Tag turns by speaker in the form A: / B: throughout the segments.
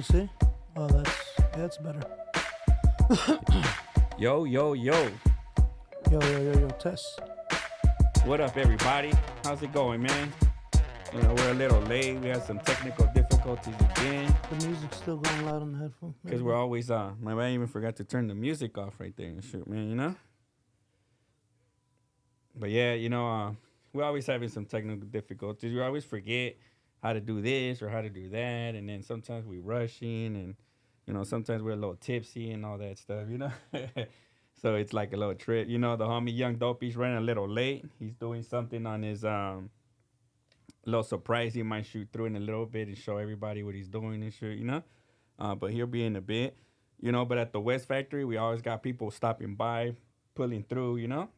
A: me see. Oh, that's better.
B: Yo, yo, yo.
A: Yo, test.
B: What up, everybody? How's it going, man? You know, we're a little late. We had some technical difficulties again.
A: The music's still going loud on the headphone.
B: Because we're always on. My man even forgot to turn the music off right there and shit, man, you know? But yeah, you know, we're always having some technical difficulties. We always forget how to do this or how to do that. And then sometimes we rushing and, you know, sometimes we're a little tipsy and all that stuff, you know? So it's like a little trip. You know, the homie Young Dopey's running a little late. He's doing something on his little surprise he might shoot through in a little bit and show everybody what he's doing and shit, you know? But he'll be in a bit, you know? But at the West Factory, we always got people stopping by, pulling through, you know?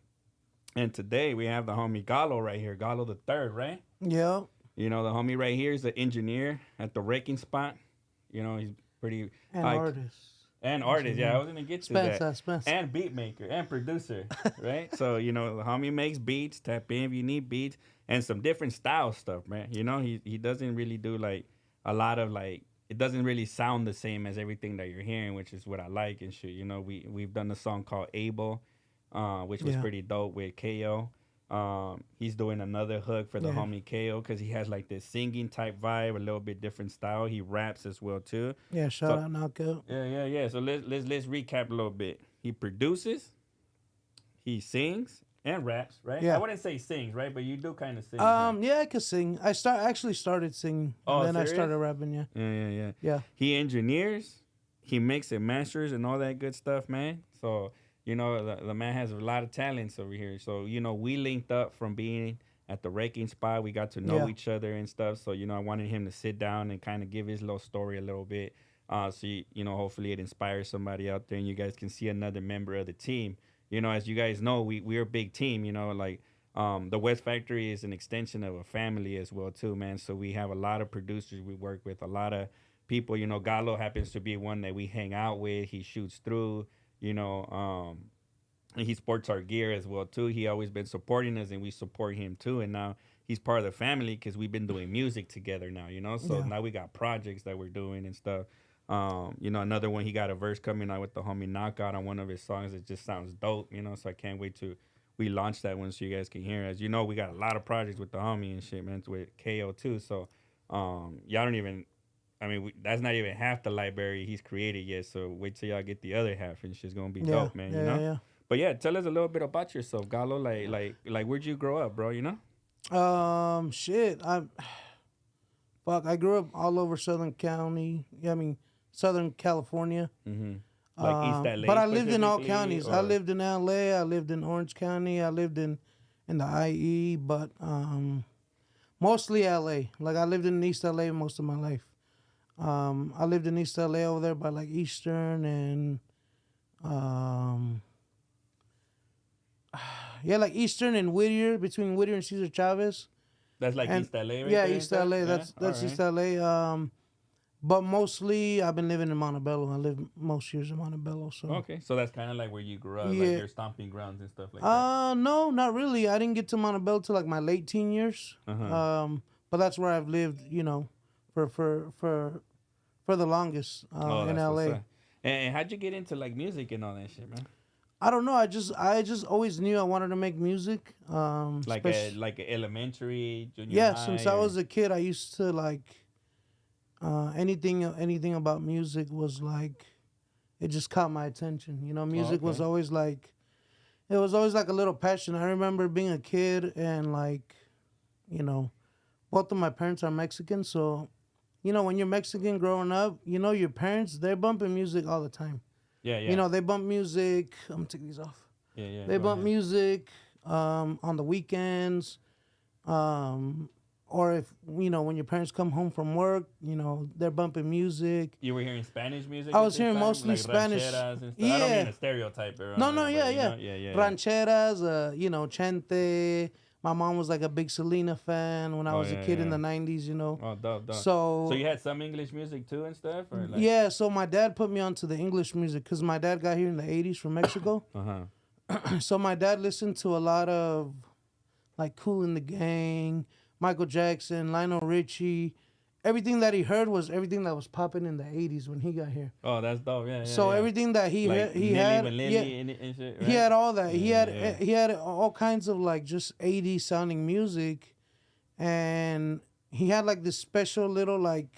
B: And today we have the homie Gallo right here, Galo III, right?
A: Yeah.
B: You know, the homie right here is the engineer at the Wrecking Spot. You know, he's pretty...
A: And artist.
B: And artist, yeah. I was going to get to that.
A: Spencer.
B: And beat maker and producer, right? So, you know, the homie makes beats. Tap in if you need beats. And some different style stuff, man. You know, he doesn't really do, like, a lot of, like... It doesn't really sound the same as everything that you're hearing, which is what I like and shit. You know, we've done a song called Able, which was pretty dope with KO. He's doing another hook for the homie KO because he has like this singing type vibe, a little bit different style. He raps as well too.
A: Yeah, shout out Knockout.
B: Yeah. So let's recap a little bit. He produces, he sings and raps, right?
A: Yeah.
B: I wouldn't say sings, right? But you do kind of sing.
A: Right? Yeah, I could sing. I actually started singing.
B: Oh,
A: and then
B: serious?
A: I started rapping,
B: Yeah. He engineers, he makes and masters and all that good stuff, man. So you know, the man has a lot of talents over here. So, you know, we linked up from being at the Wrecking Spot. We got to know each other and stuff. So, you know, I wanted him to sit down and kind of give his little story a little bit. So, you know, hopefully it inspires somebody out there and you guys can see another member of the team. You know, as you guys know, we're a big team, you know, like the West Factory is an extension of a family as well, too, man. So we have a lot of producers we work with, a lot of people. You know, Gallo happens to be one that we hang out with. He shoots through. You know, and he sports our gear as well, too. He always been supporting us, and we support him, too. And now he's part of the family because we've been doing music together now, you know? So now we got projects that we're doing and stuff. You know, another one, he got a verse coming out with the homie Knockout on one of his songs. It just sounds dope, you know? So I can't wait to we launch that one so you guys can hear. As you know, we got a lot of projects with the homie and shit, man, with KO, too. So y'all don't even... I mean, that's not even half the library he's created yet, so wait till y'all get the other half, and shit's gonna be dope, man. You know. Yeah. But yeah, tell us a little bit about yourself, Gallo. Like, where'd you grow up, bro? You know.
A: I grew up all over Southern County. Yeah, I mean, Southern California.
B: Mm-hmm. Like East LA.
A: But I lived in all counties. I lived in LA. I lived in Orange County. I lived in the IE, but mostly LA. Like I lived in East LA most of my life. I lived in East LA over there by like Eastern and like Eastern and Whittier, between Whittier and Cesar Chavez.
B: That's like East LA, right?
A: Yeah,
B: there,
A: East LA. That's right. East LA. But mostly I've been living in Montebello. I lived most years in Montebello. So
B: okay, so that's kind of like where you grew up, like your stomping grounds and stuff like that.
A: No, not really. I didn't get to Montebello till like my late teen years. But that's where I've lived, you know, for the longest in LA.
B: And how'd you get into like music and all that shit, man?
A: I don't know. I just always knew I wanted to make music.
B: Like elementary, junior high.
A: Since I was a kid, I used to like anything about music was like it just caught my attention. You know, music was always like a little passion. I remember being a kid and like, you know, both of my parents are Mexican, so. You know, when you're Mexican growing up, you know, your parents, they're bumping music all the time. Yeah. You know, they bump music. I'm going to take these off.
B: Yeah.
A: They bump music on the weekends. Or if, you know, when your parents come home from work, you know, they're bumping music.
B: You were hearing Spanish music?
A: I was hearing mostly like Spanish.
B: And stuff? Yeah. I don't mean to stereotype it.
A: No, yeah. Rancheras, you know, Chente. My mom was like a big Selena fan when I was a kid in the 90s, you know.
B: Oh, dope.
A: So
B: you had some English music too and stuff? Or like...
A: Yeah, so my dad put me onto the English music because my dad got here in the 80s from Mexico. So my dad listened to a lot of like Kool and the Gang, Michael Jackson, Lionel Richie, everything that he heard was everything that was popping in the 80s when he got here.
B: Oh, that's dope. Yeah, yeah.
A: So
B: yeah.
A: everything that he
B: like
A: he
B: Nelly
A: had,
B: Vanilli
A: yeah,
B: and shit, right?
A: he had all that.
B: Yeah,
A: He had all kinds of like just 80s sounding music, and he had like this special little like,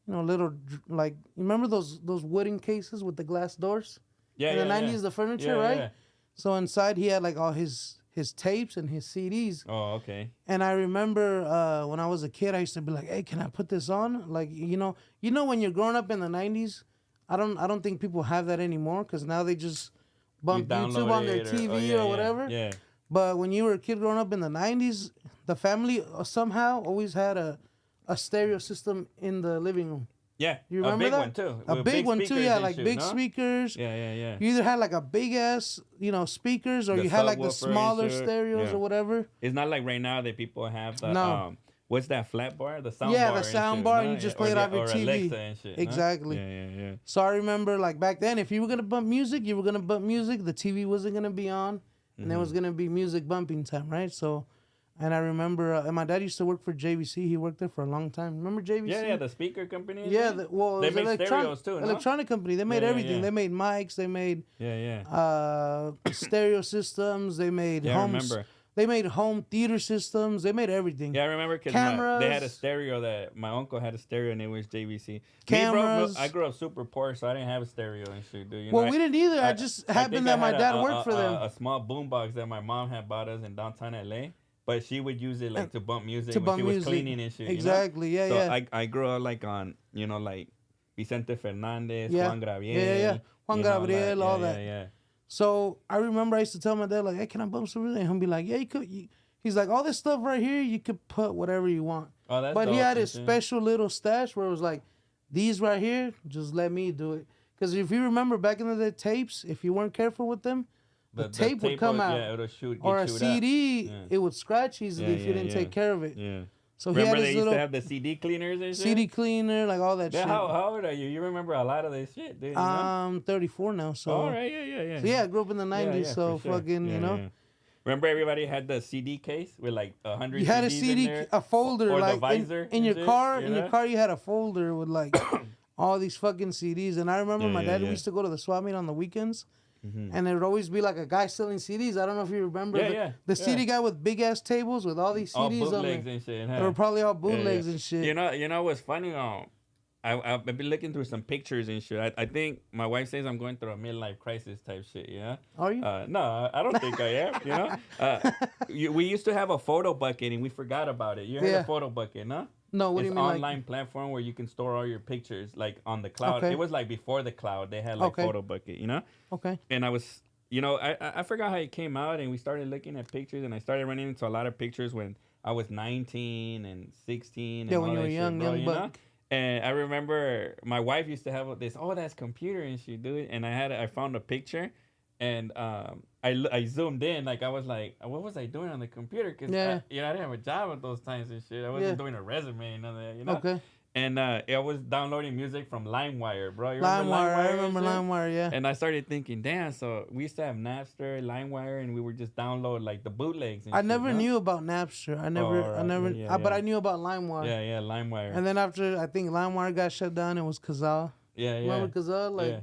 A: like, you remember those wooden cases with the glass doors?
B: Yeah,
A: in the 90s, the furniture, right?
B: Yeah.
A: So inside he had like all his tapes and his CDs.
B: Oh, okay.
A: And I remember when I was a kid, I used to be like, "Hey, can I put this on?" Like, when you're growing up in the 90s, I don't think people have that anymore, because now they just bump YouTube on their TV or whatever.
B: Yeah.
A: But when you were a kid growing up in the 90s, the family somehow always had a stereo system in the living room.
B: Yeah,
A: You remember
B: a big
A: that?
B: one too.
A: A
B: With
A: big one too, yeah, like
B: shit,
A: big
B: no?
A: speakers.
B: Yeah.
A: You either had like a big ass, speakers, or
B: The
A: you had like the
B: subwoofer and
A: smaller
B: shit.
A: stereos
B: Yeah.
A: or whatever.
B: It's not like right now that people have the
A: No.
B: what's that flat bar? The sound
A: Yeah,
B: bar.
A: the sound bar, and you just play it off your TV.
B: Alexa and shit, no?
A: Exactly.
B: Yeah.
A: So I remember like back then, if you were gonna bump music, you were gonna bump music. The TV wasn't gonna be on, and there was gonna be music bumping time, right? So, and I remember, and my dad used to work for JVC. He worked there for a long time. Remember JVC?
B: Yeah, the speaker company.
A: Yeah,
B: right?
A: it was
B: they make stereos too, no?
A: electronic company. They made
B: Yeah,
A: everything.
B: yeah.
A: They made mics. They made
B: Yeah.
A: stereo systems. They made
B: Yeah, I
A: homes.
B: remember.
A: They made home theater systems. They made everything.
B: Yeah, I remember because they had a stereo that my uncle had a stereo and it was JVC.
A: Cameras.
B: Me, bro, I grew up super poor, so I didn't have a stereo and shit, dude.
A: We didn't either. I just
B: I
A: happened
B: think
A: that
B: I
A: my
B: had
A: dad worked for them.
B: A small boombox that my mom had bought us in downtown LA, but she would use it like to bump music when she was cleaning and shit.
A: Exactly.
B: You know?
A: Yeah,
B: so
A: yeah.
B: I grew up like on like Vicente Fernandez,
A: Yeah.
B: Juan Gabriel.
A: Yeah. Juan Gabriel, all that.
B: Yeah.
A: So I remember I used to tell my dad, like, "Hey, can I bump some music?" And he'll be like, "Yeah, you could." He's like, "All this stuff right here, you could put whatever you want."
B: Oh, that's
A: But he
B: dope,
A: had his
B: man.
A: special little stash where it was like, "These right here, just let me do it." Because if you remember back in the day, tapes, if you weren't careful with them, the tape would come out.
B: Yeah, it would
A: Or a CD,
B: Yeah.
A: it would scratch easily if you didn't
B: yeah.
A: take care of it.
B: Yeah.
A: So
B: Remember
A: he had
B: they
A: his
B: used
A: little
B: to have the CD cleaners and shit?
A: CD cleaner, like all that
B: Yeah,
A: shit.
B: how old are you? You remember a lot of this shit, dude. You know?
A: I'm 34 now, so.
B: All right, yeah.
A: So yeah, I grew up in the 90s, so
B: for sure.
A: fucking,
B: Yeah. Remember everybody had the CD case with like 100
A: You had a
B: CDs
A: CD,
B: in there?
A: a folder,
B: Or the
A: like
B: visor
A: in
B: and
A: your
B: shit,
A: car.
B: you
A: In your
B: know?
A: car, you had a folder with like all these fucking CDs. And I remember my dad used to go to the swap meet on the weekends, and there would always be like a guy selling CDs. I don't know if you remember. The CD guy with big ass tables with all these
B: All
A: CDs on
B: bootlegs
A: there.
B: and shit.
A: They were probably all bootlegs
B: Yeah.
A: and shit.
B: You know what's funny? I've been looking through some pictures and shit. I think my wife says I'm going through a midlife crisis type shit. Yeah.
A: Are you?
B: No, I don't think I am. You know, we used to have a photo bucket and we forgot about it. You heard a photo bucket, no?
A: No, what
B: it's
A: do you mean?
B: online platform where you can store all your pictures like on the cloud.
A: Okay.
B: It was like before the cloud. They had like photo bucket, you know?
A: Okay.
B: And I was, I forgot how it came out and we started looking at pictures and I started running into a lot of pictures when I was 19 and 16.
A: Yeah,
B: and
A: when
B: all
A: you were
B: that
A: young,
B: shit, bro,
A: young
B: you
A: buck.
B: know? And I remember my wife used to have this, that's computer and shit, dude. And I found a picture and I zoomed in. Like, I was like, what was I doing on the computer? Because, I didn't have a job at those times and shit. I wasn't doing a resume and none of that, you know?
A: Okay.
B: And I was downloading music from LimeWire, bro. You
A: LimeWire, I
B: and
A: remember
B: shit?
A: LimeWire, yeah.
B: And I started thinking, damn, so we used to have Napster, LimeWire, and we would just download like the bootlegs and
A: I
B: shit,
A: never
B: no?
A: knew about Napster. But I knew about LimeWire.
B: Yeah, LimeWire.
A: And then after, I think LimeWire got shut down, it was Kazaa.
B: Yeah.
A: Remember Kazaa? Like,
B: Yeah.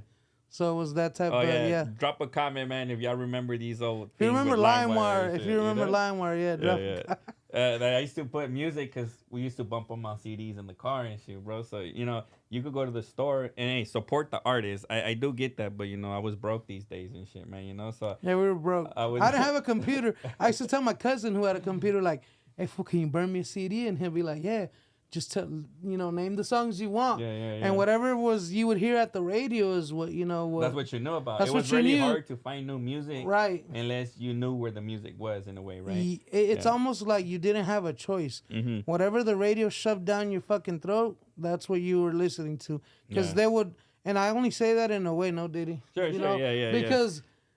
A: So it was that type
B: Oh,
A: of,
B: yeah. Drop a comment, man, if y'all remember these old
A: If you
B: things
A: remember
B: with
A: LimeWire,
B: and
A: if
B: shit,
A: you remember
B: know?
A: LimeWire, drop a comment.
B: I used to put music because we used to bump them on CDs in the car and shit, bro. So, you could go to the store and, hey, support the artist. I do get that, but, I was broke these days and shit, man, So,
A: yeah, we were broke. I didn't have a computer. I used to tell my cousin who had a computer, like, "Hey, fool, can you burn me a CD?" And he'll be like, "Yeah. Just tell, name the songs you want."
B: Yeah.
A: And whatever was you would hear at the radio is what,
B: that's what you know about.
A: That's
B: it was
A: what you
B: really
A: knew.
B: hard to find new music.
A: Right.
B: Unless you knew where the music was in a way, right?
A: It's almost like you didn't have a choice.
B: Mm-hmm.
A: Whatever the radio shoved down your fucking throat, that's what you were listening to. Because they would, and I only say that in a way, no, Diddy?
B: Sure, yeah.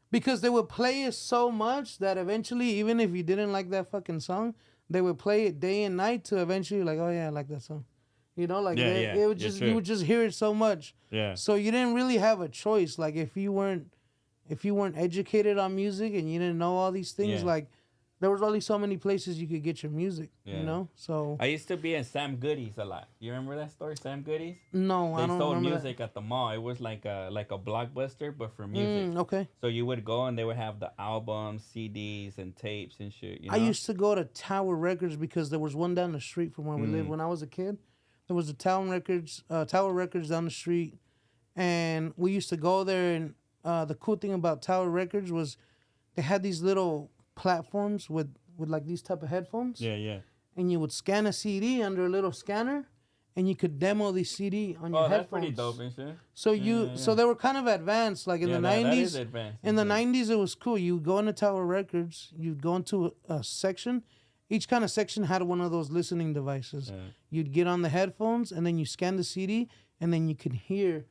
A: Because they would play it so much that eventually, even if you didn't like that fucking song, they would play it day and night to eventually like, oh yeah, I like that song. It would just you would just hear it so much.
B: Yeah.
A: So you didn't really have a choice. Like if you weren't educated on music and you didn't know all these things, like there was only so many places you could get your music, you know? So
B: I used to be in Sam Goody's a lot. You remember that store, Sam Goody's?
A: no, I
B: They
A: don't
B: sold
A: remember
B: music at the mall. It was like a Blockbuster, but for music.
A: Okay.
B: So you would go and they would have the albums, CDs, and tapes and shit. You know?
A: I used to go to Tower Records because there was one down the street from where we lived when I was a kid. There was a Tower Records down the street, and we used to go there. And the cool thing about Tower Records was they had these little platforms with like these type of headphones.
B: Yeah, yeah.
A: And you would scan a CD under a little scanner, and you could demo the CD on your headphones. Oh, that's pretty
B: dope and shit.
A: So so they were kind of advanced, like in the 90s. That is
B: advanced.
A: In the 90s, it was cool. You go into Tower Records, you'd go into a section. Each kind of section had one of those listening devices. Yeah. You'd get on the headphones, and then you scan the CD, and then you could hear.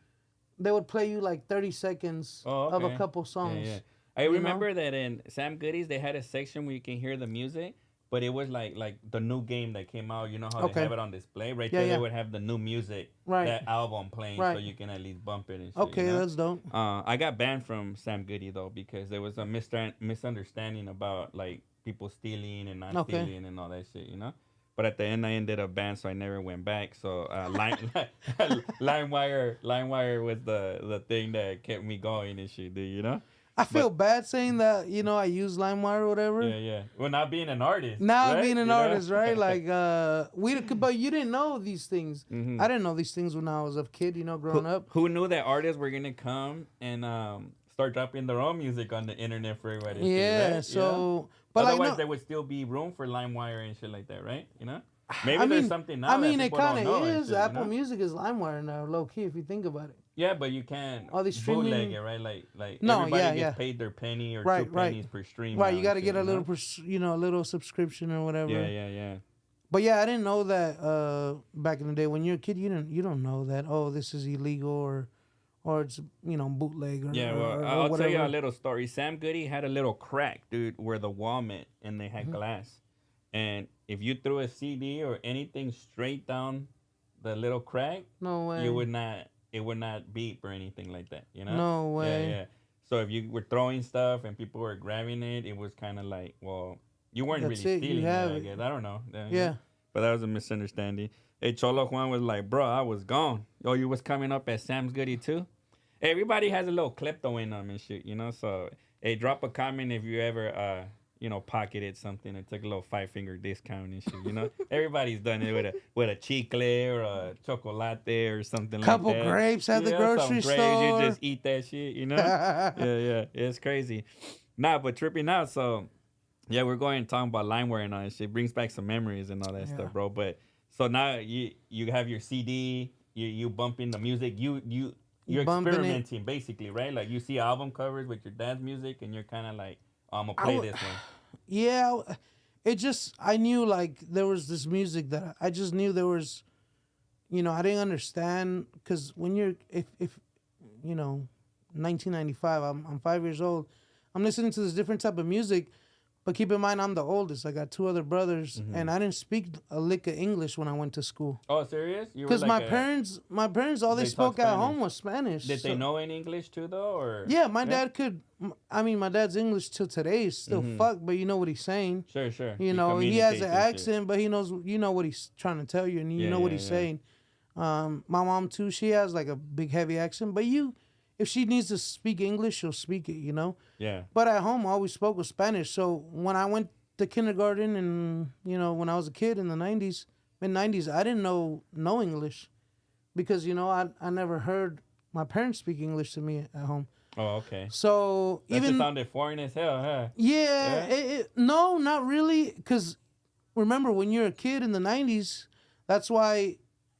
A: They would play you like 30 seconds of a couple songs.
B: Yeah, yeah. I remember that in Sam Goody's, they had a section where you can hear the music, but it was like the new game that came out. You know how they have it on display? Right there, they would have the new music, that album playing, so you can at least bump it and shit.
A: Okay, you know? That's dope.
B: I got banned from Sam Goody, though, because there was a misunderstanding about, like, people stealing and not stealing and all that shit, you know? But at the end, I ended up banned, so I never went back. So LimeWire was the thing that kept me going and shit, dude, you know?
A: I feel bad saying that, you know, I use LimeWire or whatever.
B: Yeah, yeah. Well, not being an artist.
A: Now
B: right?
A: being an artist, right? Like, but you didn't know these things. Mm-hmm. I didn't know these things when I was a kid, you know, growing up.
B: Who knew that artists were going to come and start dropping their own music on the internet for everybody to see, right?
A: So...
B: Yeah. But otherwise, there would still be room for LimeWire and shit like that, right? You know? Maybe there's something now. I mean, it kind of
A: is. Shit, Apple Music is LimeWire now, low key, if you think about it.
B: Yeah, but you can't bootleg it, right? Like everybody gets paid their penny or 2 pennies per stream.
A: Right, you got to get a little, a little subscription or whatever.
B: Yeah.
A: But yeah, I didn't know that back in the day. When you're a kid, you don't know that. Oh, this is illegal or it's bootleg or
B: I'll tell you a little story. Sam Goody had a little crack, dude, where the wall met, and they had glass. And if you threw a CD or anything straight down the little crack,
A: no way,
B: it would not beep or anything like that, you know?
A: No way.
B: Yeah. So if you were throwing stuff and people were grabbing it, it was kind of like, well, you weren't really stealing it, I guess. I don't know.
A: Yeah.
B: But that was a misunderstanding. Hey, Cholo Juan was like, bro, I was gone. Oh, you was coming up at Sam's Goody too? Everybody has a little klepto in them and shit, you know? So, hey, drop a comment if you ever, pocketed something and took a little 5-finger discount and shit, you know? Everybody's done it with a chicle or a chocolate or something like that.
A: Couple grapes at the grocery store.
B: You just eat that shit, you know? yeah. It's crazy. Nah, but tripping out. So, yeah, we're going and talking about LimeWire and all that shit. Brings back some memories and all that stuff, bro. But so now you have your CD, you bump in the music, you're experimenting basically, right? Like you see album covers with your dad's music, and you're kind of like, I'm gonna play this one.
A: Yeah, I knew like there was this music that I just knew there was, I didn't understand because when you're if 1995, I'm 5 years old, I'm listening to this different type of music. But keep in mind, I'm the oldest. I got 2 other brothers, and I didn't speak a lick of English when I went to school.
B: Oh, serious?
A: Because my parents, all they spoke at home was Spanish.
B: Did they know any English too, though, or?
A: Yeah, my dad could. I mean, my dad's English till today is still fucked, but you know what he's saying.
B: Sure.
A: He has an accent, but he knows. You know what he's trying to tell you, and you know what he's saying. My mom too. She has like a big heavy accent, but if she needs to speak English, she'll speak it,
B: Yeah.
A: But at home, I always spoke with Spanish. So when I went to kindergarten and, when I was a kid in the mid-90s, I didn't know English because, I never heard my parents speak English to me at home.
B: Oh, okay.
A: So
B: that just sounded foreign as hell, huh?
A: Yeah. No, not really. Because remember, when you're a kid in the 90s, that's why...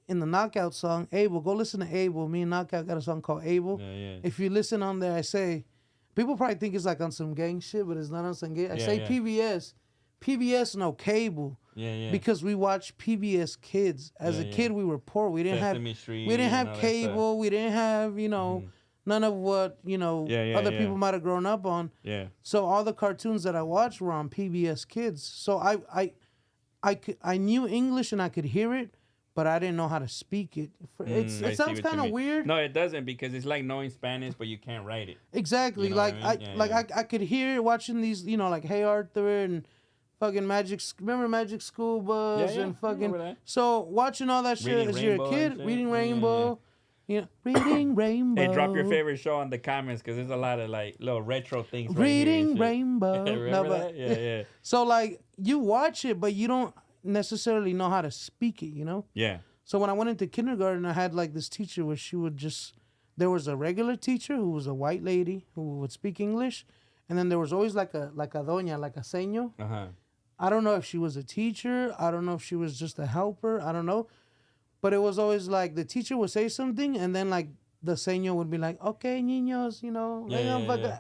A: In the Knockout song, Abel, go listen to Abel. Me and Knockout got a song called Abel.
B: Yeah.
A: If you listen on there, I say, people probably think it's like on some gang shit, but it's not on some gang. I say PBS. PBS, no cable.
B: Yeah.
A: Because we watched PBS Kids. As a kid, we were poor. We didn't have cable. We didn't have, none of what, other people might have grown up on.
B: Yeah.
A: So all the cartoons that I watched were on PBS Kids. So I knew English and I could hear it, but I didn't know how to speak it. It sounds kind of weird.
B: No, it doesn't, because it's like knowing Spanish, but you can't write it.
A: Exactly. I could hear it watching these, like Hey Arthur and fucking remember Magic School Bus
B: Yeah,
A: and
B: I remember
A: fucking.
B: that.
A: So watching all that shit
B: Reading
A: as you're a
B: Rainbow
A: kid,
B: and shit.
A: reading
B: Yeah, yeah,
A: Rainbow, you know, reading Rainbow.
B: Hey, drop your favorite show on the comments because there's a lot of like little retro things right here.
A: Reading
B: and shit.
A: Rainbow.
B: Remember that? Yeah, yeah.
A: So like you watch it, but you don't necessarily know how to speak it, you know?
B: Yeah.
A: So when I went into kindergarten, I had like this teacher where she would just, there was a regular teacher who was a white lady who would speak English. And then there was always like a doña, like a seño.
B: Uh-huh.
A: I don't know if she was a teacher. I don't know if she was just a helper. I don't know. But it was always like the teacher would say something and then like the señor would be like, okay, niños, you know,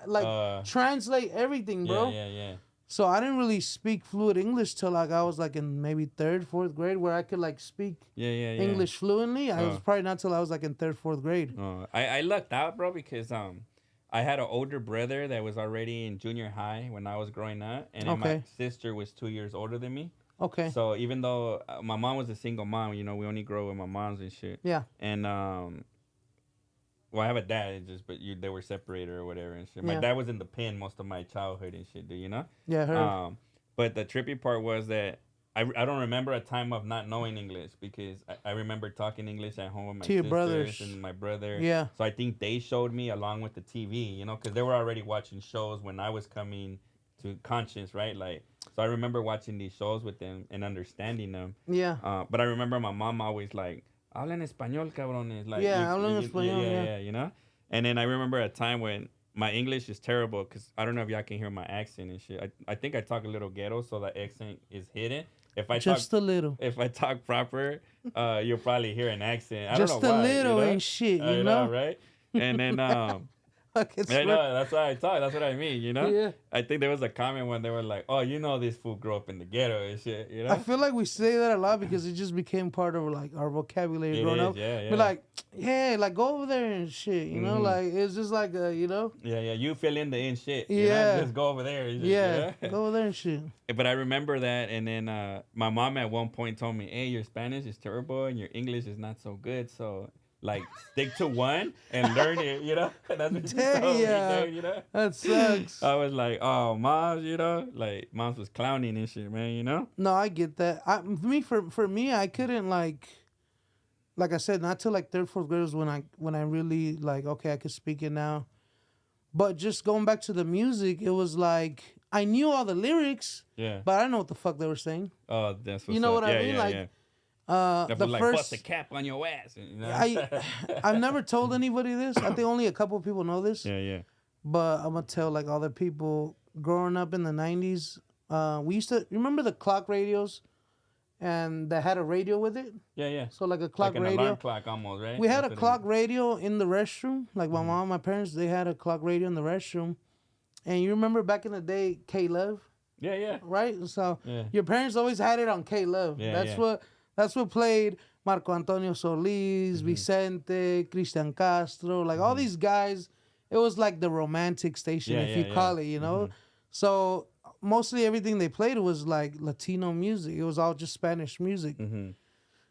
A: like translate everything, bro.
B: Yeah.
A: So I didn't really speak fluent English till like I was like in maybe 3rd, 4th grade where I could like speak English fluently. I was probably not till I was like in 3rd, 4th grade.
B: I lucked out, bro, because I had an older brother that was already in junior high when I was growing up, and then my sister was 2 years older than me.
A: Okay.
B: So even though my mom was a single mom, you know, we only grew up with my moms and shit.
A: Yeah.
B: And well, I have a dad, they were separated or whatever and shit. My dad was in the pen most of my childhood and shit, dude, you know?
A: Yeah, I heard.
B: But the trippy part was that I don't remember a time of not knowing English because I remember talking English at home with my sisters
A: brothers
B: and my brother.
A: Yeah.
B: So I think they showed me along with the TV, you know, because they were already watching shows when I was coming to conscience, right? Like, so I remember watching these shows with them and understanding them.
A: Yeah.
B: But I remember my mom always like, hablan español, cabrones. Like,
A: hablan español,
B: yeah, you know? And then I remember a time when my English is terrible because I don't know if y'all can hear my accent and shit. I think I talk a little ghetto, so the accent is hidden. If I
A: just a little.
B: If I talk proper, you'll probably hear an accent. I
A: just
B: don't know why.
A: Just a little
B: you know?
A: and shit, you know?
B: Right? And then I know, that's why I talk. That's what I mean, you know?
A: Yeah.
B: I think there was a comment when they were like, oh, you know this fool grew up in the ghetto and shit, you know?
A: I feel like we say that a lot because it just became part of like our vocabulary growing up.
B: Yeah.
A: We're like, yeah, like go over there and shit, you know? Like, it's just like, you know?
B: Yeah, you fill in the in shit.
A: Yeah.
B: You know? Just go over there. And shit,
A: yeah, go over there and shit.
B: But I remember that, and then my mom at one point told me, hey, your Spanish is terrible and your English is not so good, so... like, stick to one and learn it, you know? That's what she told me, dude, you know?
A: That sucks.
B: I was like, oh, moms, you know? Like, moms was clowning and shit, man, you know?
A: No, I get that. For me, I couldn't, like I said, not till, like, 3rd, 4th grade was when I really, like, okay, I could speak it now. But just going back to the music, it was like, I knew all the lyrics, but I didn't know what the fuck they were saying.
B: Oh, that's what's
A: You know
B: up.
A: what I mean? Like, the
B: like,
A: first,
B: bust a cap on your ass. You know?
A: I've never told anybody this. I think only a couple of people know this.
B: Yeah.
A: But I'm gonna tell like other people growing up in the 90s. We used to remember the clock radios, and they had a radio with it.
B: Yeah.
A: So like a clock
B: like an
A: radio.
B: alarm clock almost, right?
A: We had a clock radio in the restroom. Like my mom, my parents, they had a clock radio in the restroom. And you remember back in the day, K-Love?
B: Yeah.
A: Right. So your parents always had it on K-Love. That's what played Marco Antonio Solis, Vicente, Cristian Castro, like all these guys. It was like the romantic station, if you call it, you know? So mostly everything they played was like Latino music. It was all just Spanish music.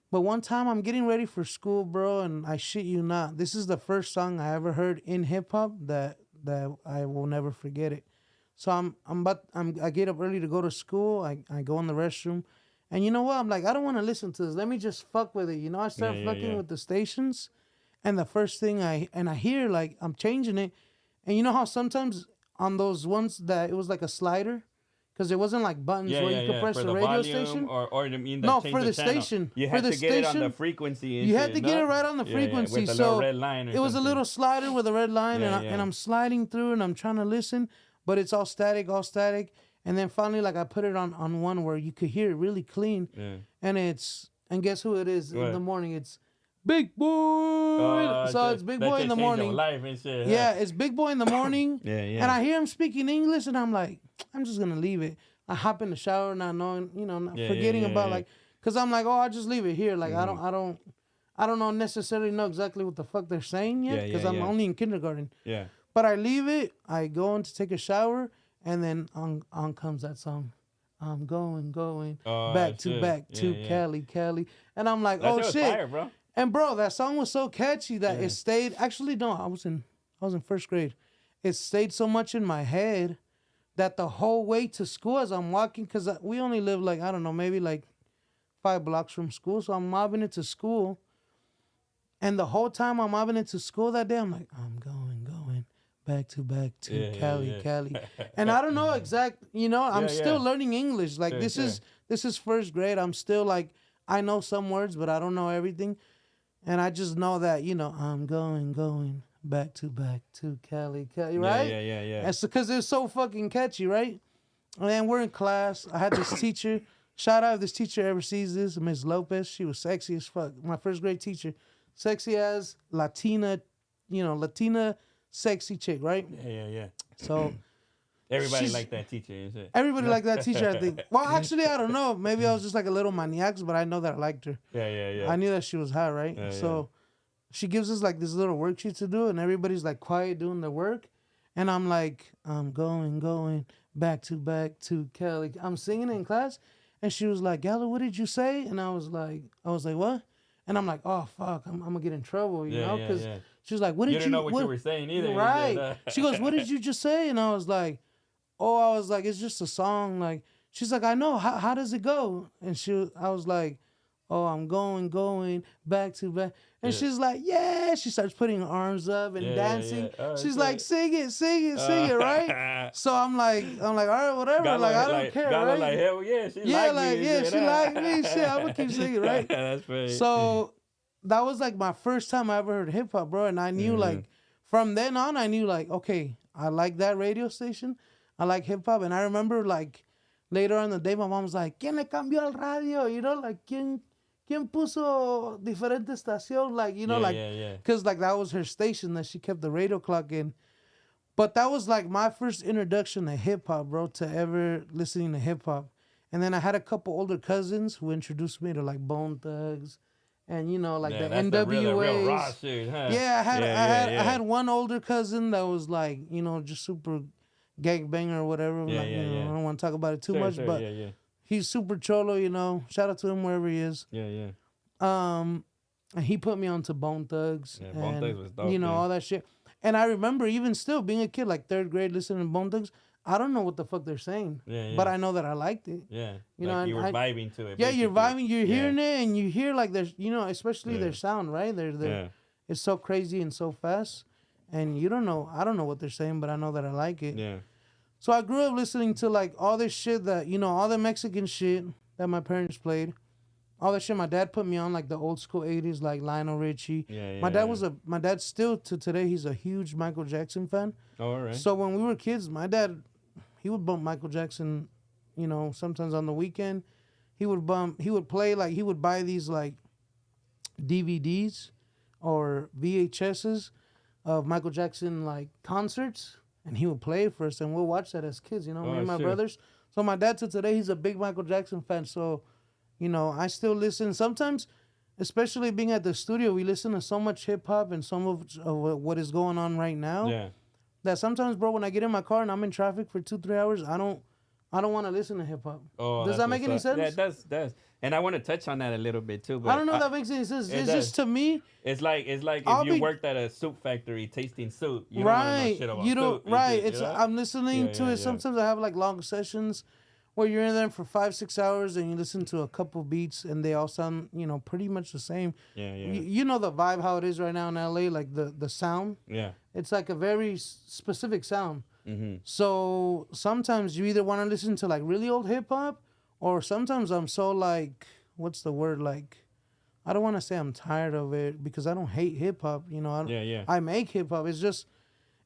A: But one time I'm getting ready for school, bro, and I shit you not, this is the first song I ever heard in hip hop that I will never forget it. So I get up early to go to school. I go in the restroom. And you know what? I'm like, I don't want to listen to this. Let me just fuck with it. You know, I start fucking with the stations. And the first thing I hear, like, I'm changing it. And you know how sometimes on those ones that it was like a slider? Because it wasn't like buttons where you could press
B: for
A: the radio
B: volume,
A: station.
B: Or you mean
A: no,
B: change
A: for the
B: channel.
A: station.
B: You
A: for
B: had
A: the
B: to
A: station,
B: get it on the frequency. And
A: you
B: shit,
A: had to get it right on the frequency.
B: with a
A: so
B: little red line or
A: it was a
B: something.
A: little slider with a red line. And I'm sliding through and I'm trying to listen. But it's all static. And then finally, like, I put it on one where you could hear it really clean. Yeah. And guess who it is in the morning? It's Big Boy. So it's Big Boy in the morning.
B: Life and shit, huh?
A: Yeah, it's Big Boy in the morning.
B: Yeah.
A: And I hear him speaking English, and I'm like, I'm just going to leave it. I hop in the shower, not knowing, not forgetting about, like, because I'm like, I'll just leave it here. Like, I don't necessarily know exactly what the fuck they're saying yet, because I'm only in kindergarten.
B: Yeah.
A: But I leave it. I go in to take a shower. And then on comes that song. I'm going, back to Cali. And I'm like, oh shit.
B: Fire, bro.
A: And bro, that song was so catchy that it stayed. Actually, no, I was in 1st grade. It stayed so much in my head that the whole way to school as I'm walking, because we only live like, I don't know, maybe like 5 blocks from school. So I'm mobbing into school. And the whole time I'm mobbing into school that day, I'm like, I'm going back to Cali. And I don't know exact, I'm still learning English. Like this is first grade. I'm still like, I know some words, but I don't know everything. And I just know that, I'm going back to Cali, right?
B: Yeah.
A: That's because it's so fucking catchy, right? And then we're in class. I had this teacher. Shout out if this teacher ever sees this, Miss Lopez. She was sexy as fuck. My first grade teacher. Sexy as Latina, Latina sexy chick, right?
B: Yeah.
A: So
B: everybody liked that teacher, is it?
A: Everybody liked that teacher, I think. Well, actually, I don't know. Maybe I was just like a little maniac, but I know that I liked her.
B: Yeah.
A: I knew that she was hot, right? So she gives us like this little worksheet to do, and everybody's like quiet doing the work. And I'm like, I'm going back to Cali. I'm singing in class, and she was like, Gallo, what did you say? And I was like, what? And I'm like, oh fuck, I'm gonna get in trouble, you know? Because she was like, what did you?
B: You didn't know what you were saying either.
A: Right? She goes, what did you just say? And I was like, it's just a song. Like, she's like, I know. How does it go? And I was like, oh, I'm going back to back. And she's like, yeah. She starts putting her arms up and dancing. She's like, sing it, right? So I'm like, all right, whatever.
B: Gallo,
A: like, I don't care,
B: Gallo,
A: right?
B: like, hell yeah, she liked me.
A: She liked me. Shit, I'm gonna keep singing, right?
B: That's funny.
A: So that was like my first time I ever heard hip hop, bro. And I knew like, from then on, I knew like, okay, I like that radio station. I like hip hop. And I remember like later on in the day, my mom was like, ¿Quién le cambió el radio? Like, ¿Quién puso diferente estación? Like, because like that was her station that she kept the radio clock in. But that was like my first introduction to hip hop, bro, to ever listening to hip hop. And then I had a couple older cousins who introduced me to like Bone Thugs and like the NWAs.
B: The real raw shit, huh?
A: Yeah, I had one older cousin that was like, just super gangbanger or whatever. I don't want to talk about it too much, but he's super cholo, Shout out to him wherever he is.
B: Yeah.
A: And he put me onto Bone Thugs.
B: Yeah,
A: and,
B: Bone Thugs was dope.
A: All that shit. And I remember even still being a kid, like third grade, listening to Bone Thugs. I don't know what the fuck they're saying.
B: Yeah.
A: But I know that I liked it.
B: Yeah.
A: You
B: were vibing to it.
A: Yeah, you're vibing. You're hearing it, and you hear like there's, especially their sound, right? It's so crazy and so fast, and I don't know what they're saying, but I know that I like it.
B: Yeah.
A: So I grew up listening to like all this shit that all the Mexican shit that my parents played, all that shit my dad put me on, like the old school 80s, like Lionel Richie.
B: Yeah.
A: My dad still to today, he's a huge Michael Jackson fan.
B: Oh, all right.
A: So when we were kids, my dad, he would bump Michael Jackson, sometimes on the weekend. He would play, like, he would buy these, like, DVDs or VHSs of Michael Jackson, like, concerts, and he would play it for us, and we'll watch that as kids, me and my brothers. So my dad, to today, he's a big Michael Jackson fan, so, I still listen. Sometimes, especially being at the studio, we listen to so much hip-hop and some of what is going on right now.
B: Yeah.
A: That sometimes, bro, when I get in my car and I'm in traffic for 2-3 hours, I don't want to listen to hip hop.
B: Oh,
A: does that make any sense?
B: Yeah, it does. And I want to touch on that a little bit too. But
A: I don't know if that makes any sense. It's just, to me,
B: it's like if you worked at a soup factory tasting soup. You don't want to know shit about soup.
A: Right. I'm listening to it. Sometimes I have like long sessions where you're in there for 5-6 hours and you listen to a couple beats and they all sound, pretty much the same.
B: Yeah.
A: You know the vibe, how it is right now in LA, like the sound.
B: Yeah.
A: It's like a very specific sound.
B: Mm-hmm.
A: So sometimes you either want to listen to like really old hip hop, or sometimes I'm so like, what's the word? Like, I don't want to say I'm tired of it because I don't hate hip hop. I make hip hop. It's just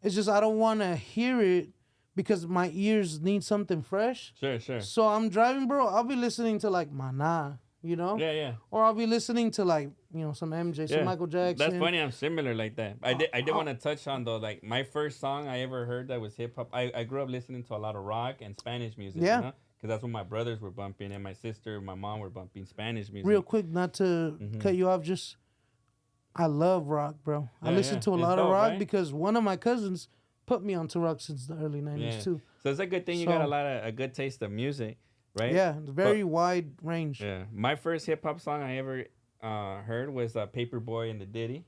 A: I don't want to hear it because my ears need something fresh.
B: Sure.
A: So I'm driving, bro. I'll be listening to like Mana,
B: Yeah.
A: Or I'll be listening to like, some MJ, some Michael Jackson.
B: That's funny. I'm similar like that. I did want to touch on though, like my first song I ever heard that was hip hop. I grew up listening to a lot of rock and Spanish music.
A: Yeah.
B: Because that's what my brothers were bumping, and my sister and my mom were bumping Spanish music.
A: Real quick, not to cut you off, I love rock, bro. I listen to a lot of rock, right? Because one of my cousins put me onto rock since the early 90s too.
B: So it's a good thing you got a good taste of music, right?
A: Yeah, it's very wide range.
B: Yeah. My first hip hop song I ever heard was Paperboy and the Ditty.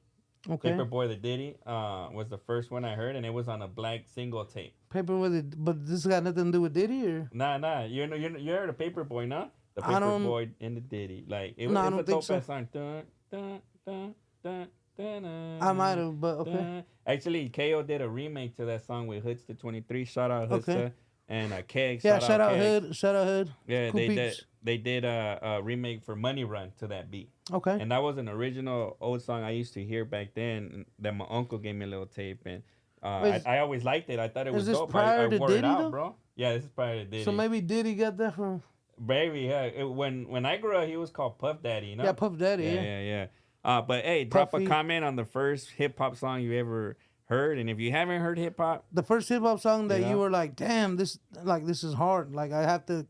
A: Okay.
B: Paperboy the Ditty was the first one I heard, and it was on a black single tape.
A: Paper with it, but this got nothing to do with Diddy, or
B: Nah. You heard of Paper Boy, no? The
A: I
B: Paper
A: don't.
B: Boy and the Diddy. Like
A: No, I
B: it's a
A: don't think
B: dope
A: so.
B: ass song. Dun, dun, dun, dun, dun,
A: I
B: dun,
A: might have, but okay,
B: dun. Actually, KO did a remake to that song with Hoodsta 23. Shout out
A: okay.
B: Hoodsta and Keg.
A: Yeah,
B: Shout out Keg.
A: Shout out Hood.
B: Yeah,
A: Cool
B: they did.
A: peeps.
B: They did a remake for Money Run to that beat,
A: Okay.
B: and that was an original old song I used to hear back then. That my uncle gave me a little tape, and
A: Wait,
B: I always liked it. I thought it
A: is
B: was
A: this
B: dope. I
A: prior to
B: wore it
A: Diddy
B: out,
A: though?
B: bro. Yeah, this is prior to Diddy.
A: So maybe Diddy got that from.
B: Baby, yeah. When I grew up, he was called Puff Daddy, you know?
A: Yeah, Puff Daddy.
B: Yeah,
A: Yeah.
B: yeah, yeah. But hey, drop
A: Puffy.
B: a comment on the first hip hop song you ever heard, and if you haven't heard hip hop,
A: The first hip hop song that
B: You
A: you
B: know?
A: were like, damn, this is hard. Like I have to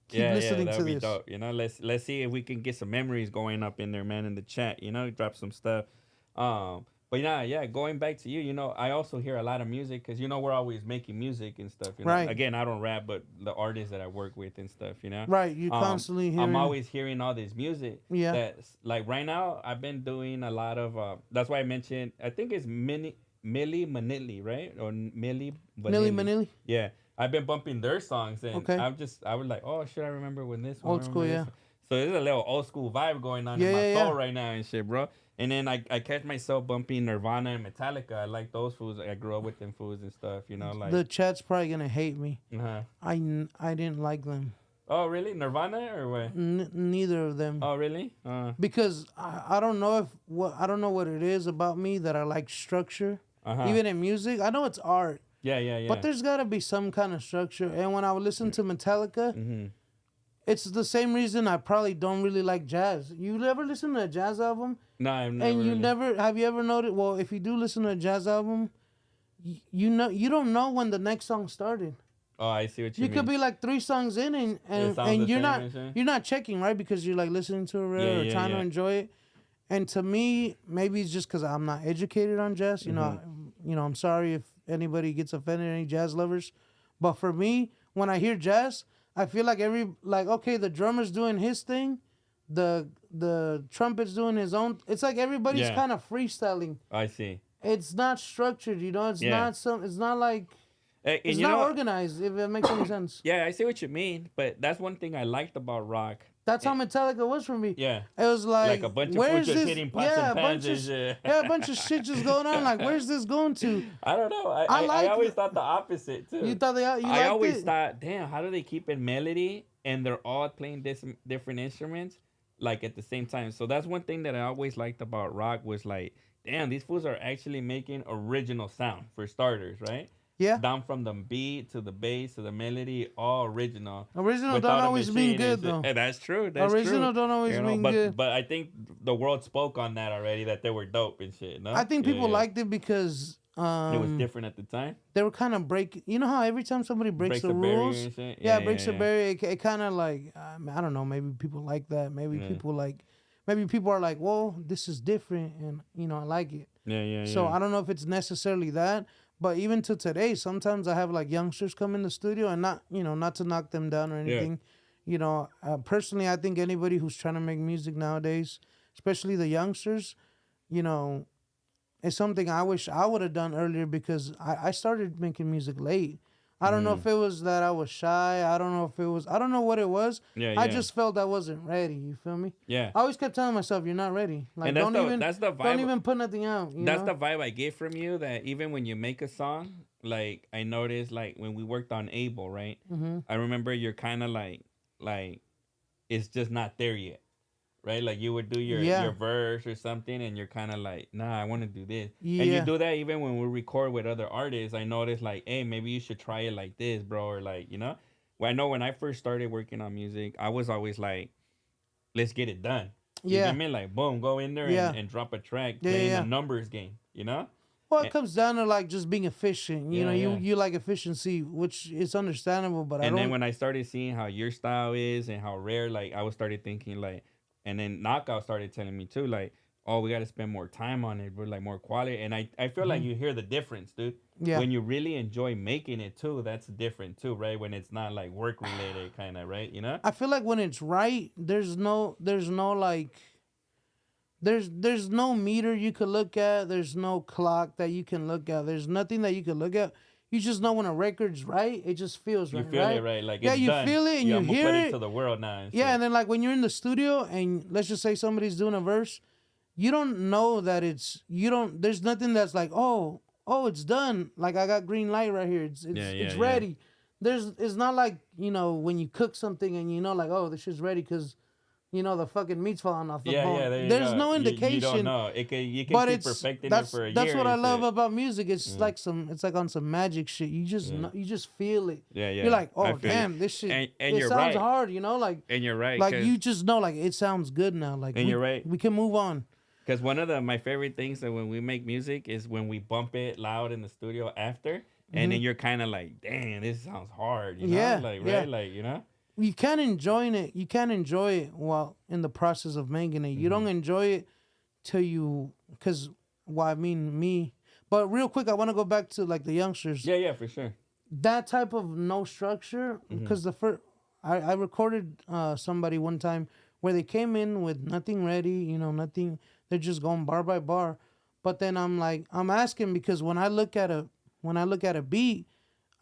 A: keep listening
B: that
A: to
B: would be
A: this.
B: dope. You know, let's see if we can get some memories going up in there, man, in the chat. You know, drop some stuff. But yeah, going back to you, you know, I also hear a lot of music because you know we're always making music and stuff. You know?
A: Right.
B: Again, I don't rap, but the artists that I work with and stuff. You know.
A: Right. You constantly hearing.
B: I'm always hearing all this music.
A: Yeah.
B: That's like right now. I've been doing a lot of. That's why I mentioned. I think it's Millie Manili, right? Or Millie
A: Manili.
B: Yeah, I've been bumping their songs, and
A: Okay.
B: I was like, oh shit, I remember when this one.
A: Old school, yeah.
B: So there's a little old school vibe going on in my soul right now and shit, bro. And then I catch myself bumping Nirvana and Metallica. I like those foods. I grew up with them foods and stuff, you know, like.
A: The chat's probably gonna hate me.
B: Uh-huh.
A: I didn't like them.
B: Oh really, Nirvana or what?
A: Neither of them.
B: Oh really?
A: Because I don't know I don't know what it is about me that I like structure. Even in music, I know it's art.
B: Yeah.
A: But there's gotta be some kind of structure. And when I would listen to Metallica, it's the same reason I probably don't really like jazz. You ever listen to a jazz album?
B: No, I've never.
A: And you
B: really.
A: have you ever noticed? Well, if you do listen to a jazz album, you don't know when the next song started.
B: Oh, I see what you
A: You
B: mean.
A: could be like 3 songs in and
B: It sounds the
A: you're
B: same
A: not
B: and shit?
A: you're not checking, right? Because you're like listening to it or trying to enjoy it. And to me, maybe it's just because I'm not educated on jazz. You know, I'm sorry if anybody gets offended, any jazz lovers, but for me, when I hear jazz, I feel like okay, the drummer's doing his thing, the trumpet's doing his own. It's like everybody's kind of freestyling.
B: I see.
A: It's not structured, you know. It's not like. It's not organized, if it makes any sense.
B: Yeah, I see what you mean, but that's one thing I liked about rock.
A: That's how Metallica was for me.
B: Yeah.
A: It was like
B: a bunch of fools just hitting pots and pans and shit.
A: a bunch of shit just going on. Like, where's this going to?
B: I don't know. I always thought the opposite, too.
A: You thought
B: I always thought, damn, how do they keep in melody and they're all playing different instruments, like, at the same time? So that's one thing that I always liked about rock was, like, damn, these fools are actually making original sound, for starters, right?
A: Yeah.
B: Down from the beat to the bass to the melody, all original.
A: Original don't always mean good, though.
B: That's true.
A: Original don't always mean good.
B: But I think the world spoke on that already, that they were dope and shit. No?
A: I think people liked it because
B: it was different at the time.
A: They were kind of breaking. You know how every time somebody breaks the rules, breaks the barrier. It kind of like I don't know. Maybe people like that. Maybe people are like, well, this is different, and I like it.
B: Yeah.
A: So I don't know if it's necessarily that. But even to today, sometimes I have like youngsters come in the studio and not to knock them down or anything. Yeah. Personally, I think anybody who's trying to make music nowadays, especially the youngsters, it's something I wish I would have done earlier because I started making music late. I don't know if it was that I was shy. I don't know what it was. I just felt I wasn't ready. You feel me?
B: Yeah.
A: I always kept telling myself, you're not ready. Like,
B: and that's the vibe.
A: Don't even put nothing out.
B: That's the vibe I get from you, that even when you make a song, like, I noticed, like, when we worked on Abel, right? Mm-hmm. I remember you're kind of like, it's just not there yet. Right, like you would do your verse or something, and you're kind of like, nah, I want to do this. Yeah. And you do that even when we record with other artists. I noticed, like, hey, maybe you should try it like this, bro, or like, Well, I know when I first started working on music, I was always like, let's get it done. You know what I mean? Like, boom, go in there and drop a track, playing a numbers game.
A: Well, it comes down to like just being efficient. You like efficiency, which is understandable, but
B: then when I started seeing how your style is and how rare, like, I started thinking like. And then Knockout started telling me too, like, oh, we got to spend more time on it, but like more quality. And I feel like you hear the difference, dude. Yeah. When you really enjoy making it too, that's different too, right? When it's not like work related kind of, right? I
A: feel like when it's right, there's no meter you could look at. There's no clock that you can look at. There's nothing that you can look at. you just know when a record's right. It just feels right.
B: You feel
A: right?
B: it right, like
A: yeah,
B: it's
A: you
B: done.
A: feel it and you
B: I'm gonna
A: hear
B: put
A: it
B: to the world now. And
A: yeah,
B: shit.
A: and then like when you're in the studio and let's just say somebody's doing a verse, you don't know that there's nothing that's like, oh, it's done. Like I got green light right here. It's ready. It's not like, when you cook something and like, oh, this shit's ready because the fucking meat's falling off the bone. There's no indication.
B: You don't know. You can
A: but
B: keep perfecting it for a year.
A: That's what I love about music. It's like on some magic shit. You just you just feel it.
B: Yeah.
A: You're like, oh damn, this shit.
B: And
A: it
B: you're
A: sounds
B: right.
A: hard, like.
B: And you're right.
A: Like you just know, like it sounds good now. Like
B: and you're right.
A: We can move on.
B: Because one of my favorite things that when we make music is when we bump it loud in the studio after, and then you're kind of like, damn, this sounds hard. You know?
A: Yeah.
B: Like,
A: yeah.
B: right? Like,
A: You can't enjoy it. You can't enjoy it while in the process of making it. You don't enjoy it till you, because, I mean, me. But real quick, I want to go back to like the youngsters.
B: Yeah, for sure.
A: That type of no structure, because I recorded somebody one time where they came in with nothing ready, nothing. They're just going bar by bar. But then I'm asking because when I look at a beat,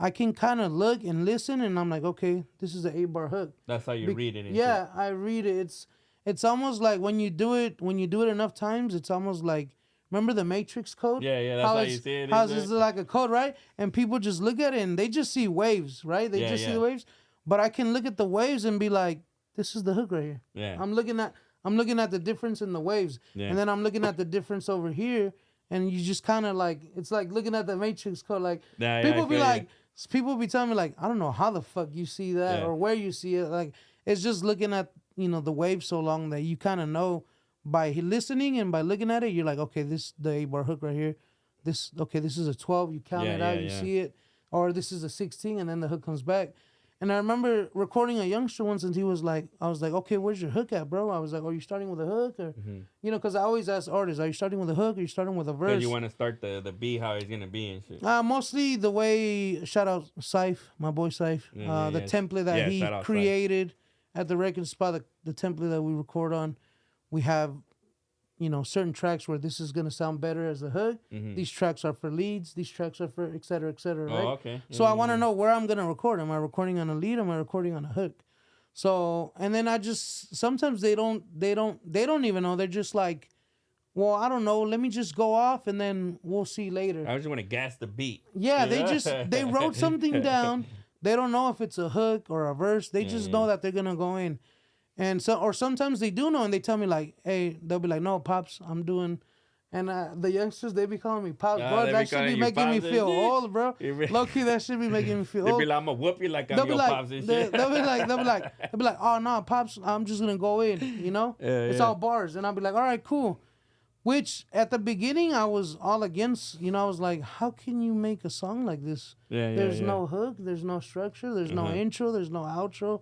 A: I can kind of look and listen, and I'm like, okay, this is an 8-bar hook.
B: That's how you read it.
A: Yeah, I read it. It's almost like when you do it enough times, it's almost like, remember the Matrix code?
B: Yeah, that's how you see it.
A: How it's like a code, right? And people just look at it and they just see waves, right? They just see the waves. But I can look at the waves and be like, this is the hook right here.
B: Yeah.
A: I'm looking at the difference in the waves, and then I'm looking at the difference over here, and you just kind of like, it's like looking at the Matrix code. Like people be like. People be telling me like, I don't know how the fuck you see that or where you see it. Like it's just looking at the wave so long that you kind of know by listening and by looking at it. You're like, okay, this the 8-bar hook right here. This is a 12. You count it out, you see it, or this is a 16, and then the hook comes back. And I remember recording a youngster once, and I was like, okay, where's your hook at, bro? I was like, are you starting with a hook, or because I always ask artists, are you starting with a hook, or are you starting with a verse?
B: Because you want to start the beat how it's gonna be and shit.
A: Mostly the way, shout out Syph, my boy Syph, the template that he created at the Wrecking Spot, the template that we record on, we have, certain tracks where this is gonna sound better as a hook. These tracks are for leads. These tracks are for et cetera, right?
B: Oh, okay.
A: So I want to know where I'm gonna record. Am I recording on a lead? Am I recording on a hook? So and then I just sometimes they don't even know. They're just like, well, I don't know. Let me just go off and then we'll see later.
B: I just want to gas the beat.
A: Yeah, they wrote something down. They don't know if it's a hook or a verse. They just know that they're gonna go in. And or sometimes they do know, and they tell me like, "Hey," they'll be like, "No, pops, I'm doing." And the youngsters, they be calling me pops, bro. That should be making me feel old, bro. Low key, that should be making me feel old.
B: They'll be like, "I'm gonna whoop you like I'm your pops and shit."
A: They'll be like, "Oh no, pops, I'm just gonna go in." It's all bars, and I'll be like, "All right, cool." Which at the beginning I was all against. I was like, "How can you make a song like this? There's no hook, there's no structure, there's no intro, there's no outro."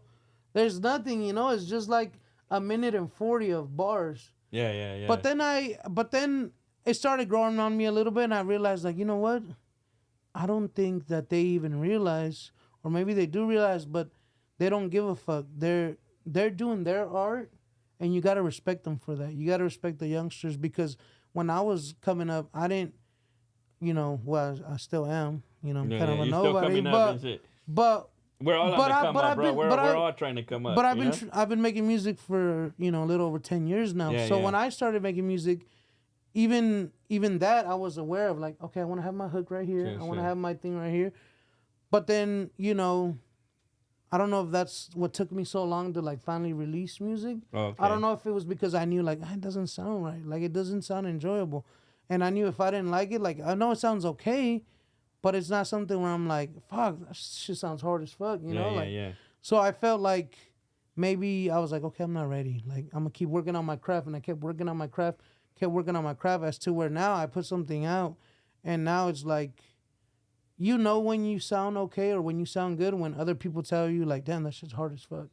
A: There's nothing, it's just like a minute and 40 of bars.
B: Yeah.
A: But then it started growing on me a little bit, and I realized, like, you know what? I don't think that they even realize, or maybe they do realize, but they don't give a fuck. They're doing their art, and you gotta respect them for that. You gotta respect the youngsters, because when I was coming up, I didn't, well, I still am, kind of a nobody, but.
B: We're all on the come up, bro. We're all trying to come up.
A: But I've been making music for a little over 10 years now. When I started making music, even that I was aware of, like, okay, I want to have my hook right here. I want to have my thing right here. But then I don't know if that's what took me so long to like finally release music. Okay. I don't know if it was because I knew like it doesn't sound right, like it doesn't sound enjoyable, and I knew if I didn't like it, like I know it sounds okay. But it's not something where I'm like, fuck, that shit sounds hard as fuck,
B: Yeah.
A: So I felt like maybe I was like, okay, I'm not ready. Like, I'm going to keep working on my craft. And I kept working on my craft as to where now I put something out. And now it's like, when you sound okay or when you sound good, when other people tell you, like, damn, that shit's hard as fuck.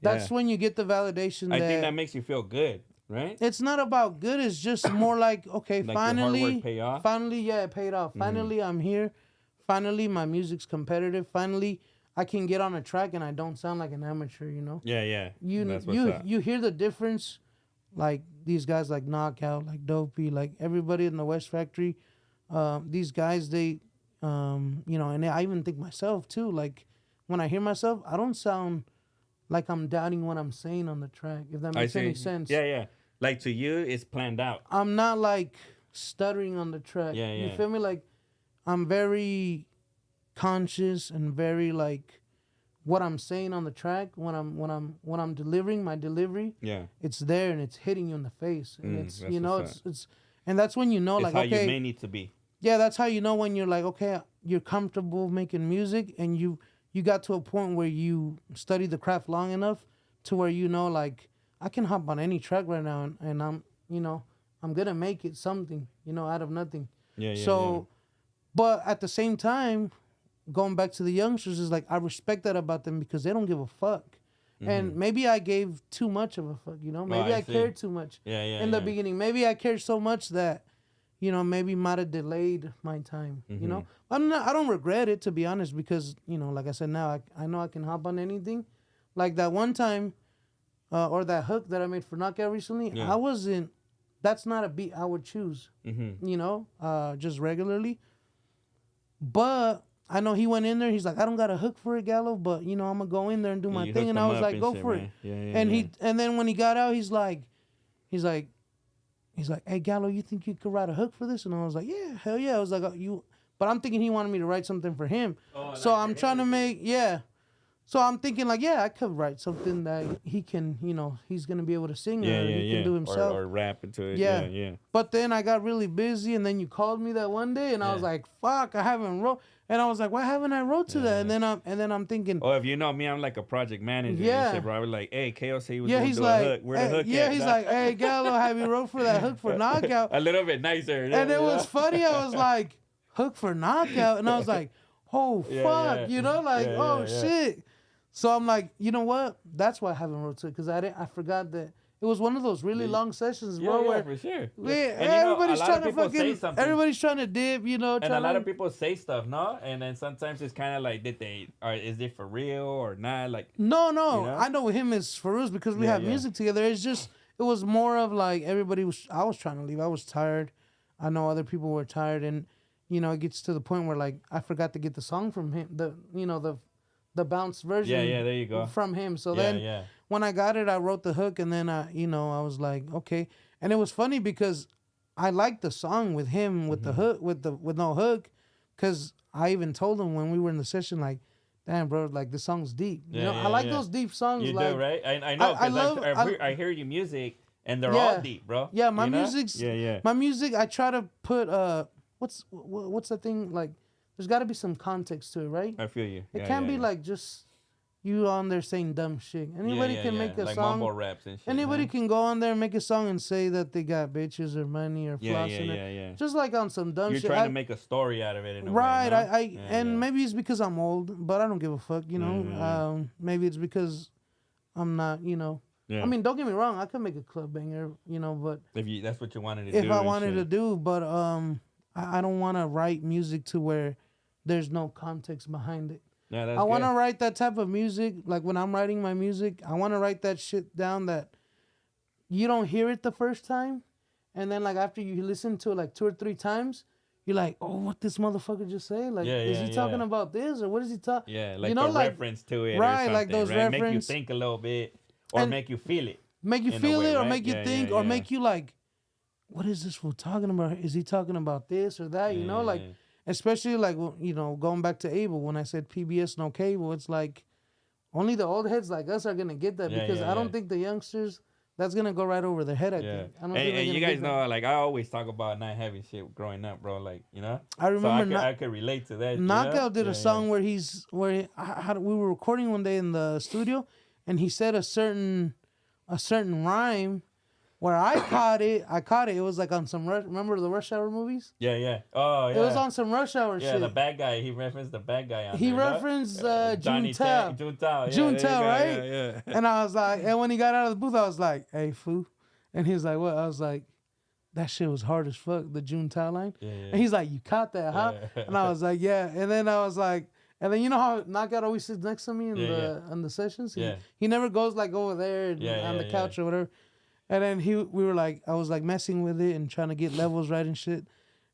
A: That's when you get the validation.
B: I think that makes you feel good. Right?
A: It's not about good. It's just more like, okay,
B: like
A: finally,
B: your hard work pay off?
A: Finally, yeah, it paid off. Finally, I'm here. Finally, my music's competitive. Finally, I can get on a track and I don't sound like an amateur.
B: Yeah.
A: You hear the difference, like these guys, like Knockout, like Dopey, like everybody in the West Factory. These guys, You know, and I even think myself too. Like when I hear myself, I don't sound like I'm doubting what I'm saying on the track. If that
B: I
A: makes any
B: see.
A: sense.
B: Yeah, yeah. Like to you, it's planned out.
A: I'm not like stuttering on the track.
B: Yeah,
A: You
B: yeah.
A: feel me? Like I'm very conscious and very like what I'm saying on the track when I'm delivering my delivery.
B: Yeah.
A: It's there and it's hitting you in the face, and it's
B: That's
A: you know
B: what's
A: it's and that's when you know
B: It's
A: like
B: how
A: okay,
B: you may need to be.
A: yeah, that's how you know when you're like okay, you're comfortable making music and you got to a point where you study the craft long enough to where you know like I can hop on any track right now and I'm you know I'm gonna make it something you know out of nothing.
B: Yeah, yeah,
A: So, but at the same time, going back to the youngsters is like I respect that about them because they don't give a fuck. And maybe I gave too much of a fuck, you know. Maybe I
B: see.
A: cared too much
B: Yeah, yeah.
A: in the beginning. Maybe I cared so much that, you know, maybe might have delayed my time. You know, I don't regret it to be honest because you know, like I said, now I know I can hop on anything. Like that one time, or that hook that I made for Knockout recently.
B: Yeah.
A: I wasn't. That's not a beat I would choose. You know, just regularly. But I know he went in there. He's like, I don't got a hook for it, Gallo, but you know, I'm gonna go in there and do my
B: you
A: thing.
B: hooked
A: And I
B: them
A: was
B: up
A: like,
B: and
A: go
B: shit,
A: for
B: man.
A: it.
B: Yeah, yeah,
A: And
B: yeah.
A: and then when he got out, he's like, hey Gallo, you think you could write a hook for this? And I was like, yeah, hell yeah. I was like, you. But I'm thinking he wanted me to write something for him.
B: Oh,
A: So
B: like
A: I'm
B: for
A: trying to
B: him.
A: make So I'm thinking like, yeah, I could write something that he can, you know, he's gonna be able to sing
B: Yeah,
A: or
B: yeah,
A: he
B: yeah.
A: can do himself.
B: Or rap into it.
A: Yeah.
B: Yeah, yeah.
A: But then I got really busy, and then you called me that one day, and I was
B: Yeah.
A: like, "Fuck, I haven't wrote." And I was like, "Why haven't I wrote to
B: Yeah,
A: that?"
B: yeah.
A: And then I'm thinking,
B: Oh, if you know me, I'm like a project manager
A: Yeah.
B: and shit, bro. I was like, hey, KO said he was
A: yeah,
B: going to
A: he's
B: do
A: like,
B: a hook. Where the
A: hey,
B: hook
A: yeah,
B: at?
A: he's
B: Nah.
A: like, "Hey, Gallo, have you wrote for that hook for Knockout?"
B: A little bit nicer.
A: And it
B: you
A: was
B: know?
A: funny. I was like, "Hook for Knockout," and I was like, "Oh
B: Yeah,
A: fuck,"
B: yeah.
A: you know, like,
B: Yeah,
A: "Oh
B: yeah, yeah.
A: shit." So I'm like, you know what? That's why I haven't wrote to it because I forgot that it was one of those really long sessions,
B: Yeah,
A: bro.
B: yeah,
A: where
B: for sure.
A: we,
B: Yeah. And you know,
A: everybody's
B: a lot
A: trying
B: of
A: to
B: people say
A: fucking,
B: something.
A: everybody's trying to dip, you know.
B: And a lot of people say stuff, no? And then sometimes it's kind of like, is it for real or not? Like,
A: No,
B: you know?
A: I know him as Farouz because we
B: Yeah,
A: have
B: yeah.
A: music together. It's just it was more of like I was trying to leave. I was tired. I know other people were tired, and you know it gets to the point where like I forgot to get the song from him. The bounce version.
B: Yeah, yeah, there you go.
A: From him. So
B: Yeah,
A: then
B: yeah.
A: when I got it, I wrote the hook, and then I was like okay, and it was funny because I liked the song with him with the hook with no hook, because I even told him when we were in the session like, damn bro, like this song's deep. You
B: Yeah,
A: know,
B: yeah,
A: I like
B: yeah.
A: those deep songs.
B: You
A: like,
B: do, right? I know,
A: I
B: because
A: love-
B: I hear your music, and they're
A: Yeah.
B: all deep, bro.
A: Yeah, my
B: You know?
A: music's
B: Yeah, yeah.
A: my music. I try to put what's the thing like? There's got to be some context to it, right?
B: I feel you.
A: It
B: Yeah,
A: can't
B: yeah,
A: be
B: yeah.
A: like just you on there saying dumb shit. Anybody can make a
B: like
A: song.
B: mumble raps and shit.
A: Anybody
B: man.
A: can go on there and make a song and say that they got bitches or money or
B: Yeah,
A: flossing
B: yeah,
A: it.
B: yeah, yeah.
A: Just like on some dumb
B: You're
A: shit.
B: trying to make a story out of it in a
A: Right,
B: way, no?
A: yeah, and maybe it's because I'm old, but I don't give a fuck, you know.
B: Yeah.
A: Maybe it's because I'm not, you know.
B: Yeah.
A: I mean, don't get me wrong, I could make a club banger, you know, but
B: if that's what you wanted to do.
A: if I
B: and
A: wanted to
B: shit.
A: do, but I don't want to write music to where there's no context behind it.
B: Yeah, that's
A: I want to
B: good.
A: write that type of music, like when I'm writing my music, I want to write that shit down that you don't hear it the first time, and then like after you listen to it like 2 or 3 times, you're like, oh, what this motherfucker just say? Like,
B: Yeah,
A: is
B: yeah,
A: he talking
B: yeah.
A: about this or what is he talking?
B: Yeah, like
A: you know,
B: the
A: like,
B: reference to it,
A: right,
B: or
A: like
B: something,
A: those
B: right? Make you
A: reference-
B: think a little bit, or
A: And-
B: make you feel it.
A: Make you
B: in a
A: feel
B: way,
A: it or
B: right?
A: make you
B: Yeah,
A: think
B: yeah,
A: or
B: yeah.
A: make you like, what is this fool talking about? Is he talking about this or that? You know, like,
B: Yeah.
A: especially like, you know, going back to Abel, when I said PBS no cable, it's like only the old heads like us are going to get that
B: Yeah,
A: because
B: yeah,
A: I don't
B: yeah.
A: think the youngsters, that's going to go right over their head, I
B: Yeah,
A: think. I don't
B: and,
A: think they're
B: and you
A: gonna
B: guys
A: get that.
B: know, like I always talk about not having shit growing up, bro. Like you know,
A: I remember
B: so I could relate to that.
A: Knockout
B: you know?
A: did a song where we were recording one day in the studio, and he said a certain rhyme, where I caught it. It was like on some remember the Rush Hour movies?
B: Yeah, yeah. Oh, yeah.
A: It was on some Rush Hour
B: Yeah,
A: shit.
B: the bad guy. He referenced the bad guy on
A: He
B: there, no?
A: referenced
B: Johnny
A: Juntao.
B: Juntao. Yeah, there you
A: Juntao,
B: go.
A: right?
B: Yeah, yeah.
A: And I was like, and when he got out of the booth, I was like, hey, foo. And he was like, what? I was like, that shit was hard as fuck, the Juntao line.
B: Yeah, yeah.
A: And he's like, you caught that, huh?
B: Yeah.
A: And I was like, yeah. And then I was like, and then you know how Knockout always sits next to me in the sessions?
B: Yeah.
A: He never goes like over there and on the couch or whatever. And then we were like, I was like messing with it and trying to get levels right and shit.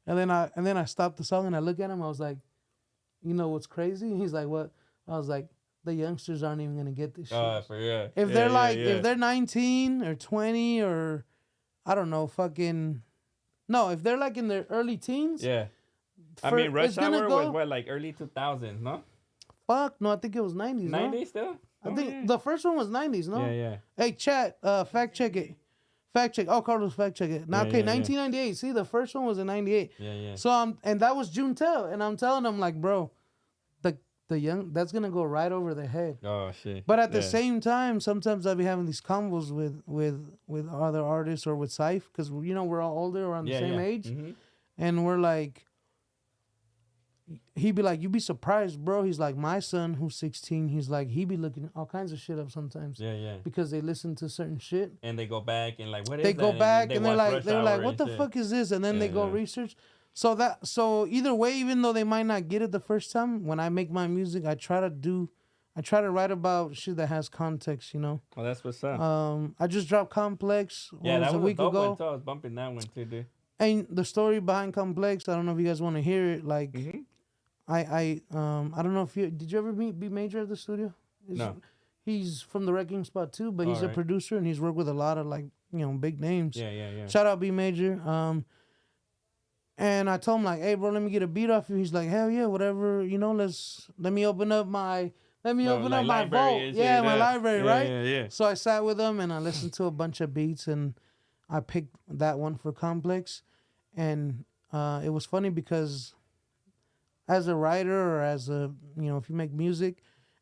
A: And then I stopped the song and I look at him. I was like, you know what's crazy? He's like, what? I was like, the youngsters aren't even gonna get this shit.
B: For real.
A: If they're like, if they're 19 or 20 or I don't know, fucking no, if they're like in their early teens.
B: Yeah. I mean, Rush Hour was what, like early 2000s, no?
A: Fuck, no, I think it was 90s.
B: 90s
A: no?
B: still?
A: I think the first one was 90s, no?
B: Yeah, yeah.
A: Hey, chat, fact check it. Fact check. Oh, Carlos, fact check it. Now, okay, 1998. See, the first one was in 98.
B: Yeah, yeah.
A: So and that was June Tell, and I'm telling them like, bro, the young that's gonna go right over their head.
B: Oh shit.
A: But at the same time, sometimes I'll be having these convos with other artists or with Syph, because you know we're all older, around the same age, and we're like, he'd be like, you'd be surprised, bro. He's like, my son who's 16, he's like, he be looking all kinds of shit up sometimes.
B: Yeah, yeah.
A: Because they listen to certain shit.
B: And they go back and like, what is
A: they
B: that?
A: Go back and they're
B: watch
A: like, what the fuck is this? And then they go research. So either way, even though they might not get it the first time, when I make my music, I try to write about shit that has context, you know.
B: Oh, that's what's up.
A: I just dropped Complex.
B: Yeah, that was
A: a week ago.
B: One too. I was bumping that one too, dude.
A: And the story behind Complex, I don't know if you guys want to hear it. Like, I don't know if did you ever meet B Major at the studio?
B: No.
A: He's from the Wrecking Spot too, but he's a producer and he's worked with a lot of like, you know, big names.
B: Yeah, yeah, yeah.
A: Shout out B Major. And I told him like, hey bro, let me get a beat off you. He's like, hell yeah, whatever, you know, let me open up my vault. Yeah, my library, right?
B: Yeah, yeah.
A: So I sat with him and I listened to a bunch of beats and I picked that one for Complex. And it was funny because as a writer or as a, you know, if you make music,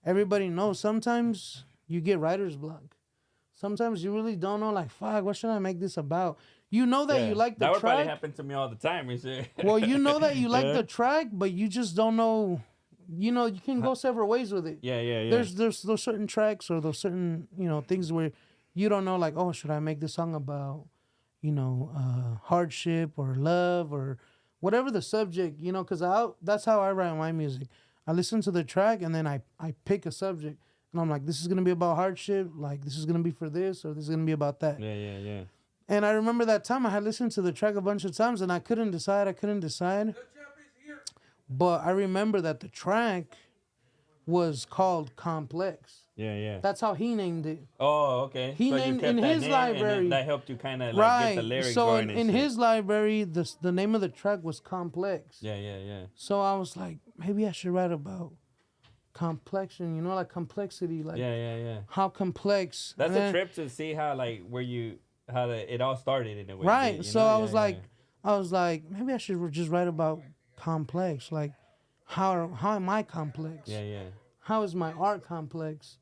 A: everybody knows sometimes you get writer's block. Sometimes you really don't know, like, fuck, what should I make this about? You know that you like the track.
B: That would probably happen to me all the time. You see?
A: Well, you know that you like the track, but you just don't know. You know, you can go several ways with it.
B: Yeah, yeah, yeah.
A: There's those certain tracks or those certain, you know, things where you don't know, like, oh, should I make this song about, you know, hardship or love or whatever the subject, you know, because that's how I write my music. I listen to the track and then I pick a subject. And I'm like, this is going to be about hardship. Like, this is going to be for this or this is going to be about that.
B: Yeah, yeah, yeah.
A: And I remember that time I had listened to the track a bunch of times and I couldn't decide. But I remember that the track was called Complex.
B: Yeah, yeah.
A: That's how he named it.
B: Oh, okay.
A: He named in his library.
B: And that helped you kind of like get the lyrics
A: so
B: going.
A: in his library, the name of the track was Complex.
B: Yeah, yeah, yeah.
A: So I was like, maybe I should write about complexion, you know, like complexity, like
B: yeah.
A: how complex.
B: That's a trip to see how like it all started in a way.
A: Right.
B: You know?
A: So I was like, maybe I should just write about complex, like how am I complex?
B: Yeah, yeah.
A: How is my art complex?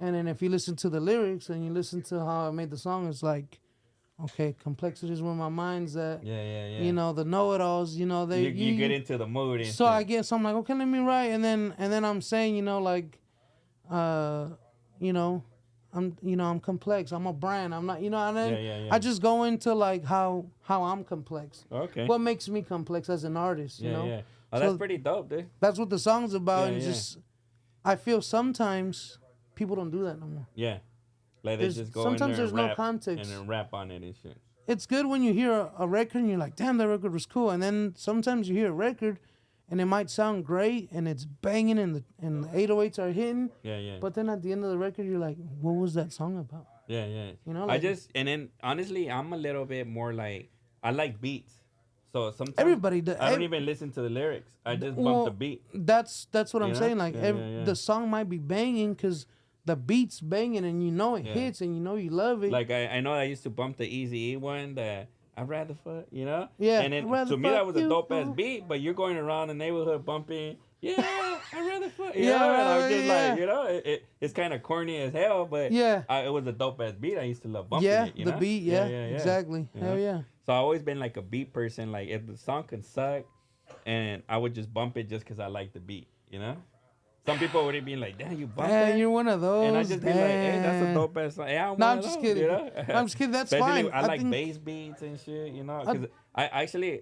A: And then if you listen to the lyrics and you listen to how I made the song, it's like, okay, complexity is where my mind's at.
B: Yeah, yeah, yeah.
A: You know, the know-it-alls, you know,
B: you get into the mood. And
A: so I guess I'm like, okay, let me write, and then I'm saying, you know, like, you know, I'm complex. I'm a brand. I'm not, you know, and then I just go into like how I'm complex.
B: Okay.
A: What makes me complex as an artist, you know?
B: Yeah. Oh, that's pretty dope, dude.
A: That's what the song's about, and just I feel sometimes people don't do that no more.
B: Yeah. Like they just go
A: sometimes
B: in there
A: there's no context
B: and then rap on it and shit.
A: It's good when you hear a record and you're like, damn, that record was cool. And then sometimes you hear a record and it might sound great and it's banging and the 808s are hitting.
B: Yeah, yeah.
A: But then at the end of the record, you're like, what was that song about?
B: Yeah, yeah.
A: You know, like,
B: and then honestly, I'm a little bit more like, I like beats. So sometimes
A: everybody does.
B: I don't even listen to the lyrics. I just bump the beat.
A: That's what I'm saying. Like
B: the
A: song might be banging because the beat's banging and you know it hits and you know you love it.
B: Like I know I used to bump the Eazy-E one that I'd rather fuck, you know?
A: Yeah.
B: And then to me that was a dope ass beat, but you're going around the neighborhood bumping, I'd rather fuck. You know? And I was just like, you know, it's kind of corny as hell, but it was a dope ass beat. I used to love bumping it. You
A: the
B: know?
A: beat, exactly.
B: You
A: Hell
B: know?
A: yeah.
B: So I've always been like a beat person. Like if the song can suck, and I would just bump it just because I like the beat, you know? Some people would be like, damn, you bump that?
A: You're one of those.
B: And I just be like, hey, that's a dope ass song. Yeah,
A: I'm just kidding.
B: You know?
A: I'm just kidding. That's
B: Especially
A: fine.
B: I like bass beats and shit, you know? Because I actually,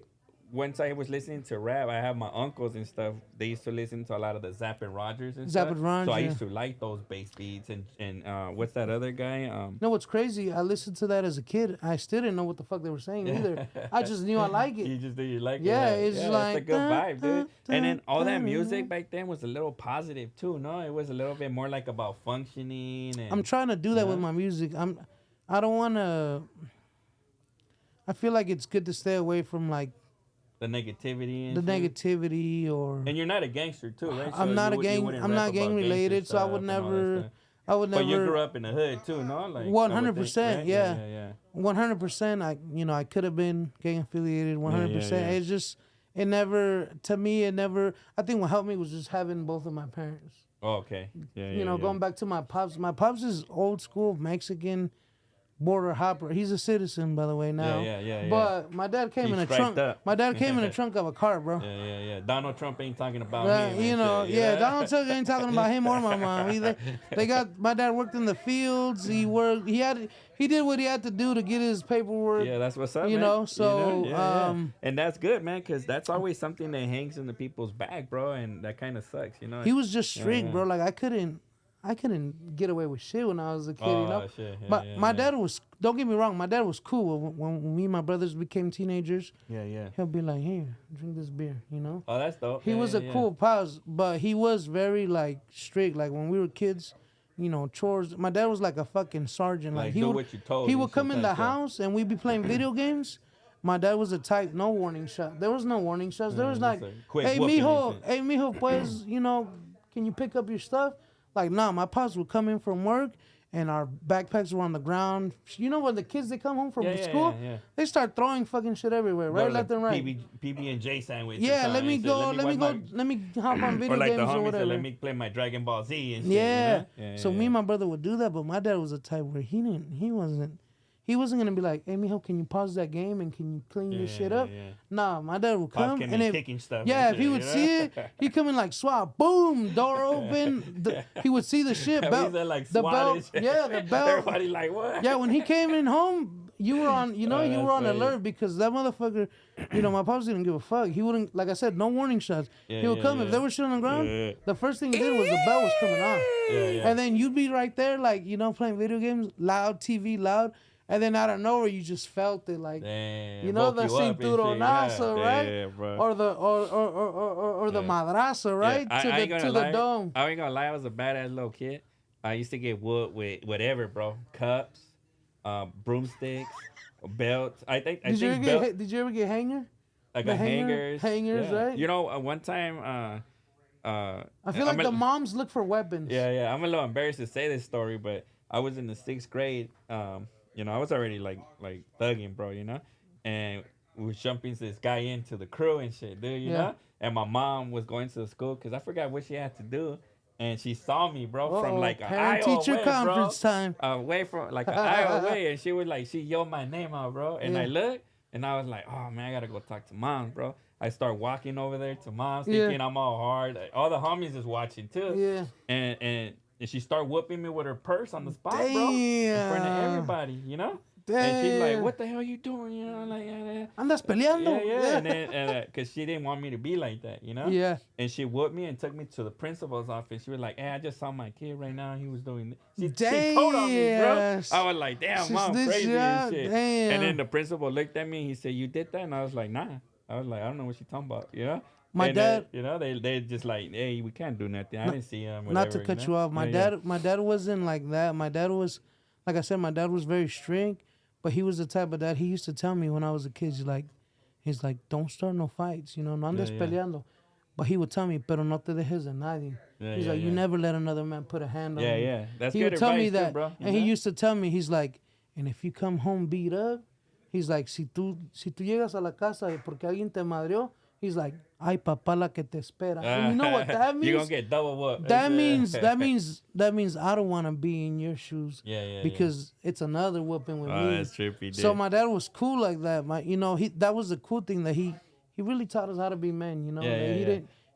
B: once I was listening to rap, I have my uncles and stuff. They used to listen to a lot of the Zapp and Rogers and
A: Zapp
B: stuff.
A: and Rogers,
B: So I
A: yeah.
B: used to like those bass beats and what's that other guy?
A: You know what's crazy? I listened to that as a kid. I still didn't know what the fuck they were saying either. I just knew I like it.
B: You just do you like
A: Yeah,
B: it?
A: it's
B: Yeah,
A: like
B: it's a good vibe, dude. And then all that
A: dun,
B: music
A: dun.
B: back then was a little positive too. No, it was a little bit more like about functioning. And
A: I'm trying to do that with
B: Yeah.
A: my music. I don't want to. I feel like it's good to stay away from like
B: the negativity and
A: the
B: shit.
A: negativity or.
B: And you're not a gangster too, right?
A: I'm not a
B: you
A: gang.
B: wouldn't
A: I'm
B: rap
A: not
B: about
A: gang
B: gangster
A: related, so I
B: stuff
A: would
B: and all that
A: never.
B: stuff.
A: I would
B: But you grew
A: never.
B: up in the hood too, no? Like
A: 100%,
B: right?
A: yeah.
B: Yeah.
A: 100%. I could have been gang affiliated. 100%.
B: yeah.
A: It's just it never to me. It never. I think what helped me was just having both of my parents.
B: Oh, okay. Yeah,
A: You know, going back to my pops. My pops is old school Mexican border hopper. He's a citizen, by the way, now.
B: Yeah.
A: But my dad came
B: He's
A: in a
B: striped
A: trunk.
B: up.
A: My dad came in the trunk of a car, bro.
B: Yeah. Donald Trump ain't talking about him.
A: You
B: and
A: know,
B: shit,
A: yeah. Donald Trump ain't talking about him or my mom either. They got my dad worked in the fields. He worked. He did what he had to do to get his paperwork.
B: Yeah, that's what's up,
A: You
B: man.
A: know, so,
B: Yeah. And that's good, man, because that's always something that hangs in the people's back, bro, and that kind of sucks, you know.
A: He was just strict,
B: yeah.
A: bro. Like I couldn't get away with shit when I was a kid, you know.
B: Shit.
A: My dad was. Don't get me wrong. My dad was cool when me and my brothers became teenagers.
B: Yeah.
A: He'll be like, "Here, drink this beer," you know.
B: Oh, that's dope.
A: He was a cool pause, but he was very like strict. Like when we were kids, you know, chores. My dad was like a fucking sergeant. Like he
B: do
A: would,
B: what you told.
A: he
B: and
A: would come
B: shit
A: in the
B: like that.
A: house and we'd be playing video games. My dad was the type, no warning shot. There was no warning shots. There was like,
B: just a quick
A: hey
B: whooping and
A: mijo,
B: shit.
A: hey mijo, pues, you know, can you pick up your stuff? Like, nah, my pops would come in from work and our backpacks were on the ground. You know when the kids they come home from school, they start throwing fucking shit everywhere, right, left and right.
B: PB and J sandwich.
A: Yeah, let me hop on video
B: or like
A: games
B: the
A: or
B: homie
A: whatever.
B: said, let me play my Dragon Ball Z and shit.
A: Yeah.
B: You know?
A: So me and my brother would do that, but my dad was the type where he wasn't gonna be like, hey mijo, can you pause that game and can you clean your shit up?
B: Yeah.
A: Nah, my dad would come
B: Pops
A: and if,
B: kicking stuff.
A: yeah,
B: and
A: if he
B: shit,
A: would
B: you
A: see
B: know?
A: it, he'd come in like swat, boom, door open. He would see the shit,
B: We
A: belt,
B: said, like,
A: the
B: SWAT
A: belt,
B: and shit.
A: yeah, the belt.
B: Everybody like, what?
A: Yeah, when he came in home, you were on, you were
B: that's
A: on
B: funny.
A: alert because that motherfucker, my pops didn't give a fuck. He wouldn't, like I said, no warning shots. He would come if there was shit on the ground. The first thing he did was the bell was coming on.
B: Yeah.
A: And then you'd be right there, like, playing video games, loud, TV loud. And then out of nowhere, you just felt it, like,
B: Damn,
A: you know,
B: woke
A: the
B: you up and
A: cinturonazo,
B: shit.
A: right?
B: Yeah, bro.
A: Or the madrazo, right?
B: Yeah, I ain't
A: to
B: gonna
A: the
B: lie.
A: dome.
B: I ain't gonna lie, I was a badass little kid. I used to get wood with whatever, bro. Cups, broomsticks, belts.
A: Did you ever get hanger?
B: like
A: the
B: a
A: hangers,
B: yeah.
A: right?
B: You know, one time,
A: I feel like the moms look for weapons.
B: Yeah. I'm a little embarrassed to say this story, but I was in the 6th grade. I was already like thugging, bro. And we were jumping this guy into the crew and shit, dude. You know. And my mom was going to the school because I forgot what she had to do. And she saw me, bro, from like an aisle
A: parent-teacher
B: away,
A: conference time.
B: Away from like an aisle away, and she was like, she yelled my name out, bro. And I looked, and I was like, oh man, I gotta go talk to mom, bro. I start walking over there to mom's, thinking I'm all hard. All the homies is watching too.
A: Yeah.
B: And she started whooping me with her purse on the spot,
A: Damn.
B: bro, in front of everybody,
A: Damn.
B: And she's like, what the hell you doing? Like,
A: Andas peleando.
B: yeah. And then, because she didn't want me to be like that,
A: Yeah.
B: And she whooped me and took me to the principal's office. She was like, hey, I just saw my kid right now. He was doing this. She told on me, bro. I was like, damn, mom, crazy and shit.
A: Damn.
B: And then the principal looked at me and he said, you did that? And I was like, nah. I was like, I don't know what you're talking about,
A: My dad,
B: they just like, hey, we can't do nothing. I didn't see him.
A: Not to cut you off. My dad wasn't like that. My dad was, like I said, my dad was very strict, but he was the type of dad. He used to tell me when I was a kid, he's like, don't start no fights, no andes peleando. But he would tell me, pero no te dejes de nadie. He's like, you never let another man put a hand on you.
B: Yeah. That's
A: he
B: good
A: would tell me
B: advice
A: that,
B: too, bro.
A: and he used to tell me, he's like, and if you come home beat up, he's like, si tú llegas a la casa porque alguien te madreó, he's like, ay papá la que te espera. And you know what that means?
B: You're gonna get double whooped.
A: That means I don't want to be in your shoes. Because it's another whooping with me.
B: That's trippy, dude.
A: So my dad was cool like that. That was the cool thing that he really taught us how to be men.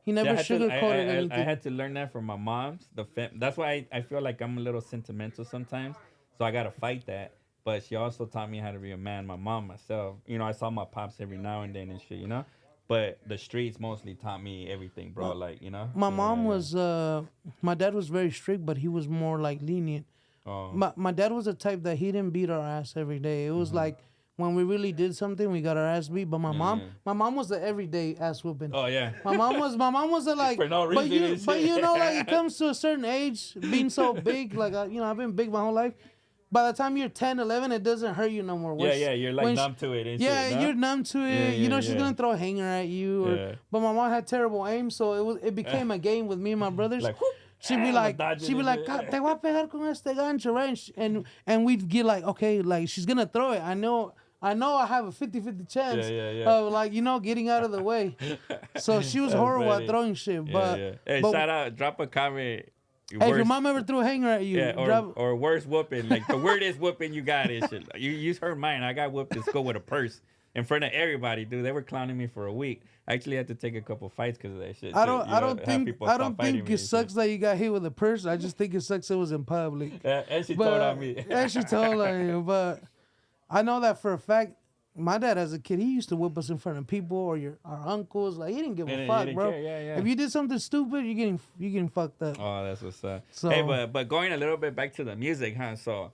A: He never sugarcoated anything.
B: I had to learn that from my mom's. That's why I feel like I'm a little sentimental sometimes. So I gotta fight that. But she also taught me how to be a man. My mom, myself. I saw my pops every now and then and shit. but the streets mostly taught me everything, bro. Like, you know,
A: My mom was, my dad was very strict, but he was more like lenient.
B: Oh.
A: My dad was the type that he didn't beat our ass every day. It was like when we really did something, we got our ass beat. But my mom was the everyday ass whooping.
B: Oh yeah.
A: My mom was a like.
B: For no reason.
A: But you know, like it comes to a certain age, being so big, like you know, I've been big my whole life. By the time you're 10, 11, it doesn't hurt you no more.
B: Yeah, you're like numb to it. And
A: yeah,
B: shit, no?
A: you're numb to it. You know, she's gonna throw a hanger at you. But my mom had terrible aim, so it became a game with me and my brothers.
B: Like,
A: she'd be like, te voy a pegar con este gancho, right? And we'd get like, okay, like she's gonna throw it. I know I have a 50-50 chance of like, you know, getting out of the way. So she was horrible at throwing shit. But
B: hey, shout out, drop a comment.
A: Hey, if your mom ever threw a hanger at you,
B: or worse whooping, like the weirdest whooping you got is shit. You heard mine. I got whooped in school with a purse in front of everybody, dude. They were clowning me for a week. I actually had to take a couple fights because of that shit.
A: I don't think it sucks that you got hit with a purse. I just think it sucks it was in public.
B: And she told on me.
A: And she told on you, but I know that for a fact. My dad, as a kid, he used to whip us in front of people or our uncles. Like he didn't give a fuck, bro. If you did something stupid, you're getting fucked up.
B: Oh, that's what's up. So, hey, but going a little bit back to the music, huh? So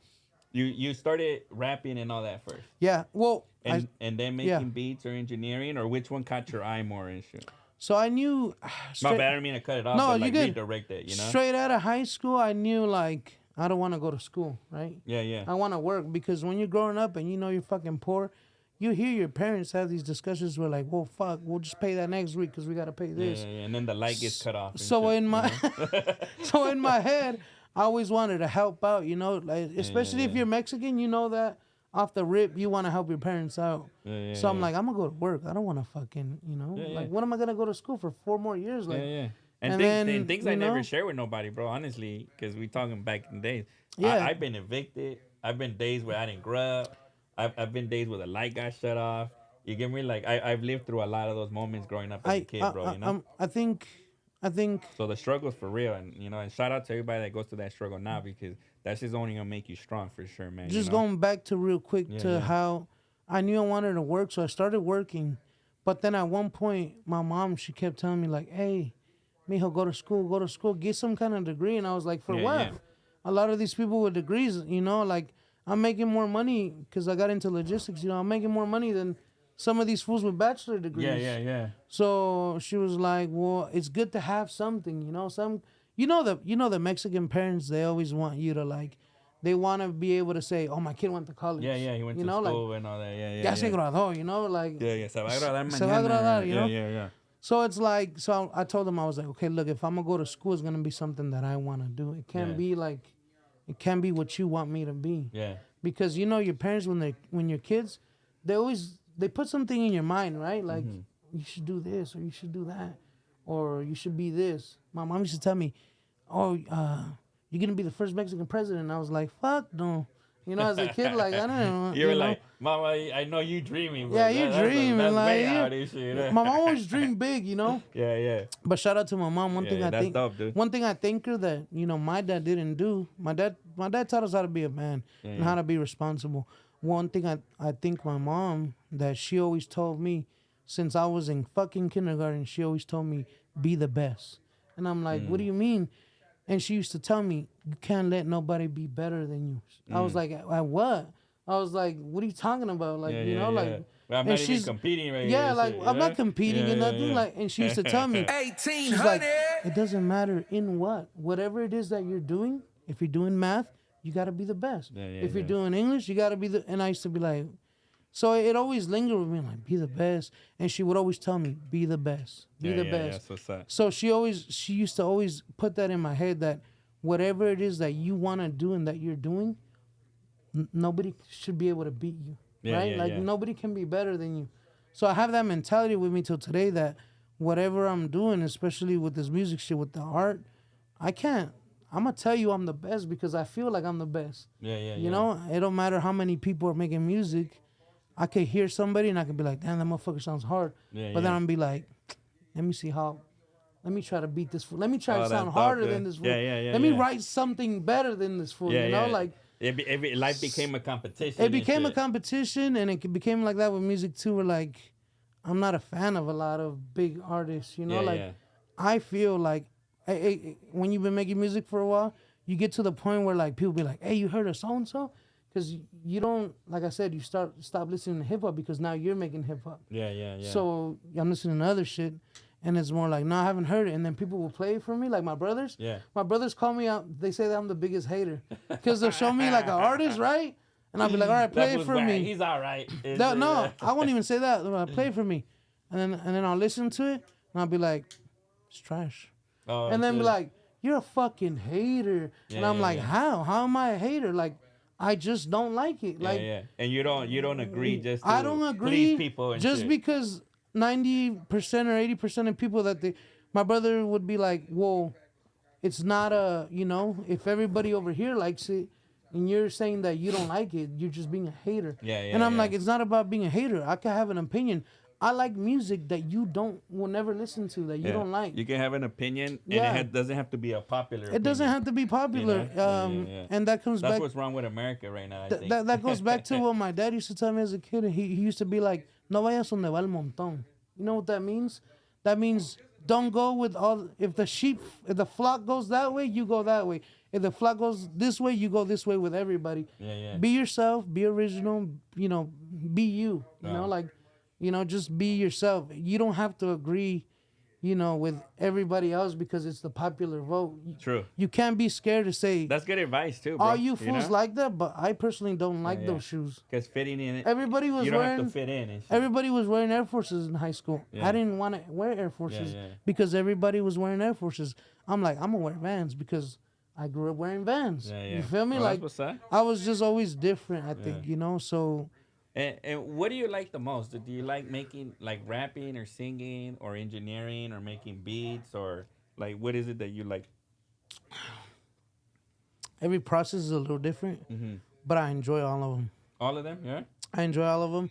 B: you started rapping and all that first.
A: Yeah. Well,
B: and then making beats or engineering, or which one caught your eye more and shit?
A: So I knew.
B: My bad, I didn't mean to cut it off.
A: No,
B: but, like,
A: you
B: redirect it. You know.
A: Straight out of high school, I knew like I don't want to go to school, right?
B: Yeah.
A: I want to work because when you're growing up and you know you're fucking poor. You hear your parents have these discussions where like, well, fuck, we'll just pay that next week because we got to pay this.
B: Yeah, and then the light gets cut off.
A: So in my head, I always wanted to help out, you know, like, especially if you're Mexican, you know that off the rip, you want to help your parents out. So I'm like, I'm going to go to work. I don't want to fucking, you know, like, when am I going to go to school for 4 more years? Like,
B: And things I never share with nobody, bro, honestly, because we talking back in the days. Yeah. I've been evicted. I've been days where I didn't grub. I've been days where the light got shut off. You get me? Like I've lived through a lot of those moments growing up as a kid, bro. You know.
A: I think. So
B: the struggle's for real, and you know, and shout out to everybody that goes through that struggle now because that's just only gonna make you strong for sure, man.
A: Just going back to real quick to how I knew I wanted to work, so I started working, but then at one point, my mom she kept telling me like, "Hey, mijo, go to school, get some kind of degree," and I was like, "For what?" Yeah. A lot of these people with degrees, you know, like. I'm making more money because I got into logistics. You know, I'm making more money than some of these fools with bachelor degrees.
B: Yeah.
A: So she was like, "Well, it's good to have something. You know, the Mexican parents. They always want you to like, they want to be able to say, oh, my kid went to college.
B: Yeah, he went to school and all that. Yeah.
A: Se graduó. You know, like.
B: Yeah. Se va a graduar mañana.
A: Se va a graduar. You know.
B: Yeah.
A: So it's like, so I told them I was like, okay, look, if I'm gonna go to school, it's gonna be something that I want to do. It can't be like. It can't be what you want me to be.
B: Yeah.
A: Because you know your parents when you're kids, they put something in your mind, right? Like you should do this or you should do that or you should be this. My mom used to tell me, "Oh, you're gonna be the first Mexican president." And I was like, "Fuck no." You know, as a kid, like I don't know.
B: You were like, "Mama, I know you dreaming." Bro.
A: Yeah, you dreaming.
B: That's
A: like
B: way out of shit.
A: My mom always dreamed big, you know.
B: Yeah.
A: But shout out to my mom. One thing I think her that you know my dad didn't do. My dad taught us how to be a man and how to be responsible. One thing I think my mom that she always told me since I was in fucking kindergarten, she always told me be the best. And I'm like, what do you mean? And she used to tell me, you can't let nobody be better than you. I was like, at what? I was like, what are you talking about? Like, like...
B: Well, I'm not even competing right
A: here.
B: Yeah,
A: like, I'm not competing in nothing. Like, and she used to tell me,
C: 1800.
A: She's like, it doesn't matter in what. Whatever it is that you're doing, if you're doing math, you got to be the best. If you're doing English, you got to be the... And I used to be like... So it always lingered with me, like, be the best. And she would always tell me, be the best. Be the best.
B: That's what's up.
A: So she used to always put that in my head that whatever it is that you want to do and that you're doing, nobody should be able to beat you, right? Nobody can be better than you. So I have that mentality with me till today that whatever I'm doing, especially with this music shit, with the art, I'm going to tell you I'm the best because I feel like I'm the best. You know, it don't matter how many people are making music. I could hear somebody and I could be like, damn, that motherfucker sounds hard. But then I'm be like, let me try to beat this fool. Let me try to sound harder than this fool. Let me write something better than this fool. You know, like
B: life became a competition.
A: It became a competition, and it became like that with music too. Where like, I'm not a fan of a lot of big artists. You know,
B: Yeah,
A: like
B: yeah.
A: I feel like when you've been making music for a while, you get to the point where like people be like, "Hey, you heard of so and so?" Because you don't, like I said, you stop listening to hip hop because now you're making hip hop.
B: Yeah, yeah, yeah.
A: So I'm listening to other shit, and it's more like, no, I haven't heard it. And then people will play it for me, like my brothers.
B: Yeah.
A: My brothers call me out. They say that I'm the biggest hater because they'll show me like an artist, right? And I'll be like, all right, play
B: That
A: it
B: was
A: for
B: whack.
A: me.
B: He's all right.
A: No, I won't even say that. Play it for me, and then I'll listen to it, and I'll be like, it's trash.
B: Oh,
A: And then be
B: shit.
A: like, you're a fucking hater.
B: Yeah,
A: And I'm
B: yeah,
A: like,
B: yeah.
A: how? How am I a hater? Like, I just don't like it.
B: Yeah,
A: Like,
B: yeah. And you don't agree just to
A: I don't agree
B: please people and
A: just
B: shit.
A: because 90% or 80% of people my brother would be like, well, it's not if everybody over here likes it and you're saying that you don't like it, you're just being a hater.
B: Yeah, yeah,
A: And I'm
B: yeah.
A: like, it's not about being a hater. I can have an opinion. I like music that you will never listen to, that you
B: Yeah.
A: don't like.
B: You can have an opinion, and
A: Yeah.
B: it doesn't have to be a popular.
A: It doesn't have to be popular.
B: You know? Yeah.
A: And that comes
B: That's
A: back.
B: what's wrong with America right now. I think.
A: That goes back to what my dad used to tell me as a kid. He used to be like, "No vayas donde va el montón." You know what that means? That means don't go with all. If the flock goes that way, you go that way. If the flock goes this way, you go this way with everybody.
B: Yeah, yeah.
A: Be yourself. Be original. Be you. You know,
B: Wow.
A: like, just be yourself. You don't have to agree, with everybody else because it's the popular vote.
B: True.
A: You can't be scared to say,
B: That's good advice too, bro.
A: all you fools
B: know?
A: like that, but I personally don't like
B: yeah.
A: those shoes.
B: Because fitting in it,
A: Everybody was
B: you don't
A: wearing
B: have to fit in. And shit.
A: everybody was wearing Air Forces in high school.
B: Yeah.
A: I didn't want to wear Air Forces
B: yeah.
A: because everybody was wearing Air Forces. I'm like, I'm gonna wear Vans because I grew up wearing Vans.
B: Yeah, yeah.
A: You feel me?
B: Well,
A: Like
B: that's what's up.
A: I was just always different. I think So
B: And what do you like the most? Do you like making like rapping or singing or engineering or making beats or like what is it that you like?
A: every process is a little different, but I enjoy all of them.
B: All of them, yeah.
A: I enjoy all of them.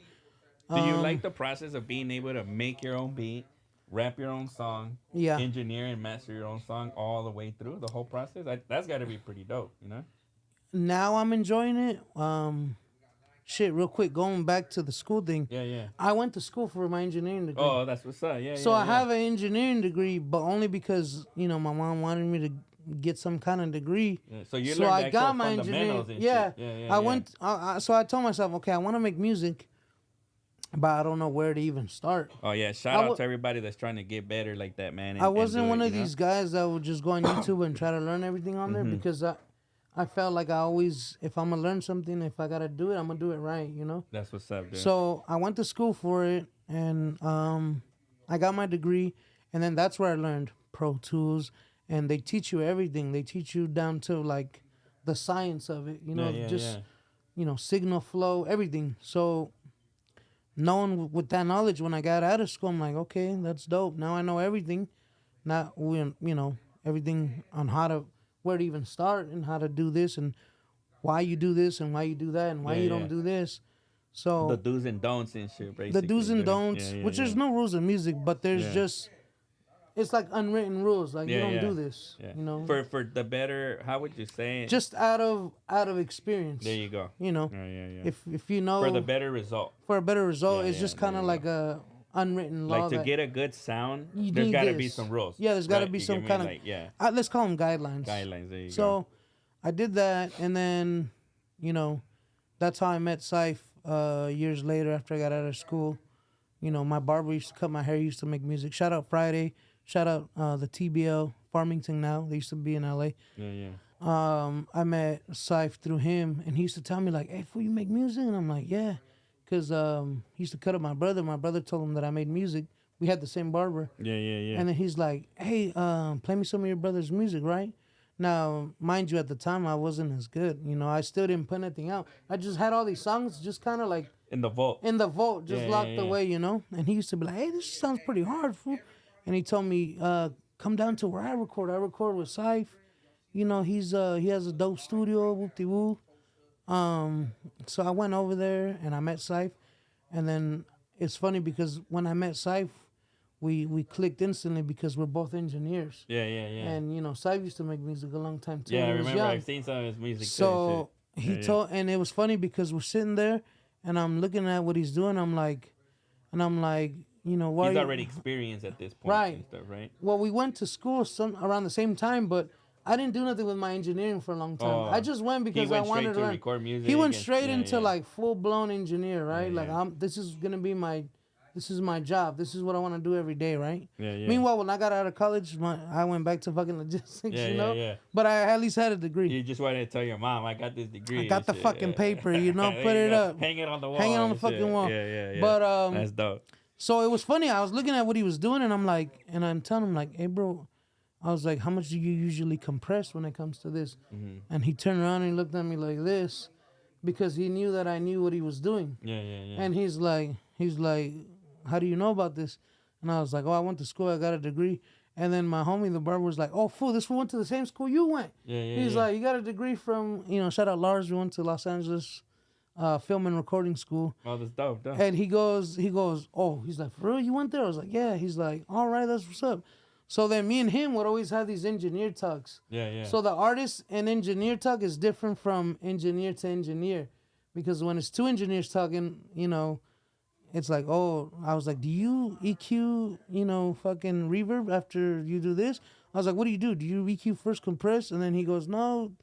B: Do you like the process of being able to make your own beat, rap your own song,
A: Yeah.
B: engineer and master your own song all the way through the whole process? That's got to be pretty dope, you know?
A: Now I'm enjoying it. Shit, real quick, going back to the school thing.
B: Yeah, yeah.
A: I went to school for my engineering degree.
B: Oh, that's what's up. Yeah,
A: So
B: yeah,
A: I have an engineering degree, but only because my mom wanted me to get some kind of degree.
B: Yeah. So you
A: So
B: learned
A: I
B: the
A: got
B: actual
A: my
B: fundamentals
A: engineering.
B: and
A: Yeah,
B: shit. Yeah,
A: I
B: yeah.
A: went. So I told myself, okay, I want to make music, but I don't know where to even start.
B: Oh yeah, shout out to everybody that's trying to get better like that, man.
A: I wasn't one of
B: you know?
A: these guys that would just go on YouTube and try to learn everything on there because I felt like I always, if I'm gonna learn something, if I gotta do it, I'm gonna do it right,
B: That's what's up, dude.
A: So I went to school for it, and I got my degree, and then that's where I learned Pro Tools, and they teach you everything. They teach you down to like the science of it, signal flow, everything. So knowing with that knowledge, when I got out of school, I'm like, okay, that's dope. Now I know everything. Now everything on where to even start and how to do this and why you do this and why you do that and why you don't do this. So
B: the do's and don'ts and shit, basically.
A: the do's and
B: dude.
A: don'ts, which there's no rules in music, but there's just, it's like unwritten rules. Like you don't do this,
B: Yeah. For the better, how would you say it?
A: just out of experience.
B: There you go.
A: Yeah. If you know
B: For the better result.
A: for a better result,
B: Yeah,
A: it's just
B: there
A: kind of
B: you
A: like a unwritten law.
B: Like to
A: that
B: get a good sound,
A: you
B: there's
A: need
B: got to be
A: this.
B: some rules.
A: Yeah, there's got to
B: right?
A: be
B: You
A: some
B: get me?
A: kind of
B: Like,
A: let's call them guidelines.
B: guidelines. There you go.
A: So I did that, and then, that's how I met Syph years later after I got out of school. My barber used to cut my hair, he used to make music. Shout out Friday. Shout out the TBL, Farmington now. They used to be in LA.
B: Yeah.
A: I met Syph through him, and he used to tell me, like, hey, fool, you make music? And I'm like, yeah. Because he used to cut up my brother. My brother told him that I made music. We had the same barber.
B: Yeah.
A: And then he's like, hey, play me some of your brother's music, right? Now, mind you, at the time, I wasn't as good. I still didn't put anything out. I just had all these songs just kind of like
B: in the vault.
A: Just locked away, And he used to be like, hey, this sounds pretty hard, fool. And he told me, come down to where I record. I record with Syph. He has a dope studio, whoop-de-woo. So I went over there and I met Syph. And then it's funny because when I met Syph, we clicked instantly because we're both engineers.
B: Yeah.
A: And Syph used to make music a long time too.
B: Yeah, I
A: He was
B: remember.
A: young.
B: I've seen some of his music
A: So
B: too.
A: he told, and it was funny because we're sitting there, and I'm looking at what he's doing. I'm like, why
B: He's already experienced at this point.
A: Right.
B: And stuff, right?
A: Well, we went to school around the same time, but I didn't do nothing with my engineering for a long time. I just went because I wanted to learn.
B: Record music.
A: He went straight into like full blown engineer, right? This is gonna be this is my job. This is what I want to do every day, right?
B: Yeah.
A: Meanwhile, when I got out of college, I went back to fucking logistics, Yeah. But I at least had a degree.
B: You just wanted to tell your mom, I got this degree.
A: I got the fucking paper, put it up.
B: Hang it on the wall.
A: Hang it on the fucking wall.
B: Yeah.
A: But
B: that's dope.
A: So it was funny. I was looking at what he was doing, and I'm telling him like, hey, bro. I was like, how much do you usually compress when it comes to this? Mm-hmm. And he turned around and he looked at me like this because he knew that I knew what he was doing.
B: Yeah.
A: And he's like, how do you know about this? And I was like, I went to school. I got a degree. And then my homie, the barber, was like, oh, fool, this fool went to the same school you went. He's like, you got a degree from, shout out Lars. We went to Los Angeles film and recording school.
B: Oh, that's dope.
A: And he goes, oh, he's like, for real, you went there? I was like, yeah. He's like, all right, that's what's up. So then me and him would always have these engineer talks.
B: Yeah.
A: So the artist and engineer talk is different from engineer to engineer. Because when it's two engineers talking, it's like, oh, I was like, do you EQ, fucking reverb after you do this? I was like, what do? Do you EQ first compress? And then he goes, no,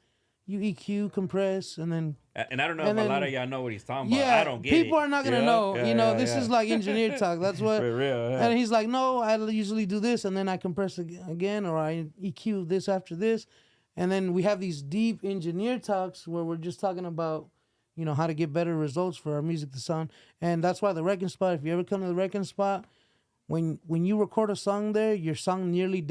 A: you EQ compress and then...
B: And I don't know if a lot of y'all know what he's talking about.
A: Yeah,
B: I don't get
A: people
B: it.
A: Are not going to know. This is like engineer talk. That's what...
B: For real, yeah.
A: And he's like, no, I usually do this and then I compress again or I EQ this after this. And then we have these deep engineer talks where we're just talking about, how to get better results for our music to sound. And that's why the Wrecking Spot, if you ever come to the Wrecking Spot, when you record a song there, your song nearly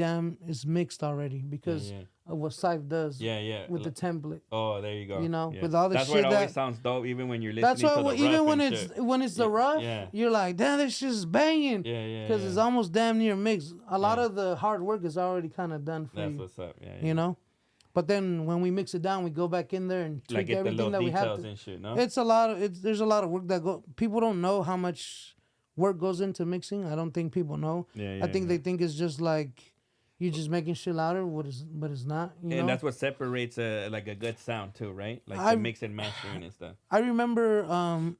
A: is mixed already because of what Syph does with the template.
B: Oh, there you go.
A: With all the shit
B: that's why it always sounds dope even when you're listening
A: that's why
B: to the
A: even
B: rough
A: when it's the rough, you're like, damn, this shit's banging. Because it's almost damn near mixed. A lot of the hard work is already kind of done for you.
B: That's what's up. Yeah.
A: But then when we mix it down, we go back in there and tweak everything that we have to.
B: And shit, no?
A: It's a lot of there's a lot of work that people don't know how much work goes into mixing. I don't think people know. I think they think it's just like you're just making shit louder, but it's not. And
B: that's what separates a good sound too, right? Like the mix and mastering and stuff.
A: I remember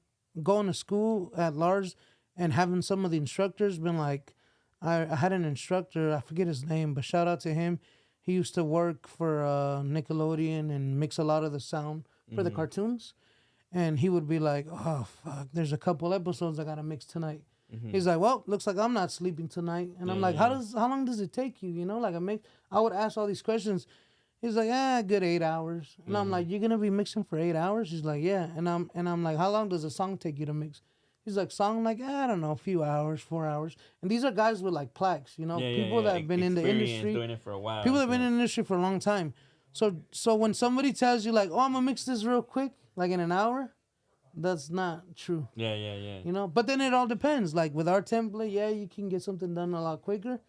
A: going to school at Lars and having some of the instructors been like, I had an instructor, I forget his name, but shout out to him. He used to work for Nickelodeon and mix a lot of the sound for the cartoons. And he would be like, oh, fuck, there's a couple episodes I got to mix tonight. He's like, well, looks like I'm not sleeping tonight. And I'm like, how long does it take you? I would ask all these questions. He's like, good 8 hours. And I'm like, you're going to be mixing for 8 hours? He's like, yeah. And I'm like, how long does a song take you to mix? He's like, song, like, I don't know, a few hours, 4 hours. And these are guys with like plaques, people that have been in the industry.
B: Doing it for a while.
A: People that have been in the industry for a long time. So when somebody tells you like, oh, I'm going to mix this real quick, like in an hour, that's not true.
B: Yeah.
A: But then it all depends. Like with our template, you can get something done a lot quicker.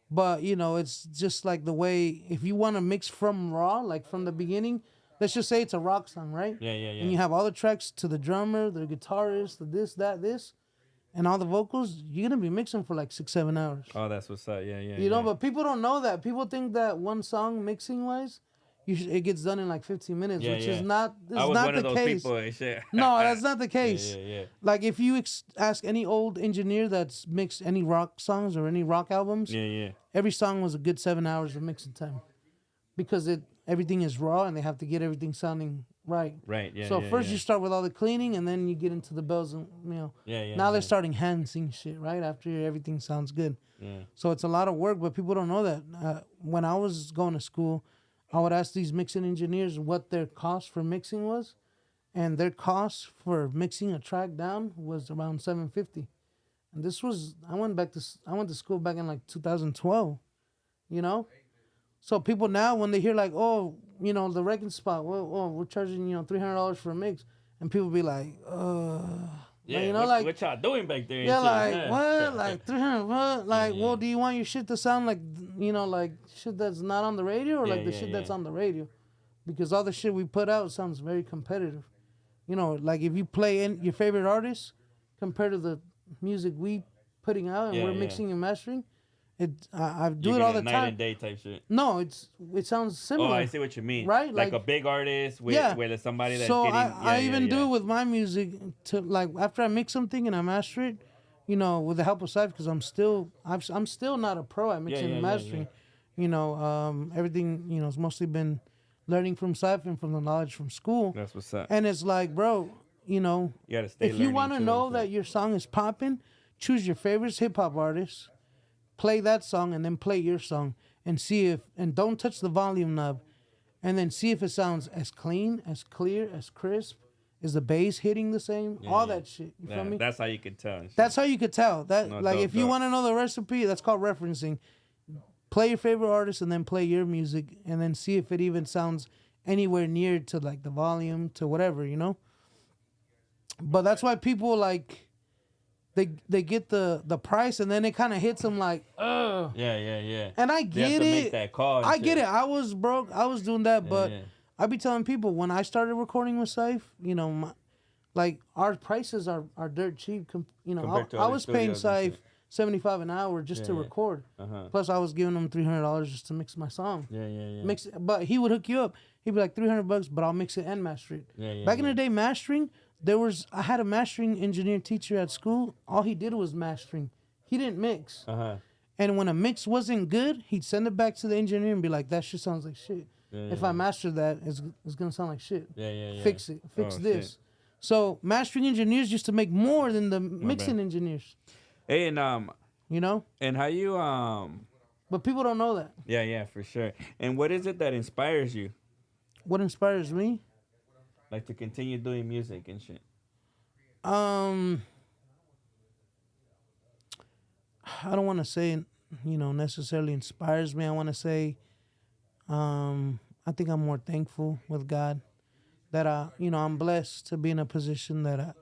A: But, it's just like the way, if you want to mix from raw, like from the beginning, let's just say it's a rock song, right?
B: Yeah.
A: And you have all the tracks to the drummer, the guitarist, the this, and all the vocals, you're going to be mixing for like 6-7 hours.
B: Oh, that's what's up. Yeah.
A: But people don't know that. People think that one song mixing-wise, it gets done in like 15 minutes, which is not the case. No, that's not the case.
B: Yeah.
A: Like if you ask any old engineer that's mixed any rock songs or any rock albums, every song was a good 7 hours of mixing time. Because everything is raw and they have to get everything sounding right.
B: Right, yeah.
A: So first you start with all the cleaning and then you get into the bells and Now they're starting hand-sync shit, right? After everything sounds good.
B: Yeah.
A: So it's a lot of work, but people don't know that. When I was going to school, I would ask these mixing engineers what their cost for mixing was, and their cost for mixing a track down was around $750. And this was I went to school back in like 2012, So people now, when they hear like, oh, the Wrecking Spot, we're charging, $300 for a mix. And people be like,
B: what y'all doing back there?
A: Yeah, like, what? Like, 300, what? Like, well, do you want your shit to sound like, like shit that's not on the radio or like the shit that's on the radio? Because all the shit we put out sounds very competitive. Like if you play in your favorite artist compared to the music we putting out and we're mixing and mastering, I do it all the
B: night
A: time.
B: And day type shit.
A: No, it sounds similar.
B: Oh, I see what you mean.
A: Right,
B: like a big artist with somebody that's
A: so
B: getting.
A: I even do it with my music to like after I mix something and I master it, with the help of Scythe, because I'm still not a pro at mixing and mastering. Everything, has mostly been learning from Scythe and from the knowledge from school.
B: That's what's up.
A: And it's like, bro,
B: you gotta stay
A: if you want to know that your song is popping, choose your favorite hip hop artist, play that song, and then play your song, and and don't touch the volume knob, and then see if it sounds as clean, as clear, as crisp. Is the bass hitting the same? All that shit. You feel me?
B: That's how you can tell.
A: That's how you could tell. If you want to know the recipe, that's called referencing. Play your favorite artist and then play your music, and then see if it even sounds anywhere near to like the volume, to whatever, But that's why people they get the price, and then it kind of hits them like, ugh.
B: Yeah.
A: And I get it.
B: Make that call
A: I get it. I was broke. I was doing that, but I be telling people when I started recording with Scythe, our prices are dirt cheap. I was paying Scythe $75 an hour just to record. Plus, I was giving him $300 just to mix my song.
B: Yeah.
A: Mix it, but he would hook you up. He'd be like $300, but I'll mix it and master it. Back in the day, mastering. I had a mastering engineer teacher at school. All he did was mastering. He didn't mix. And when a mix wasn't good, he'd send it back to the engineer and be like, "That shit sounds like shit. If I master that, it's gonna sound like shit. Fix it. Fix this." Shit. So mastering engineers used to make more than the mixing engineers.
B: Hey, and and how you
A: But people don't know that.
B: Yeah, for sure. And what is it that inspires you?
A: What inspires me?
B: Like to continue doing music and shit.
A: I don't want to say, necessarily inspires me. I want to say, I think I'm more thankful with God that I'm blessed to be in a position that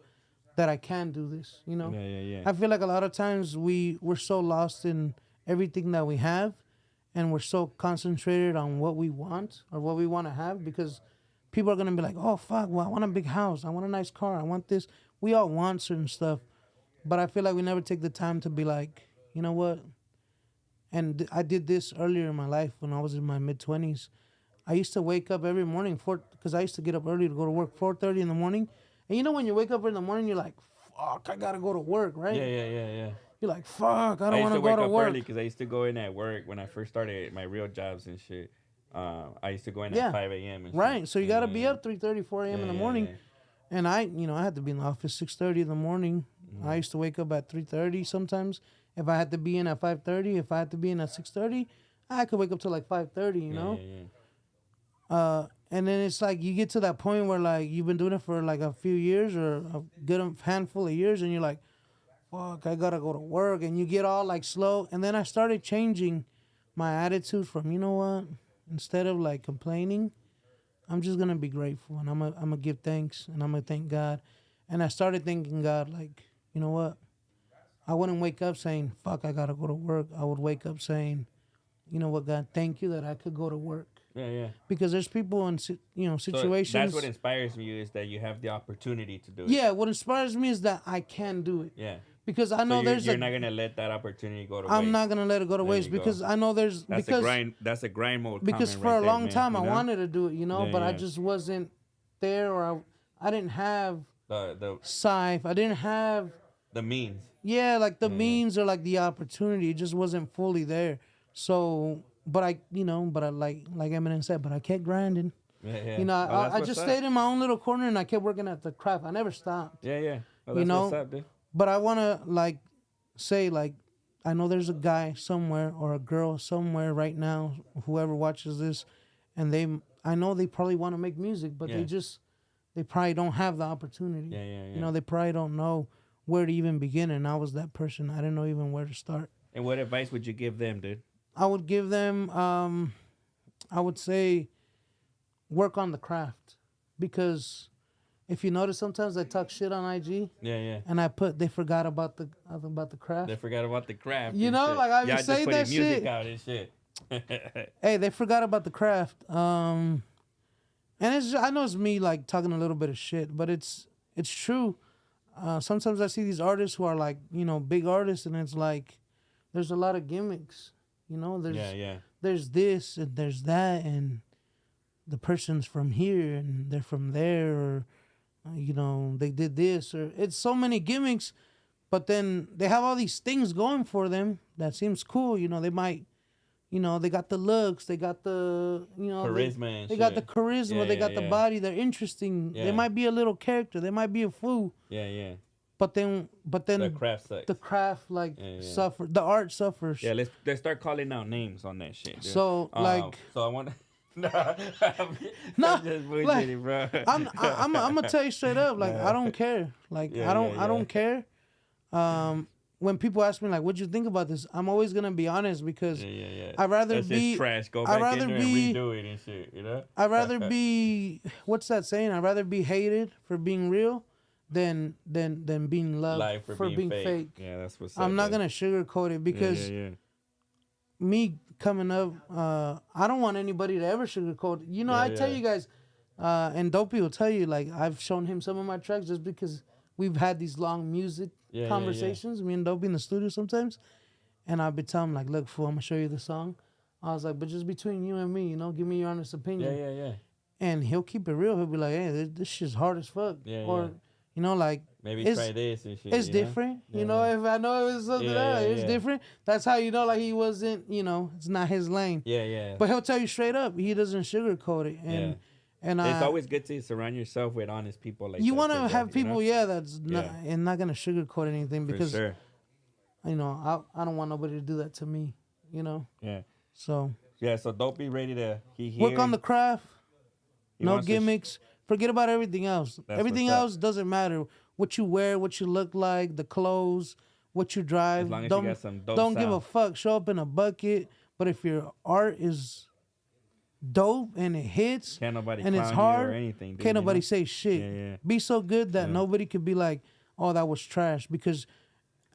A: I can do this.
B: Yeah.
A: I feel like a lot of times we're so lost in everything that we have, and we're so concentrated on what we want or what we want to have, because people are going to be like, oh, fuck, well, I want a big house. I want a nice car. I want this. We all want certain stuff. But I feel like we never take the time to be like, you know what? And I did this earlier in my life when I was in my mid-20s. I used to wake up every morning because I used to get up early to go to work, 4:30 in the morning. And when you wake up in the morning, you're like, fuck, I got to go to work, right?
B: Yeah.
A: You're like, fuck, I don't want to go to work. I used to wake up early
B: because I used to go in at work when I first started my real jobs and shit. I used to go in at 5 a.m. and
A: right,
B: shit.
A: So you got to be up 3:30, 4 a.m. in the morning. And I had to be in the office 6:30 in the morning. I used to wake up at 3:30 sometimes. If I had to be in at 5:30, if I had to be in at 6:30, I could wake up till like 5:30, And then it's like you get to that point where like you've been doing it for like a few years or a good handful of years, and you're like, fuck, I gotta go to work, and you get all like slow. And then I started changing my attitude from, you know what, instead of like complaining, I'm just gonna be grateful, and I'm gonna give thanks, and I'm gonna thank God. And I started thanking God, like, you know what, I wouldn't wake up saying, fuck, I gotta go to work. I would wake up saying, you know what, God, thank you that I could go to work.
B: Yeah.
A: Because there's people in situations.
B: So that's what inspires me, is that you have the opportunity to do it.
A: Yeah, what inspires me is that I can do it.
B: Yeah.
A: Because I know
B: you're not gonna let that opportunity go to waste.
A: I'm not gonna let it go to waste because I know there's
B: that's a grind. That's a grind mode.
A: Because for a long time I wanted to do it, but
B: I
A: just wasn't there, or I didn't have
B: the
A: Scythe. I didn't have
B: the means.
A: Yeah, like the means or like the opportunity. It just wasn't fully there. So, but I like Eminem said, but I kept grinding.
B: Yeah.
A: I just stayed in my own little corner and I kept working at the craft. I never stopped.
B: Yeah. Well, that's what's up, dude.
A: But I want to say I know there's a guy somewhere or a girl somewhere right now, whoever watches this, and I know they probably want to make music, but they probably don't have the opportunity.
B: Yeah.
A: They probably don't know where to even begin, and I was that person. I didn't know even where to start.
B: And what advice would you give them, dude?
A: I would give them, I would say, work on the craft, because if you notice, sometimes I talk shit on IG.
B: Yeah.
A: And they forgot about the craft.
B: They forgot about the craft.
A: I be saying that shit.
B: Music out and shit.
A: Hey, they forgot about the craft. And I know it's me talking a little bit of shit, but it's true. Sometimes I see these artists who are big artists, and it's like there's a lot of gimmicks. There's this and there's that, and the person's from here and they're from there, or they did this, or it's so many gimmicks. But then they have all these things going for them that seems cool. You know, they might, you know, they got the looks, they got the, you know,
B: charisma.
A: they got the charisma, they got the
B: yeah.
A: body. They're interesting.
B: Yeah.
A: They might be a little character. They might be a fool.
B: Yeah.
A: But then
B: The craft sucks.
A: The craft suffer. The art suffers.
B: Yeah, let's start calling out names on that shit, dude.
A: So
B: so I want to. No,
A: no,
B: just
A: like,
B: bro.
A: I'm gonna tell you straight up. Like I don't care. Like I don't care. When people ask me like, "What'd you think about this?" I'm always gonna be honest because I'd rather
B: That's
A: be
B: just trash. Go back in there and redo it and shit. You know.
A: I'd rather be what's that saying? I'd rather be hated for being real than being loved for being fake.
B: Yeah, that's what's.
A: I'm not gonna sugarcoat it because me coming up, I don't want anybody to ever sugarcoat it. You know, I tell you guys, and Dopey will tell you, like I've shown him some of my tracks just because we've had these long music conversations. Me and Dopey in the studio sometimes, and I'll be telling him like, "Look, fool, I'm gonna show you the song." I was like, "But just between you and me, you know, give me your honest opinion."
B: Yeah.
A: And he'll keep it real. He'll be like, "Hey, this shit's hard as fuck," you know, like
B: maybe try this and shit.
A: It's different, you know. If I know it was something else, it's different. That's how you know, like he wasn't, you know, it's not his lane.
B: Yeah.
A: But he'll tell you straight up. He doesn't sugarcoat it, and
B: it's always good to surround yourself with honest people like
A: you
B: that.
A: Want to have people, that's not gonna sugarcoat anything because,
B: you
A: know, I don't want nobody to do that to me, you know.
B: Yeah.
A: So.
B: Yeah. So Dopey ready to
A: work on the craft. No gimmicks. Forget about everything else. Everything else doesn't matter. What you wear, what you look like, the clothes, what you drive.
B: As long as you got some dope
A: don't
B: sound.
A: give a fuck. Show up in a bucket. But if your art is dope and it hits
B: can't nobody
A: and it's hard,
B: or anything, dude,
A: can't nobody say shit.
B: Yeah.
A: Be so good that nobody could be like, "Oh, that was trash." Because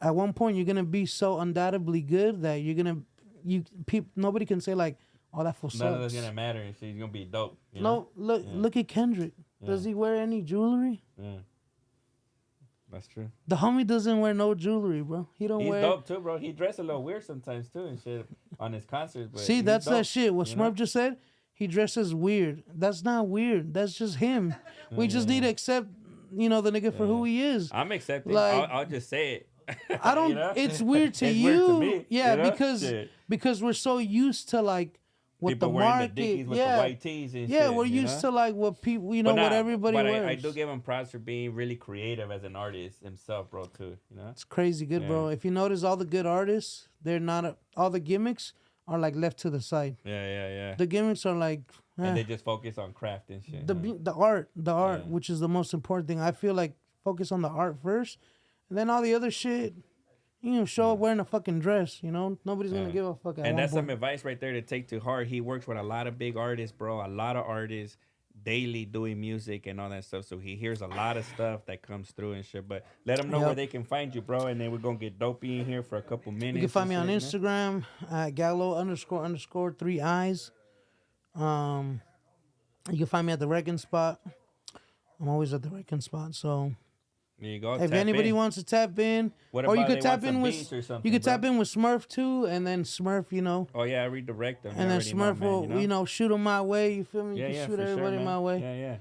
A: at one point you're gonna be so undoubtedly good that nobody can say like, "Oh, that fool sucks."
B: None of that's gonna matter. And shit. He's gonna be dope.
A: Look at Kendrick. Does he wear any jewelry?
B: Yeah. That's true.
A: The homie doesn't wear no jewelry, bro. He's
B: dope too, bro. He dressed a little weird sometimes too and shit on his concerts. But
A: see, that's
B: dope,
A: that shit. What Smerf just said, he dresses weird. That's not weird. That's just him. We just need to accept, you know, the nigga for who he is.
B: I'm accepting.
A: Like,
B: I'll just say it.
A: I don't.
B: You know?
A: It's weird to
B: it's
A: you.
B: Weird to me,
A: yeah,
B: you know?
A: because we're so used to like what
B: people
A: the
B: wearing
A: market,
B: the dickies with the white tees and shit.
A: We're used to like what people, you know, what everybody wears.
B: I do give him props for being really creative as an artist himself, bro. Too, you know.
A: It's crazy good, bro. If you notice, all the good artists, they're not all the gimmicks are like left to the side.
B: Yeah.
A: The gimmicks are like,
B: and they just focus on craft and shit.
A: The art, which is the most important thing. I feel like focus on the art first, and then all the other shit. You know, show up wearing a fucking dress, you know? Nobody's going to give a fuck.
B: And that's some advice right there to take to heart. He works with a lot of big artists, bro. A lot of artists daily doing music and all that stuff. So he hears a lot of stuff that comes through and shit. But let them know where they can find you, bro. And then we're going to get Dopey in here for a couple minutes.
A: You can find me on Instagram at Gallo __ 3 eyes. You can find me at the Wrecking Spot. I'm always at the Wrecking Spot, so...
B: There you go.
A: If anybody wants to tap in, or you could tap in with tap in with Smerf too, and then Smurf, you know.
B: Oh yeah, I redirect them.
A: And then Smurf will, you know, shoot them my way. You feel me? You can shoot everybody my way.
B: Yeah.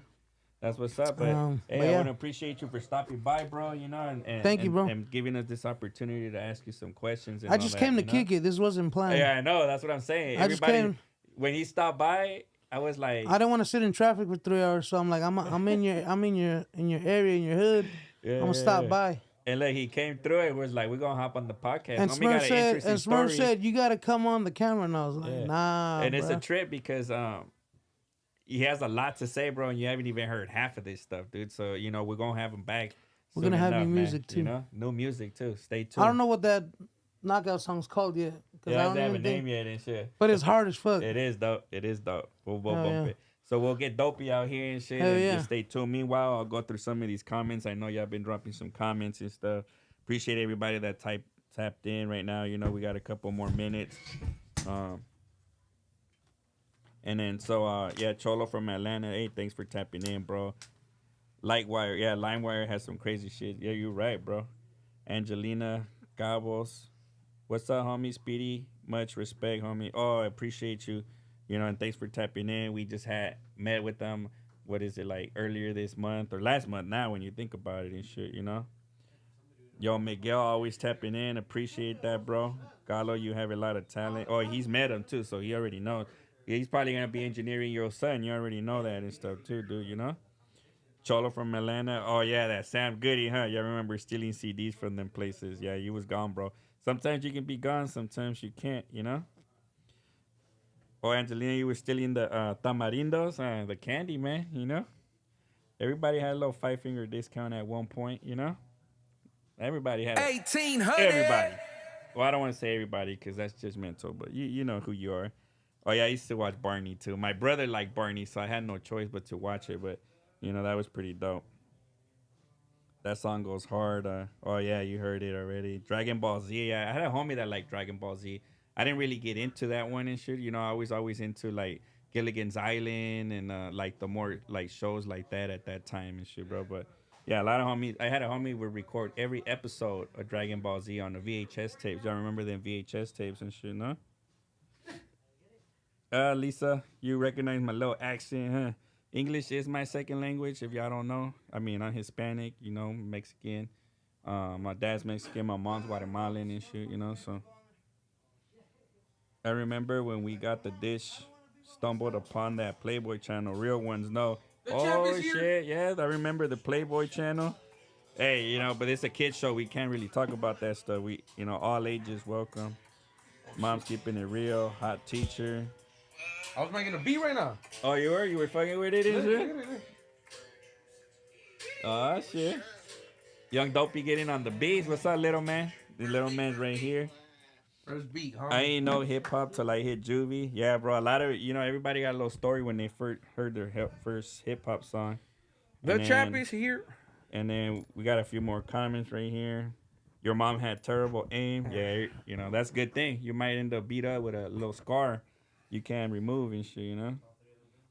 B: That's what's up. But hey, I want to appreciate you for stopping by, bro. You know, and
A: thank you, bro,
B: and giving us this opportunity to ask you some questions.
A: I just came to kick it. This wasn't planned.
B: Yeah, I know. That's what I'm saying. Everybody, when he stopped by, I was like,
A: I don't want to sit in traffic for 3 hours, so I'm like, I'm in your area, in your hood. I'm gonna stop by.
B: And like he came through it, was like, we're gonna hop on the podcast.
A: And Smerf said, you gotta come on the camera, and I was like, nah.
B: And it's a trip because he has a lot to say, bro, and you haven't even heard half of this stuff, dude. So you know we're gonna have him back.
A: We're gonna have new music too.
B: You know, new music too. Stay tuned.
A: I don't know what that knockout song's called yet.
B: Yeah, I don't have a name yet and shit.
A: But it's hard as fuck.
B: It is dope. We'll bump it. So we'll get Dopey out here and shit. Just stay tuned. Meanwhile, I'll go through some of these comments. I know y'all been dropping some comments and stuff. Appreciate everybody that tapped in right now. You know, we got a couple more minutes. And then, Cholo from Atlanta. Hey, thanks for tapping in, bro. Lightwire. Yeah, LimeWire has some crazy shit. Yeah, you're right, bro. Angelina Gabos. What's up, homie? Speedy. Much respect, homie. Oh, I appreciate you. You know, and thanks for tapping in. We just met with them, what is it, like earlier this month or last month now when you think about it and shit, you know? Yo, Miguel always tapping in. Appreciate that, bro. Gallo, you have a lot of talent. Oh, he's met him too, so he already knows. Yeah, he's probably gonna be engineering your son. You already know that and stuff too, dude. You know. Cholo from Atlanta. Oh yeah, that Sam Goody, huh? Yeah, I remember stealing CDs from them places. Yeah, you was gone, bro. Sometimes you can be gone, sometimes you can't. You know. Oh, Angelina, you were stealing the tamarindos, the candy, man. You know. Everybody had a little 5 finger discount at one point. You know. Everybody had it.
C: 1800.
B: Everybody. Well, I don't want to say everybody because that's judgmental, but you know who you are. Oh yeah, I used to watch Barney too. My brother liked Barney, so I had no choice but to watch it. But you know that was pretty dope. That song goes hard. Oh yeah, you heard it already. Dragon Ball Z. Yeah, I had a homie that liked Dragon Ball Z. I didn't really get into that one and shit. You know, I was always into like Gilligan's Island and like the more like shows like that at that time and shit, bro. But yeah, a lot of homies. I had a homie would record every episode of Dragon Ball Z on the VHS tapes. Y'all remember them VHS tapes and shit, no? Lisa, you recognize my little accent, huh? English is my second language, if y'all don't know. I mean, I'm Hispanic, you know, Mexican. My dad's Mexican, my mom's Guatemalan and shit, you know, so. I remember when we got the dish, stumbled upon that Playboy channel. Real ones know. Oh, shit, yeah, I remember the Playboy channel. Hey, you know, but it's a kid show. We can't really talk about that stuff. We, you know, all ages welcome. Mom's keeping it real. Hot teacher.
C: I was making a beat right now.
B: Oh, you were? You were fucking with it, is it? Oh, shit. Young Dopey getting on the beats. What's up, little man? The little man's right here.
C: First beat, huh?
B: I ain't know hip hop till I hit juvie. Yeah, bro. A lot of, you know, everybody got a little story when they first heard their first hip hop song.
C: The chap is here.
B: And then we got a few more comments right here. Your mom had terrible aim. Yeah, you know, that's a good thing. You might end up beat up with a little scar you can remove and shit, you know?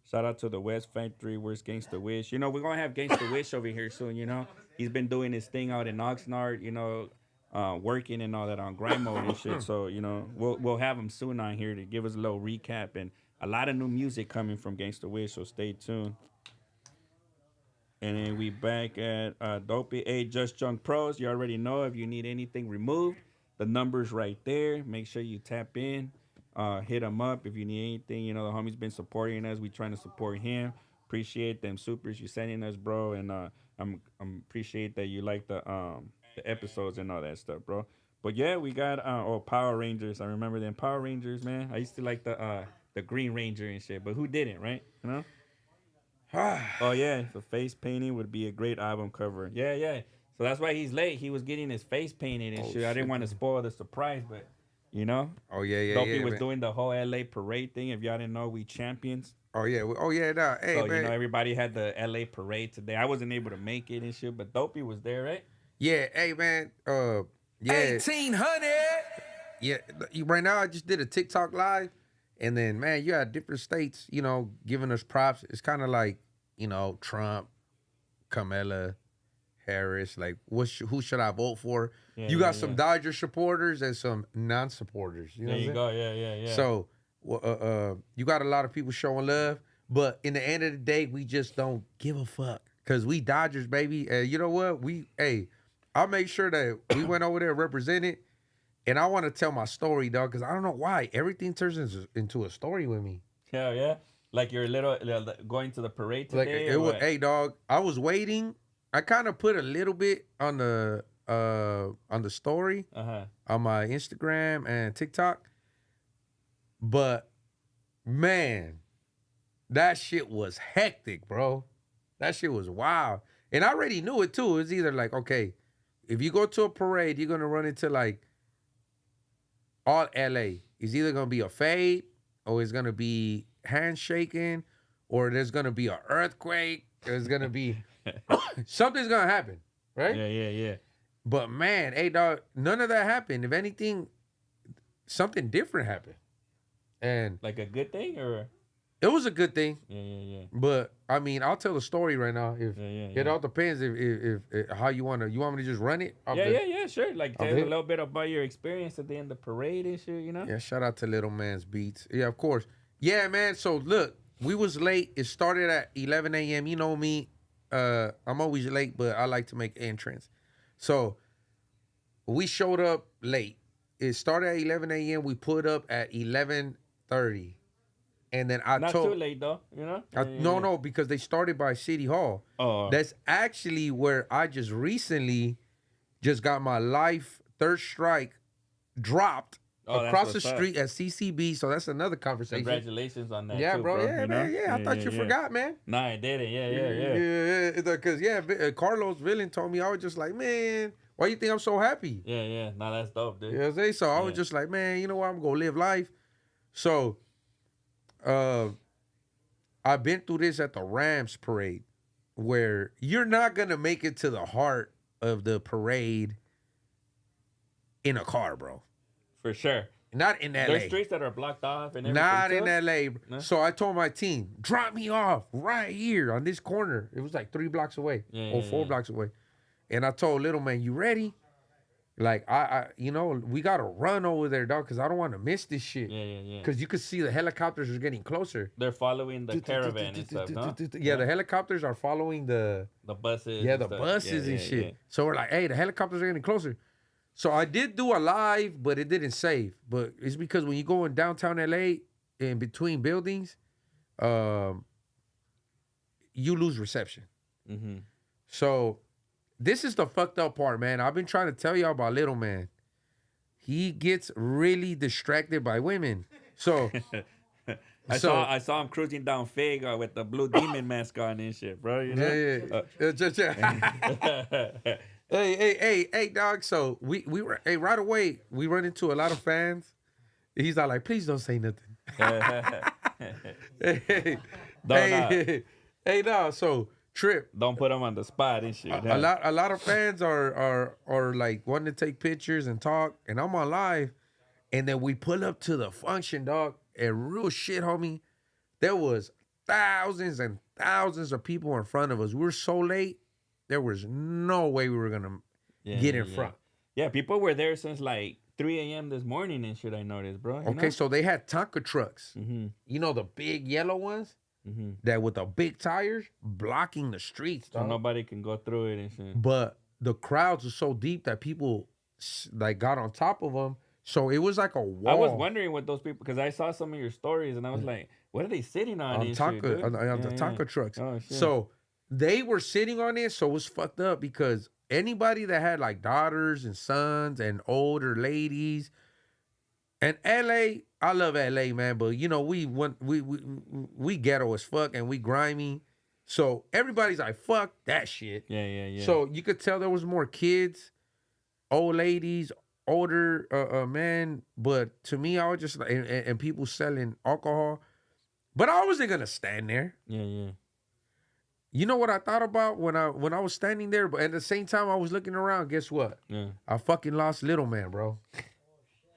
B: Shout out to the West Factory, where's Gangsta Wish? You know, we're going to have Gangsta Wish over here soon, you know? He's been doing his thing out in Oxnard, you know, working and all that on grind mode and shit. So, you know, we'll have him soon on here to give us a little recap and a lot of new music coming from Gangsta Wish, so stay tuned. And then we back at Dopey. Hey, Just Junk Pros, you already know if you need anything removed, the number's right there. Make sure you tap in. Hit them up if you need anything. You know, the homie's been supporting us. We trying to support him. Appreciate them supers you sending us, bro. And I'm appreciate that you like the episodes and all that stuff, bro. But yeah, we got Power Rangers. I remember them Power Rangers, man. I used to like the Green Ranger and shit, but who didn't, right? You know? Oh yeah, the face painting would be a great album cover. Yeah, yeah. So that's why he's late. He was getting his face painted and shit. I didn't want to spoil the surprise, but you know.
C: Oh yeah.
B: Dopey was doing the whole LA parade thing. If y'all didn't know, we champions.
C: Oh yeah. Nah. Hey,
B: so
C: man.
B: you know, everybody had the LA parade today. I wasn't able to make it and shit, but Dopey was there, right?
C: Yeah. Hey, man. Yeah. 1800. Yeah. Right now, I just did a TikTok live. And then, man, you had different states, you know, giving us props. It's kind of like, you know, Trump, Kamala Harris. Like, who should I vote for? Yeah, you got some Dodger supporters and some non-supporters. You know
B: there you go. Yeah.
C: So, you got a lot of people showing love. But in the end of the day, we just don't give a fuck. Because we Dodgers, baby. You know what? I'll make sure that we went over there represented. And I want to tell my story, dog, because I don't know why. Everything turns into a story with me.
B: Hell yeah. Like you're going to the parade today?
C: Like hey, dog, I was waiting. I kind of put a little bit on the story on my Instagram and TikTok. But, man, that shit was hectic, bro. That shit was wild. And I already knew it, too. It's either like, okay, if you go to a parade, you're going to run into, like, all LA. It's either going to be a fade or it's going to be handshaking or there's going to be an earthquake. There's going to be something's going to happen, right?
B: Yeah.
C: But, man, hey, dog, none of that happened. If anything, something different happened. And
B: like a good thing or?
C: It was a good thing.
B: Yeah.
C: But, I mean, I'll tell the story right now. It all depends if how you want me to just run it?
B: Yeah, sure. Like, tell us a little bit about your experience at the end of the parade and shit, you know?
C: Yeah, shout out to Little Man's Beats. Yeah, of course. Yeah, man, so look, we was late. It started at 11 a.m. You know me. I'm always late, but I like to make entrance. So, we showed up late. It started at 11 a.m. We put up at 11:30. And then I
B: Not
C: told...
B: too late, though, you know?
C: No, because they started by City Hall.
B: Oh.
C: That's actually where I just recently just got my life third strike dropped across the street at CCB. So that's another conversation.
B: Congratulations on that.
C: Yeah,
B: too,
C: bro. Yeah, man. Yeah, I thought you forgot, man.
B: Nah, I didn't. Yeah.
C: Because Carlos Villain told me, I was just like, man, why you think I'm so happy?
B: Yeah. Nah, that's dope, dude.
C: You know what I'm saying? So I was just like, man, you know what? I'm gonna live life. So, I've been through this at the Rams parade, where you're not gonna make it to the heart of the parade in a car, bro.
B: For sure.
C: Not in LA.
B: There's streets that are blocked off and everything.
C: Not in LA.
B: No?
C: So I told my team, drop me off right here on this corner. It was like 3 blocks away or 4 blocks away. And I told little man, you ready? Like, I we got to run over there, dog, because I don't want to miss this shit.
B: Yeah.
C: Because you could see the helicopters are getting closer.
B: They're following the caravan and stuff, no?
C: Yeah, the helicopters are following the
B: buses.
C: Yeah, the buses and shit. Yeah. So we're like, hey, the helicopters are getting closer. So I did do a live, but it didn't save. But it's because when you go in downtown LA, in between buildings, you lose reception.
B: Mm-hmm.
C: So this is the fucked up part, man. I've been trying to tell y'all about little man. He gets really distracted by women. So
B: I saw him cruising down Fig with the Blue Demon mask on and shit, bro. You know?
C: Yeah. Hey, dog. So we were right away. We run into a lot of fans. He's all like, please don't say nothing. Hey, dog. So Trip.
B: Don't put them on the spot and shit.
C: A lot of fans are like wanting to take pictures and talk, and I'm on live, and then we pull up to the function, dog, and real shit, homie. There was thousands and thousands of people in front of us. We were so late. There was no way we were gonna get in front.
B: Yeah, people were there since like 3 a.m. this morning and shit. I noticed, bro.
C: Okay, so they had Tonka trucks.
B: Mm-hmm.
C: You know the big yellow ones.
B: Mm-hmm.
C: That with the big tires blocking the streets,
B: so nobody can go through it and shit.
C: But the crowds are so deep that people like got on top of them, so it was like a wall.
B: I was wondering what those people, because I saw some of your stories and I was like, what are they sitting on?
C: Tonka, on the Tonka trucks. Oh, shit. So they were sitting on it, so it was fucked up because anybody that had like daughters and sons and older ladies. And LA, I love LA, man, but you know, we ghetto as fuck and we grimy. So everybody's like, fuck that shit.
B: Yeah.
C: So you could tell there was more kids, old ladies, older men. But to me, I was just like, and people selling alcohol. But I wasn't gonna stand there.
B: Yeah.
C: You know what I thought about when I was standing there, but at the same time I was looking around, guess what?
B: Yeah.
C: I fucking lost little man, bro.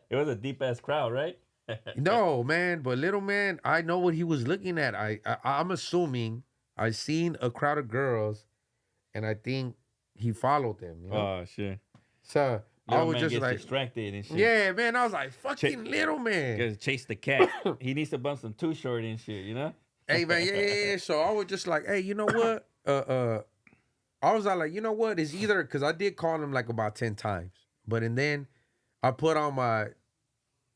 B: It was a deep ass crowd, right?
C: No, man, but little man, I know what he was looking at. I'm assuming I seen a crowd of girls, and I think he followed them. You know?
B: Oh shit!
C: So
B: little
C: I was
B: man
C: just
B: gets
C: like
B: distracted and shit.
C: Yeah, man, I was like, fucking little man.
B: Gotta chase the cat. He needs to bump some Too Short and shit, you know?
C: Hey man, yeah. So I was just like, hey, you know what? I was like, you know what? It's either because I did call him like about 10 times, and then I put on my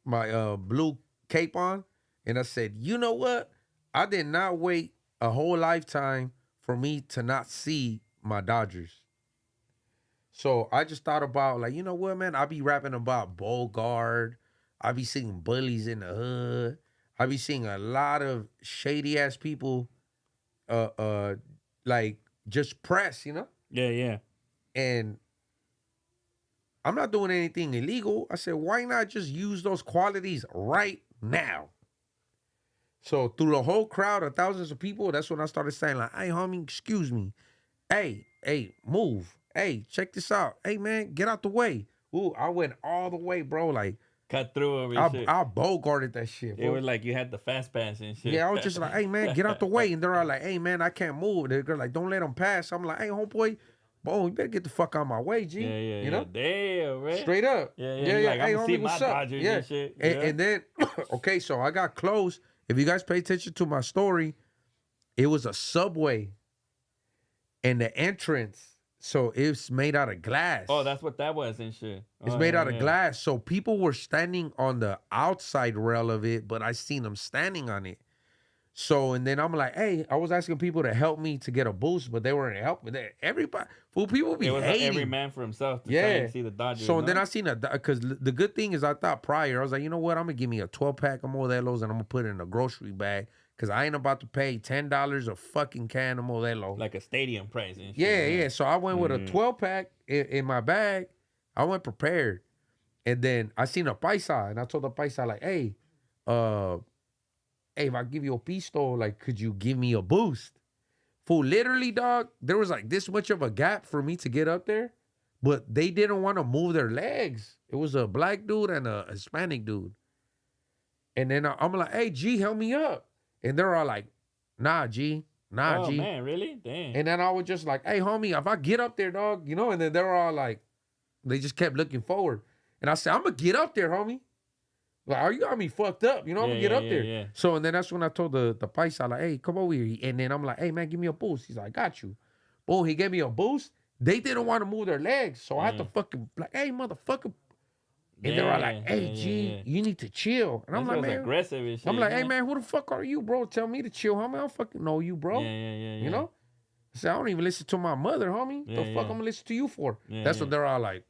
C: blue cape on, and I said, you know what? I did not wait a whole lifetime for me to not see my Dodgers. So I just thought about, like, you know what, man? I be rapping about Bogart. I be seeing bullies in the hood. I be seeing a lot of shady ass people, like just press, you know?
B: Yeah.
C: And I'm not doing anything illegal. I said, why not just use those qualities right now? So through the whole crowd of thousands of people, that's when I started saying, like, hey, homie, excuse me. Hey, move. Hey, check this out. Hey, man, get out the way. Ooh, I went all the way, bro. Like,
B: cut through him and shit.
C: I bogarted that shit, bro.
B: It was like you had the fast pass and shit.
C: Yeah, I was just like, hey, man, get out the way. And they're all like, hey, man, I can't move. They're like, don't let them pass. I'm like, hey, homeboy, boy, you better get the fuck out of my way, G.
B: Yeah.
C: You know?
B: Damn, man.
C: Straight up.
B: Yeah.
C: Like,
B: Like,
C: hey,
B: I'm
C: homie,
B: see my
C: what's up?
B: Dodgers
C: Yeah.
B: and shit.
C: And then, okay, so I got close. If you guys pay attention to my story, it was a Subway. And the entrance So it's made out of glass.
B: Oh, that's what that was and shit.
C: It's made out of glass. So people were standing on the outside rail of it, but I seen them standing on it. So, and then I'm like, hey, I was asking people to help me to get a boost, but they weren't helping. Everybody, fool, people be hating.
B: Every man for himself to try and see the Dodgers.
C: So, then I seen because the good thing is I thought prior, I was like, you know what? I'm going to give me a 12-pack of Modelo's and I'm going to put it in a grocery bag because I ain't about to pay $10 a fucking can of Modelo.
B: Like a stadium price. And shit,
C: yeah. So I went with a 12-pack in my bag. I went prepared. And then I seen a paisa and I told the paisa, like, hey, if I give you a pisto, like, could you give me a boost? Fool, literally, dog, there was like this much of a gap for me to get up there, but they didn't want to move their legs. It was a black dude and a Hispanic dude. And then I'm like, hey, G, help me up. And they're all like, nah, G. Nah, G.
B: Oh, man, really? Damn.
C: And then I was just like, hey, homie, if I get up there, dog, you know, and then they're all like, they just kept looking forward. And I said, I'm going to get up there, homie. Like, you got me fucked up. You know, I'm going to get up there. Yeah. So, and then that's when I told the paisa, like, hey, come over here. And then I'm like, hey, man, give me a boost. He's like, I got you. Boom, he gave me a boost. They didn't want to move their legs. So I had to fucking, like, hey, motherfucker. And they were like, hey, G, you need to chill. And I'm like, man.
B: Aggressive and shit,
C: I'm like, hey, man, who the fuck are you, bro? Tell me to chill, homie. I don't fucking know you, bro. You know? I said, I don't even listen to my mother, homie. The fuck I'm going to listen to you for? That's what they're all like.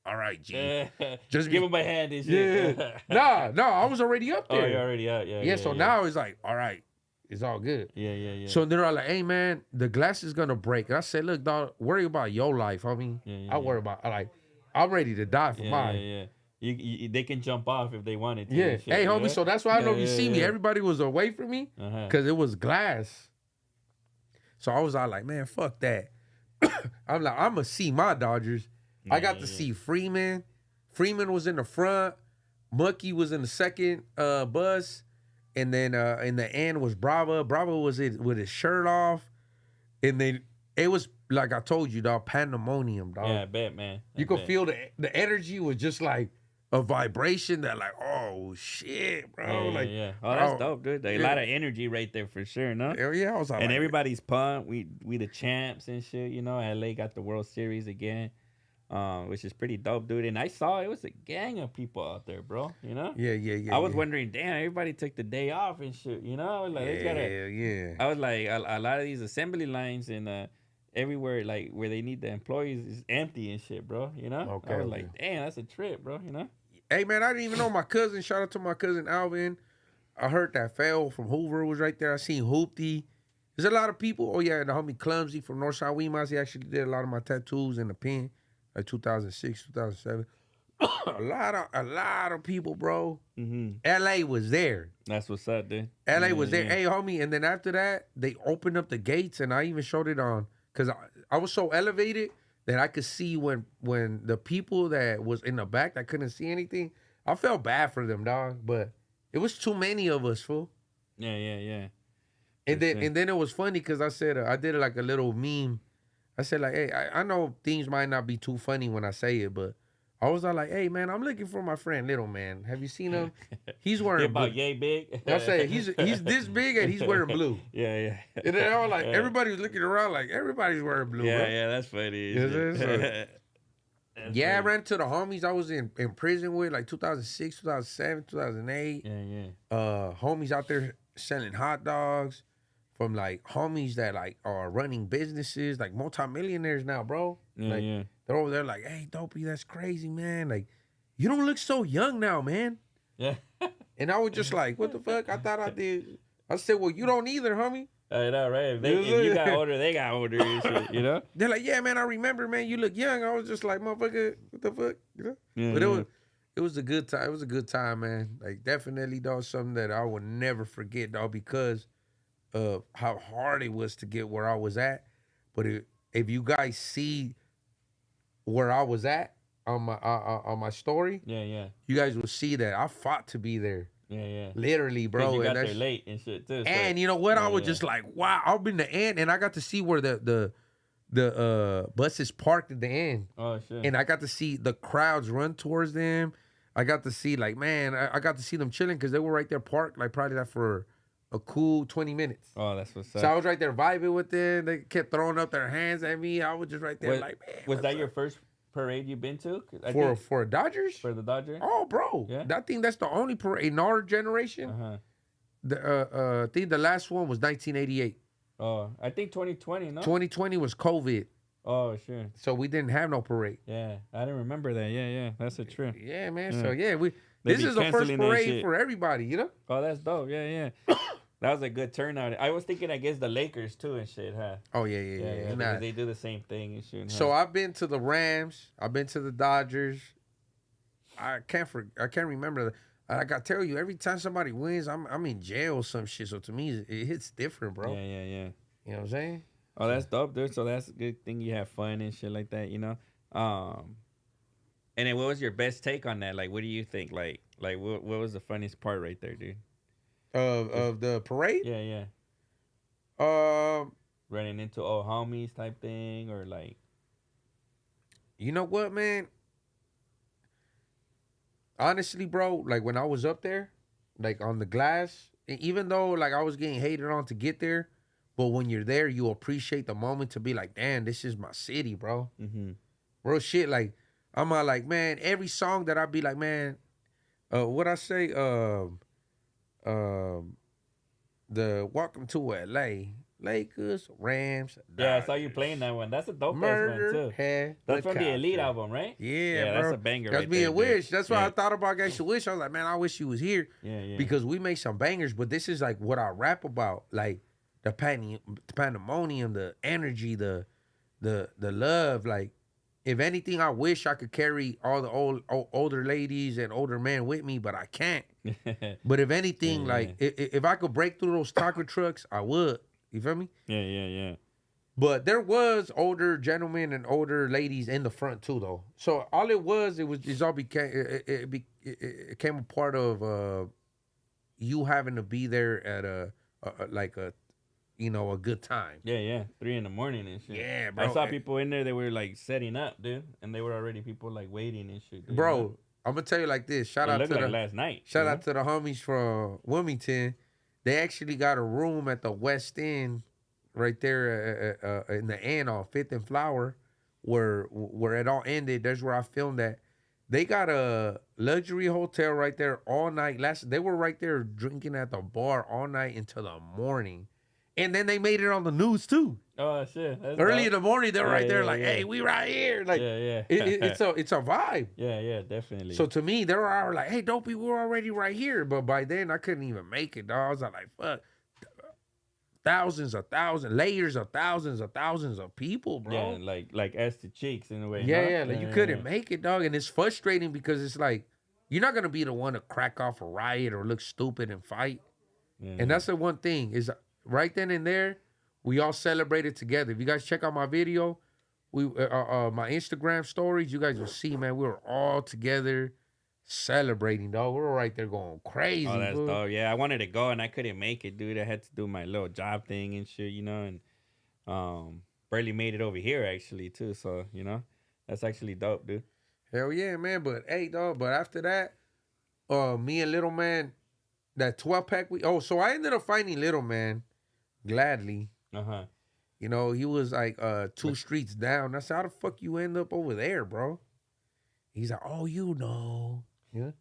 C: All right, G.
B: Just give him my hand and shit.
C: Yeah. No, I was already up there.
B: Oh, you're already out. Yeah.
C: So now it's like, all right, it's all good.
B: Yeah.
C: So they're all like, hey, man, the glass is going to break. And I said, look, dog, worry about your life, homie. I worry about, like, I'm ready to die for mine.
B: Yeah. They can jump off if they wanted to.
C: Yeah. Hey, homie, so that's why I don't know if you see me. Everybody was away from me because it was glass. So I was all like, man, fuck that. I'm like, I'm going to see my Dodgers. I got to see Freeman. Freeman was in the front. Mookie was in the second bus. And then in the end was Bravo. Bravo was with his shirt off. And then it was, like I told you, dog, pandemonium, dog.
B: Yeah, I bet, man.
C: You could feel the energy was just like a vibration that like, oh, shit, bro.
B: Yeah. Oh, that's dope, dude. A lot of energy right there for sure, no?
C: Yeah, I was like,
B: and everybody's pumped. We the champs and shit, you know. LA got the World Series again. Which is pretty dope, dude. And I saw it was a gang of people out there, bro. You know?
C: Yeah.
B: I was wondering, damn, everybody took the day off and shit. You know? Like, I was like, a lot of these assembly lines and everywhere, like where they need the employees, is empty and shit, bro. You know? I was like, damn, that's a trip, bro. You know?
C: Hey, man, I didn't even know my cousin. Shout out to my cousin Alvin. I heard that Fell from Hoover was right there. I seen Hoopty. There's a lot of people. Oh yeah, the homie Clumsy from Northside Weemas. He actually did a lot of my tattoos and the pen. Like 2006, 2007. a lot of people, bro. LA was there.
B: That's what's up, dude.
C: LA was there. Hey, homie. And then after that, they opened up the gates, and I even showed it on because I was so elevated that I could see when the people that was in the back that couldn't see anything. I felt bad for them, dog. But it was too many of us, fool.
B: Yeah.
C: And then it was funny because I said I did like a little meme. I said, like, hey, I know things might not be too funny when I say it, but I was all like, hey, man, I'm looking for my friend Little Man. Have you seen him? He's wearing blue.
B: About yay big.
C: I say, he's this big and he's wearing blue.
B: Yeah.
C: And then I was like, everybody was looking around like, everybody's wearing blue, bro.
B: Yeah, that's funny.
C: I ran to the homies I was in prison with, like 2006, 2007, 2008. Homies out there selling hot dogs. From like homies that like are running businesses, like multimillionaires now, bro. They're over there like, hey, Dopey, that's crazy, man. Like, you don't look so young now, man.
B: Yeah.
C: And I was just like, what the fuck? I thought I did. I said, well, you don't either, homie.
B: I know, right? If you got older, they got older and shit, you know?
C: They're like, yeah, man, I remember, man, you look young. I was just like, motherfucker, what the fuck? You know? But it was a good time. It was a good time, man. Like, definitely, dog, something that I will never forget, dog, because of how hard it was to get where I was at. But if you guys see where I was at on my story, you guys will see that I fought to be there. Literally, bro.
B: You got there late and shit too.
C: And you know what? I was just like, wow. I've been the end, and I got to see where the buses parked at the end.
B: Oh shit.
C: And I got to see the crowds run towards them. I got to see, like, man, I got to see them chilling because they were right there parked, like probably like for a cool 20 minutes.
B: Oh, that's what's up.
C: So I was right there vibing with them. They kept throwing up their hands at me. I was just right there like, man.
B: Was that your first parade you've been to?
C: For Dodgers?
B: For the Dodgers?
C: Oh, bro. Yeah. I think that's the only parade in our generation. I think the last one was 1988.
B: Oh, I think 2020, no?
C: 2020 was COVID.
B: Oh, sure.
C: So we didn't have no parade.
B: Yeah, I didn't remember that. Yeah, that's a trip.
C: Yeah, man. So this is the first parade for everybody, you know?
B: Oh, that's dope. Yeah. That was a good turnout. I was thinking, I guess, the Lakers too and shit, huh?
C: Oh yeah.
B: Because they do the same thing and shit. Huh?
C: So I've been to the Rams. I've been to the Dodgers. I can't remember. Like I tell you, every time somebody wins, I'm in jail or some shit. So to me, it hits different, bro.
B: Yeah.
C: You know what I'm saying?
B: Oh, that's dope, dude. So that's a good thing you have fun and shit like that, you know? And then what was your best take on that? Like, what do you think? Like what was the funniest part right there, dude?
C: Of the parade?
B: Yeah. Running into old homies type thing, or like...
C: You know what, man? Honestly, bro, like when I was up there, like on the glass, even though like I was getting hated on to get there, but when you're there, you appreciate the moment to be like, damn, this is my city, bro. Mm-hmm. Real shit. Like, I'm like, man, every song that I be like, man, what I say, the Welcome to LA, Lakers, Rams. Dodgers.
B: Yeah, I saw you playing that one. That's a dope ass one too. That's from the Elite album, right?
C: Yeah, bro.
B: That's a banger.
C: That's me and Wish. That's why I thought about Gangsta Wish. I was like, man, I wish you was here.
B: Yeah.
C: Because we make some bangers, but this is like what I rap about, like the pandemonium, the energy, the love. Like, if anything, I wish I could carry all the older ladies and older men with me, but I can't. But if anything, like if I could break through those taco trucks, I would. You feel me?
B: Yeah.
C: But there was older gentlemen and older ladies in the front too, though. So all it all became it became a part of you having to be there at a good time.
B: Yeah. 3 a.m. and shit.
C: Yeah, bro.
B: I saw people in there. They were like setting up, dude, and they were already people like waiting and shit. Dude,
C: bro,
B: you know?
C: I'm gonna tell you like this. Shout out to
B: last night.
C: Shout out to the homies from Wilmington. They actually got a room at the West End, right there in the end on 5th and Flower, where it all ended. That's where I filmed that. They got a luxury hotel right there all night. They were right there drinking at the bar all night until the morning. And then they made it on the news too.
B: Oh shit!
C: Early in the morning, they're right there, hey, we right here. Like, it's a vibe.
B: Yeah, definitely.
C: So to me, they were like, hey, Dopey, we're already right here. But by then, I couldn't even make it, dog. I was like, fuck, layers of thousands of people, bro.
B: Yeah, like ass to cheeks in a way.
C: Yeah, like you couldn't make it, dog. And it's frustrating because it's like, you're not gonna be the one to crack off a riot or look stupid and fight. Yeah. And that's the one thing is. Right then and there, we all celebrated together. If you guys check out my video, my Instagram stories, you guys will see, man, we were all together celebrating, dog. We were right there going crazy.
B: Oh, that's dope. Yeah, I wanted to go and I couldn't make it, dude. I had to do my little job thing and shit, you know, and barely made it over here actually too. So, you know, that's actually dope, dude.
C: Hell yeah, man. But hey, dog. But after that, me and Little Man, that 12-pack. So I ended up finding Little Man. Gladly. You know, he was like 2 streets down. I said, how the fuck you end up over there, bro? He's like, oh, you know. Yeah.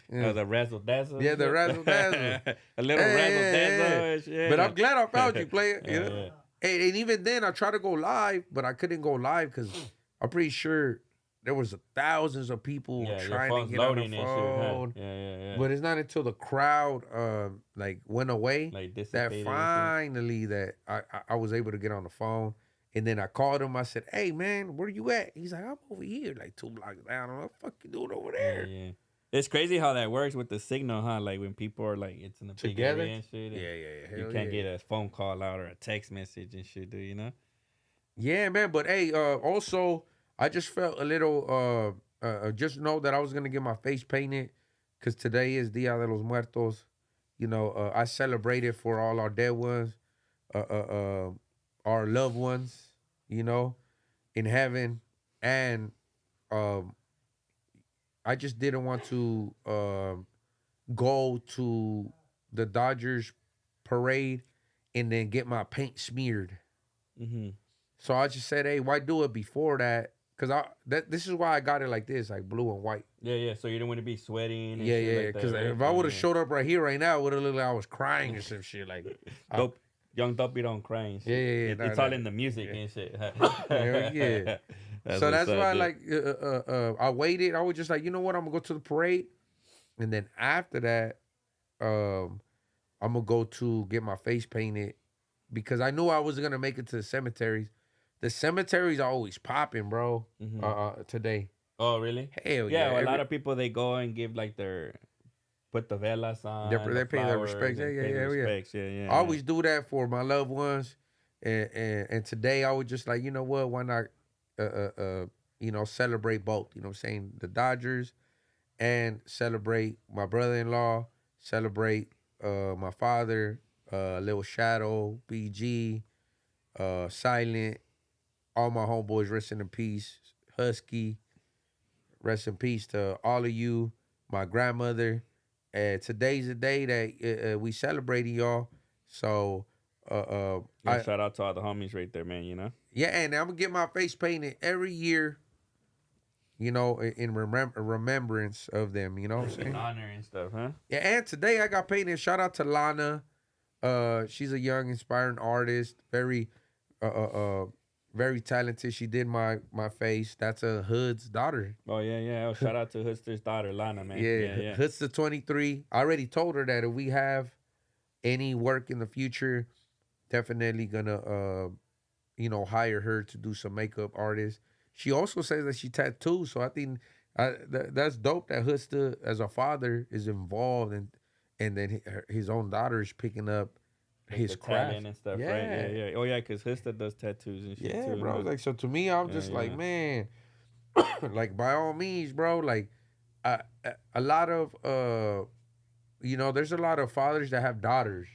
B: The razzle dazzle.
C: Yeah, the razzle dazzle.
B: A little razzle dazzle. Yeah.
C: But I'm glad I found you, player. You know? And even then, I tried to go live, but I couldn't go live because I'm pretty sure there was thousands of people trying to get on the phone.
B: Yeah.
C: But it's not until the crowd went away that finally that I was able to get on the phone. And then I called him. I said, hey, man, where you at? He's like, I'm over here, like 2 blocks down. I'm like, what the fuck you doing over there?
B: Yeah. It's crazy how that works with the signal, huh? Like when people are like, it's in a big area and shit.
C: Yeah.
B: You can't get a phone call out or a text message and shit, you know?
C: Yeah, man. But hey, also, I just felt a little, just know that I was going to get my face painted because today is Dia de los Muertos. You know, I celebrated for all our dead ones, our loved ones, you know, in heaven. And I just didn't want to go to the Dodgers parade and then get my paint smeared.
B: Mm-hmm.
C: So I just said, hey, why do it before that? Because this is why I got it like this, like blue and white.
B: Yeah. So you don't want to be sweating. And
C: Yeah,
B: shit
C: yeah.
B: like
C: Because
B: that, right?
C: if I would have showed up right here, right now, it would have looked like I was crying or some shit. Like,
B: Young Dopey don't cry and shit.
C: Yeah.
B: It's all in the music and shit.
C: Yeah. So that's why, like, I waited. I was just like, you know what? I'm gonna go to the parade, and then after that, I'm gonna go to get my face painted because I knew I was gonna make it to the cemeteries. The cemeteries are always popping, bro. Today.
B: Oh, really?
C: Hell
B: yeah.
C: yeah!
B: A lot of people, they go and give like put the velas on.
C: They pay their respects. Yeah. I always do that for my loved ones, and today I was just like, you know what? Why not? Celebrate both. You know what I'm saying? The Dodgers, and celebrate my brother-in-law. Celebrate my father, Little Shadow, BG, Silent. All my homeboys, rest in peace. Husky, rest in peace to all of you. My grandmother. Today's the day that we celebrating y'all. So,
B: shout out to all the homies right there, man. You know.
C: Yeah, and I'm gonna get my face painted every year. You know, in remembrance of them. You know what I'm saying?
B: Honor and stuff, huh?
C: Yeah, and today I got painted. Shout out to Lana. She's a young, inspiring artist. Very, very talented. She did my face. That's a Hood's daughter.
B: Oh yeah. Oh, shout out to Hoodster's daughter, Lana, man.
C: Yeah. Hoodster 23. I already told her that if we have any work in the future, definitely gonna hire her to do some makeup artist. She also says that she tattoos, so I think that's dope that Hoodster as a father is involved and then his own daughter is picking up his craft
B: and stuff, right? Yeah. Oh yeah, because Hoodster does tattoos and shit too.
C: Bro. Like, so to me, I'm just like, man, like by all means, bro. Like, a lot of there's a lot of fathers that have daughters.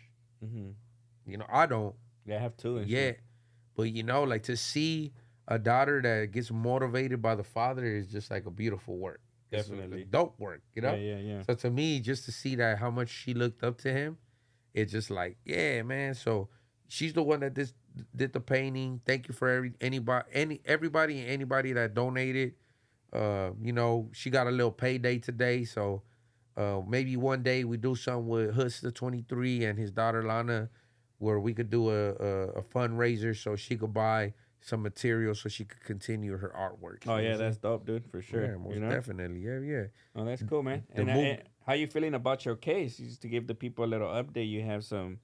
B: Mm-hmm.
C: I don't.
B: Yeah, I have two. And
C: shit. But like to see a daughter that gets motivated by the father is just like a beautiful work.
B: Definitely.
C: It's dope work,
B: Yeah.
C: So to me, just to see that how much she looked up to him, it's just like, yeah, man. So she's the one that did the painting. Thank you for everybody and anybody that donated. She got a little payday today, so maybe one day we do something with Hustler 23 and his daughter Lana, where we could do a fundraiser so she could buy some material so she could continue her artwork.
B: Oh yeah, that's dope, dude, for sure.
C: Yeah, most definitely. Yeah.
B: Oh, that's cool, man. And how you feeling about your case? Just to give the people a little update, you have some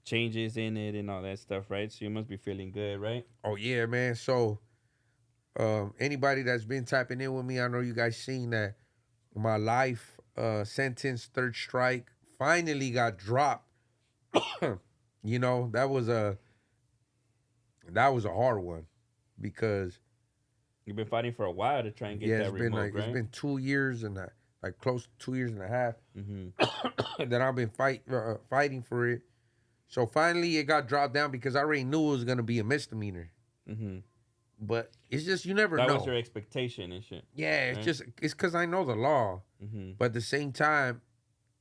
B: changes in it and all that stuff, right? So you must be feeling good, right?
C: Oh yeah, man. So anybody that's been tapping in with me, I know you guys seen that my life sentence, third strike, finally got dropped. That was a hard one because
B: you've been fighting for a while to try and get that remote, right?
C: It's been 2 years and close to 2 years and a half that I've been fighting for it. So finally it got dropped down because I already knew it was gonna be a misdemeanor. Mm-hmm. But it's just you never know.
B: That was your expectation and shit.
C: Yeah, it's because I know the law. Mm-hmm. But at the same time,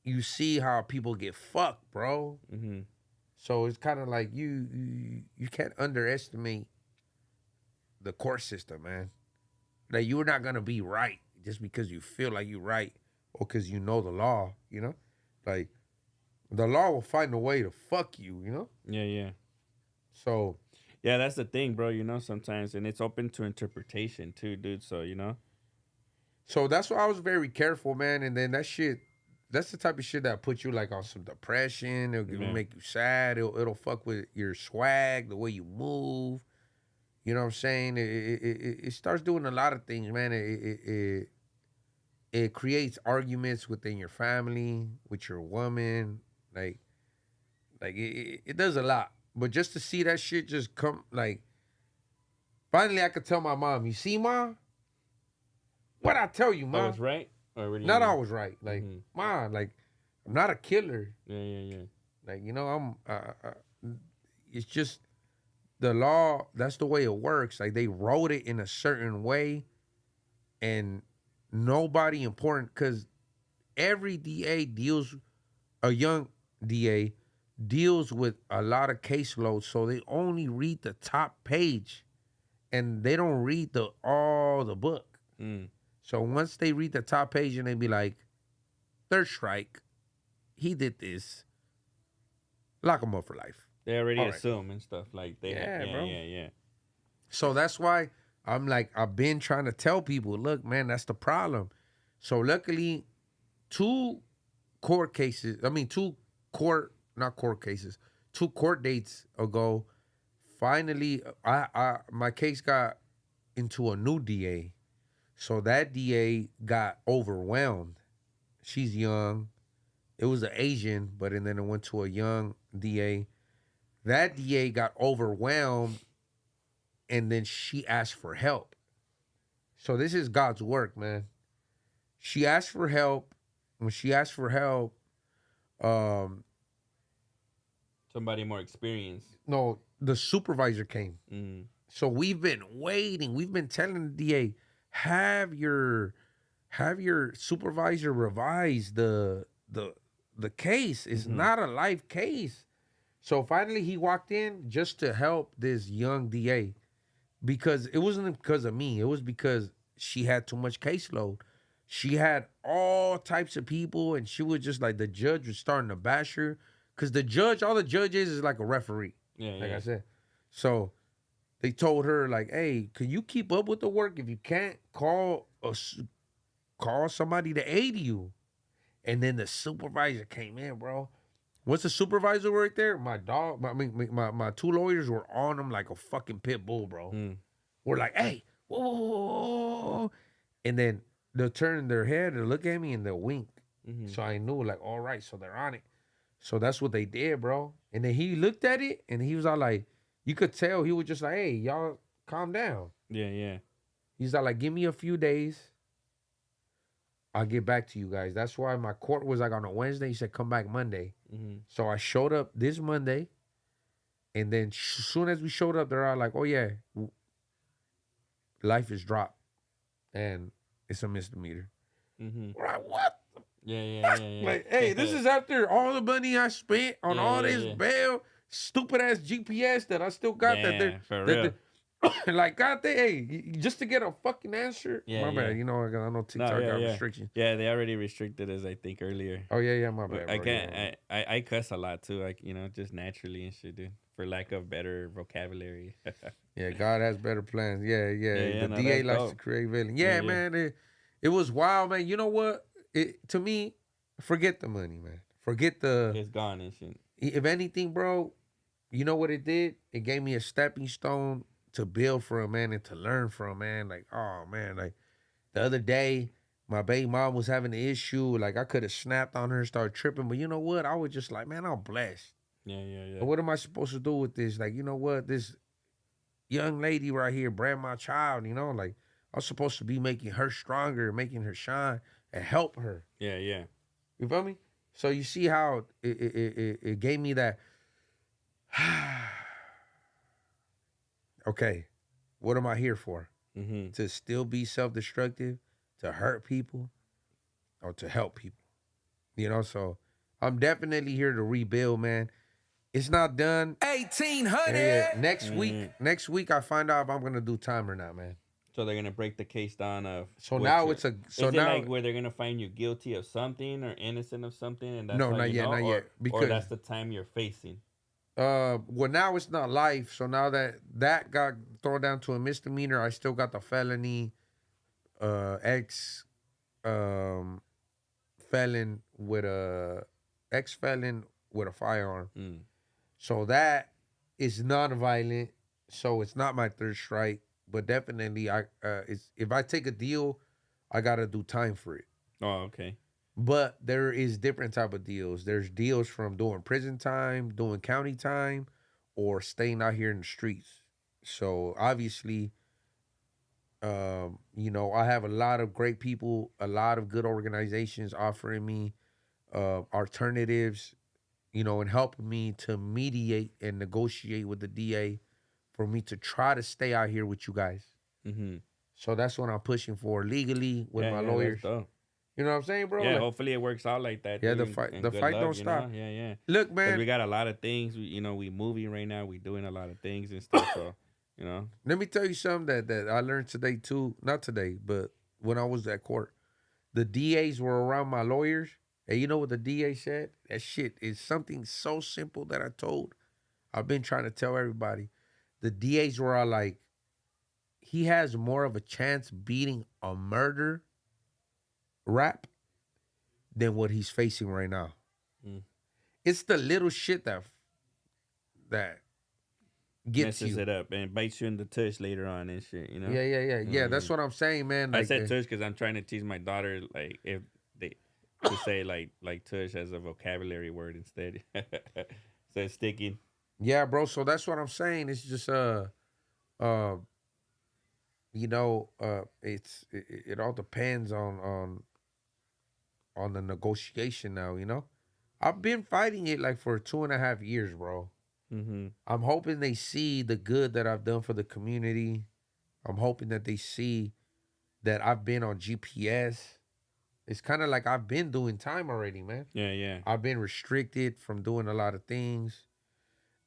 C: you see how people get fucked, bro. Mm-hmm. So it's kind of like you can't underestimate the court system, man. Like you're not gonna be right just because you feel like you're right or because you know the law. Like the law will find a way to fuck you.
B: Yeah.
C: So.
B: Yeah, that's the thing, bro. Sometimes, and it's open to interpretation too, dude. So
C: So that's why I was very careful, man. And then that shit. That's the type of shit that puts you like on some depression. It'll make you sad. It'll fuck with your swag, the way you move. You know what I'm saying? It starts doing a lot of things, man. It creates arguments within your family, with your woman. Like it does a lot. But just to see that shit just come, like, finally I could tell my mom, you see, Ma? What'd I tell you, Ma?
B: I was right?
C: Not I was right. Like, Ma, like, I'm not a killer.
B: Yeah.
C: Like, I'm, it's just the law, that's the way it works. Like, they wrote it in a certain way and nobody important, because every DA deals a young DA deals with a lot of caseloads, so they only read the top page, and they don't read all the book. So once they read the top page and they be like, third strike, he did this, lock him up for life.
B: They already assume and stuff like they.
C: Bro.
B: Yeah.
C: So that's why I'm like, I've been trying to tell people, look, man, that's the problem. So luckily, two court dates ago, finally, my case got into a new DA. So that DA got overwhelmed. She's young. It was an Asian, but and then it went to a young DA. That DA got overwhelmed, and then she asked for help. So this is God's work, man. She asked for help. When she asked for help,
B: somebody more experienced.
C: No, the supervisor came. So we've been waiting. We've been telling the DA, have your supervisor revise the case. It's not a live case. So finally he walked in just to help this young DA, because it wasn't because of me. It was because she had too much caseload. She had all types of people, and she was just like, the judge was starting to bash her, because all the judge is like a referee. I said. So they told her, like, hey, can you keep up with the work? If you can't, call somebody to aid you. And then the supervisor came in, bro. Once the supervisor were right there, my two lawyers were on him like a fucking pit bull, bro. We're like, hey, whoa. And then they'll turn their head and look at me and they'll wink. So I knew, like, all right, so they're on it. So that's what they did, bro. And then he looked at it and he was all like, you could tell he was just like, hey, y'all calm down.
B: Yeah.
C: He's all like, give me a few days. I'll get back to you guys. That's why my court was like on a Wednesday. He said, come back Monday. So I showed up this Monday. And then as soon as we showed up, they're all like, oh, yeah, life is dropped. And it's a misdemeanor. We're like, what?
B: Yeah.
C: Like, hey, this is after all the money I spent on all this bail, stupid ass GPS that I still got.
B: For real.
C: Like, God, hey, just to get a fucking answer. My bad. You know, I know TikTok got restrictions.
B: Yeah, they already restricted us, I think, earlier.
C: Oh yeah, my bad.
B: I can't. I cuss a lot too, like, you know, just naturally and shit, dude. For lack of better vocabulary.
C: Yeah, God has better plans. Yeah. The
B: no,
C: DA likes
B: dope.
C: to create villains. Yeah, man. It was wild, man. You know what? To me, forget the money, man. Forget the.
B: It's gone and shit.
C: If anything, bro, you know what it did? It gave me a stepping stone to build from, man, and to learn from, man. Like, oh, man, like the other day, my baby mom was having an issue. Like, I could have snapped on her and started tripping. But you know what? I was just like, man, I'm blessed.
B: Yeah.
C: But what am I supposed to do with this? Like, you know what? This young lady right here, brand my child, you know? Like, I'm supposed to be making her stronger, making her shine, and help her.
B: Yeah.
C: You feel me? So you see how it gave me that... Okay, what am I here for? To still be self-destructive, to hurt people, or to help people? You know, so I'm definitely here to rebuild, man. It's not done.
D: 1800.
C: Next week I find out if I'm gonna do time or not, man.
B: So they're gonna break the case down of.
C: So now it's a. So
B: is it
C: now,
B: like where they're gonna find you guilty of something or innocent of something, and that's
C: no,
B: how
C: not
B: you
C: yet,
B: know,
C: not yet.
B: Or that's the time you're facing.
C: Well, now it's not life. So now that got thrown down to a misdemeanor, I still got the felony, felon with a ex-felon with a firearm. So that is non-violent. So it's not my third strike, but definitely if I take a deal, I gotta do time for it.
B: Oh, okay.
C: But there is different type of deals. There's deals from doing prison time, doing county time, or staying out here in the streets. So obviously, you know, I have a lot of great people, a lot of good organizations offering me alternatives, you know, and helping me to mediate and negotiate with the DA for me to try to stay out here with you guys. So that's what I'm pushing for legally with my lawyers.
B: That's dope.
C: You know what I'm saying, bro?
B: Yeah,
C: Like,
B: hopefully it works out like that.
C: yeah,
B: Dude, and
C: the
B: good
C: fight
B: luck,
C: don't
B: you know?
C: stop.
B: Yeah, yeah.
C: Look,
B: Because we
C: man,
B: got a lot of things. We moving right now. We doing a lot of things and stuff. So, you know.
C: let me tell you something that I learned today too. Not today, but when I was at court, the DAs were around my lawyers, and you know what the DA said? That shit is something so simple that I've been trying to tell everybody. The DAs were all like, he has more of a chance beating a murder rap than what he's facing right now.
B: Mm.
C: It's the little shit that gets
B: Messes
C: you.
B: it up and bites you in the tush later on and shit, you know?
C: Yeah. That's what I'm saying, man.
B: I
C: Like,
B: said tush because I'm trying to teach my daughter, like, if they to say, like tush as a vocabulary word instead. So it's sticking.
C: yeah, bro. So that's what I'm saying. It's just uh, it all depends on the negotiation now. I've been fighting it like for 2.5 years, bro.
B: Mm-hmm.
C: I'm hoping they see the good that I've done for the community. I'm hoping that they see that I've been on GPS. It's kind of like I've been doing time already, man.
B: Yeah, yeah.
C: I've been restricted from doing a lot of things.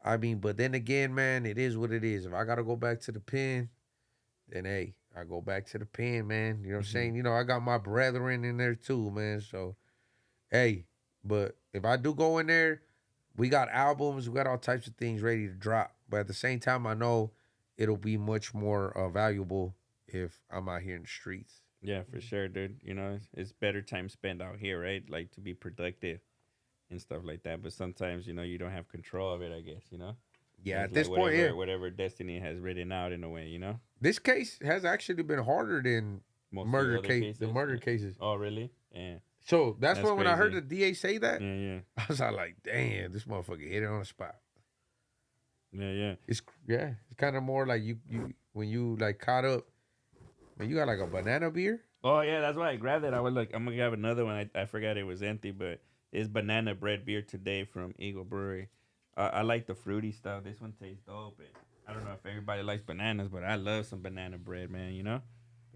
C: I mean, but then again, man, it is what it is. If I gotta go back to the pen, then hey, I go back to the pen, man. You know what I'm
B: Mm-hmm.
C: saying? I got my brethren in there too, man. So hey, but if I do go in there, we got albums, we got all types of things ready to drop. But at the same time, I know it'll be much more valuable if I'm out here in the streets.
B: Yeah, for sure, dude. You know, it's better time spent out here, right? Like to be productive and stuff like that. But sometimes, you don't have control of it, I guess,
C: Yeah,
B: And
C: at
B: it's
C: this
B: like
C: point, yeah.
B: whatever destiny has written out in a way.
C: This case has actually been harder than
B: Most of the other
C: the
B: cases.
C: murder cases.
B: Oh, really? Yeah.
C: So that's
B: That's
C: when I heard
B: crazy.
C: the DA say that,
B: Yeah, yeah.
C: I was like, damn, this motherfucker hit it on the spot.
B: Yeah, yeah.
C: It's kind of more like you when you like caught up. Man, you got like a banana beer.
B: Oh, yeah, that's why I grabbed it. I was like, I'm going to grab another one. I forgot it was empty, but it's banana bread beer today from Eagle Brewery. I like the fruity stuff. This one tastes dope. And I don't know if everybody likes bananas, but I love some banana bread, man,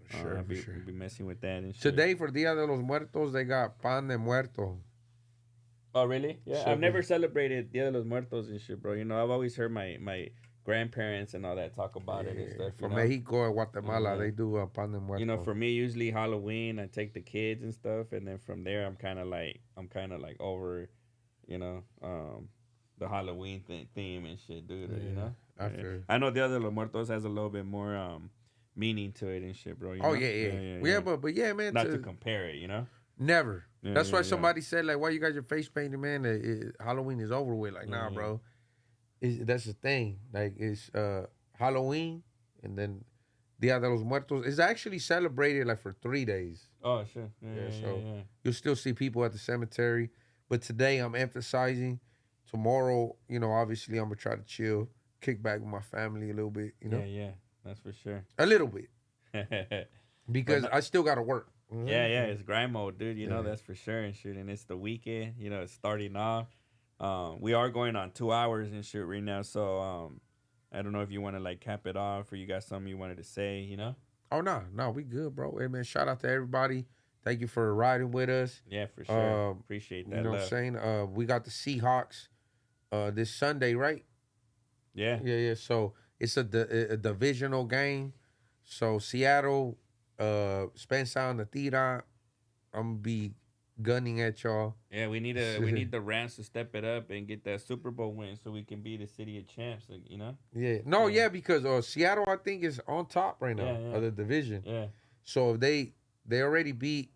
C: For sure,
B: I'll
C: for
B: be,
C: sure.
B: be messing with that and shit.
C: Today for Dia de los Muertos, they got pan de muerto.
B: Oh, really? Yeah,
C: So
B: I've never
C: good.
B: celebrated Dia de los Muertos and shit, bro. I've always heard my grandparents and all that talk about it and stuff.
C: From Mexico and Guatemala,
B: Uh-huh.
C: they do pan de muerto.
B: For me, usually Halloween, I take the kids and stuff, and then from there, I'm kind of like over, you know, um, the Halloween theme and shit, dude.
C: I feel.
B: I know Dia de los Muertos has a little bit more meaning to it and shit, bro.
C: Oh yeah. But yeah, man.
B: Not to compare it.
C: Never.
B: Yeah,
C: That's why
B: yeah.
C: somebody said like, "Why you got your face painted, man? Halloween is over with." Like,
B: Yeah,
C: nah,
B: yeah.
C: bro. That's the thing. Like, it's Halloween and then Dia de los Muertos. It's actually celebrated like for 3 days.
B: Oh, sure. Yeah,
C: So
B: yeah.
C: you'll still see people at the cemetery. But today I'm emphasizing. Tomorrow, obviously I'm gonna try to chill, kick back with my family a little bit.
B: Yeah. That's for sure.
C: A little bit because
B: But
C: I still gotta work.
B: Yeah, it's grind mode, dude. That's for sure and shit. And it's the weekend. It's starting off. We are going on 2 hours and shit right now. So I don't know if you want to like cap it off or you got something you wanted to say.
C: Oh no, we good, bro. Hey man, shout out to everybody. Thank you for riding with us.
B: Yeah, for sure. Appreciate that.
C: You know what I'm saying? We got the Seahawks this Sunday, right?
B: Yeah.
C: Yeah. So it's a divisional game. So Seattle, Spencer on the Tira. I'm gonna be gunning at y'all.
B: Yeah, we need the Rams to step it up and get that Super Bowl win so we can be the city of champs.
C: Yeah. No, yeah, because Seattle I think is on top right now of the division.
B: Yeah.
C: So if they already beat.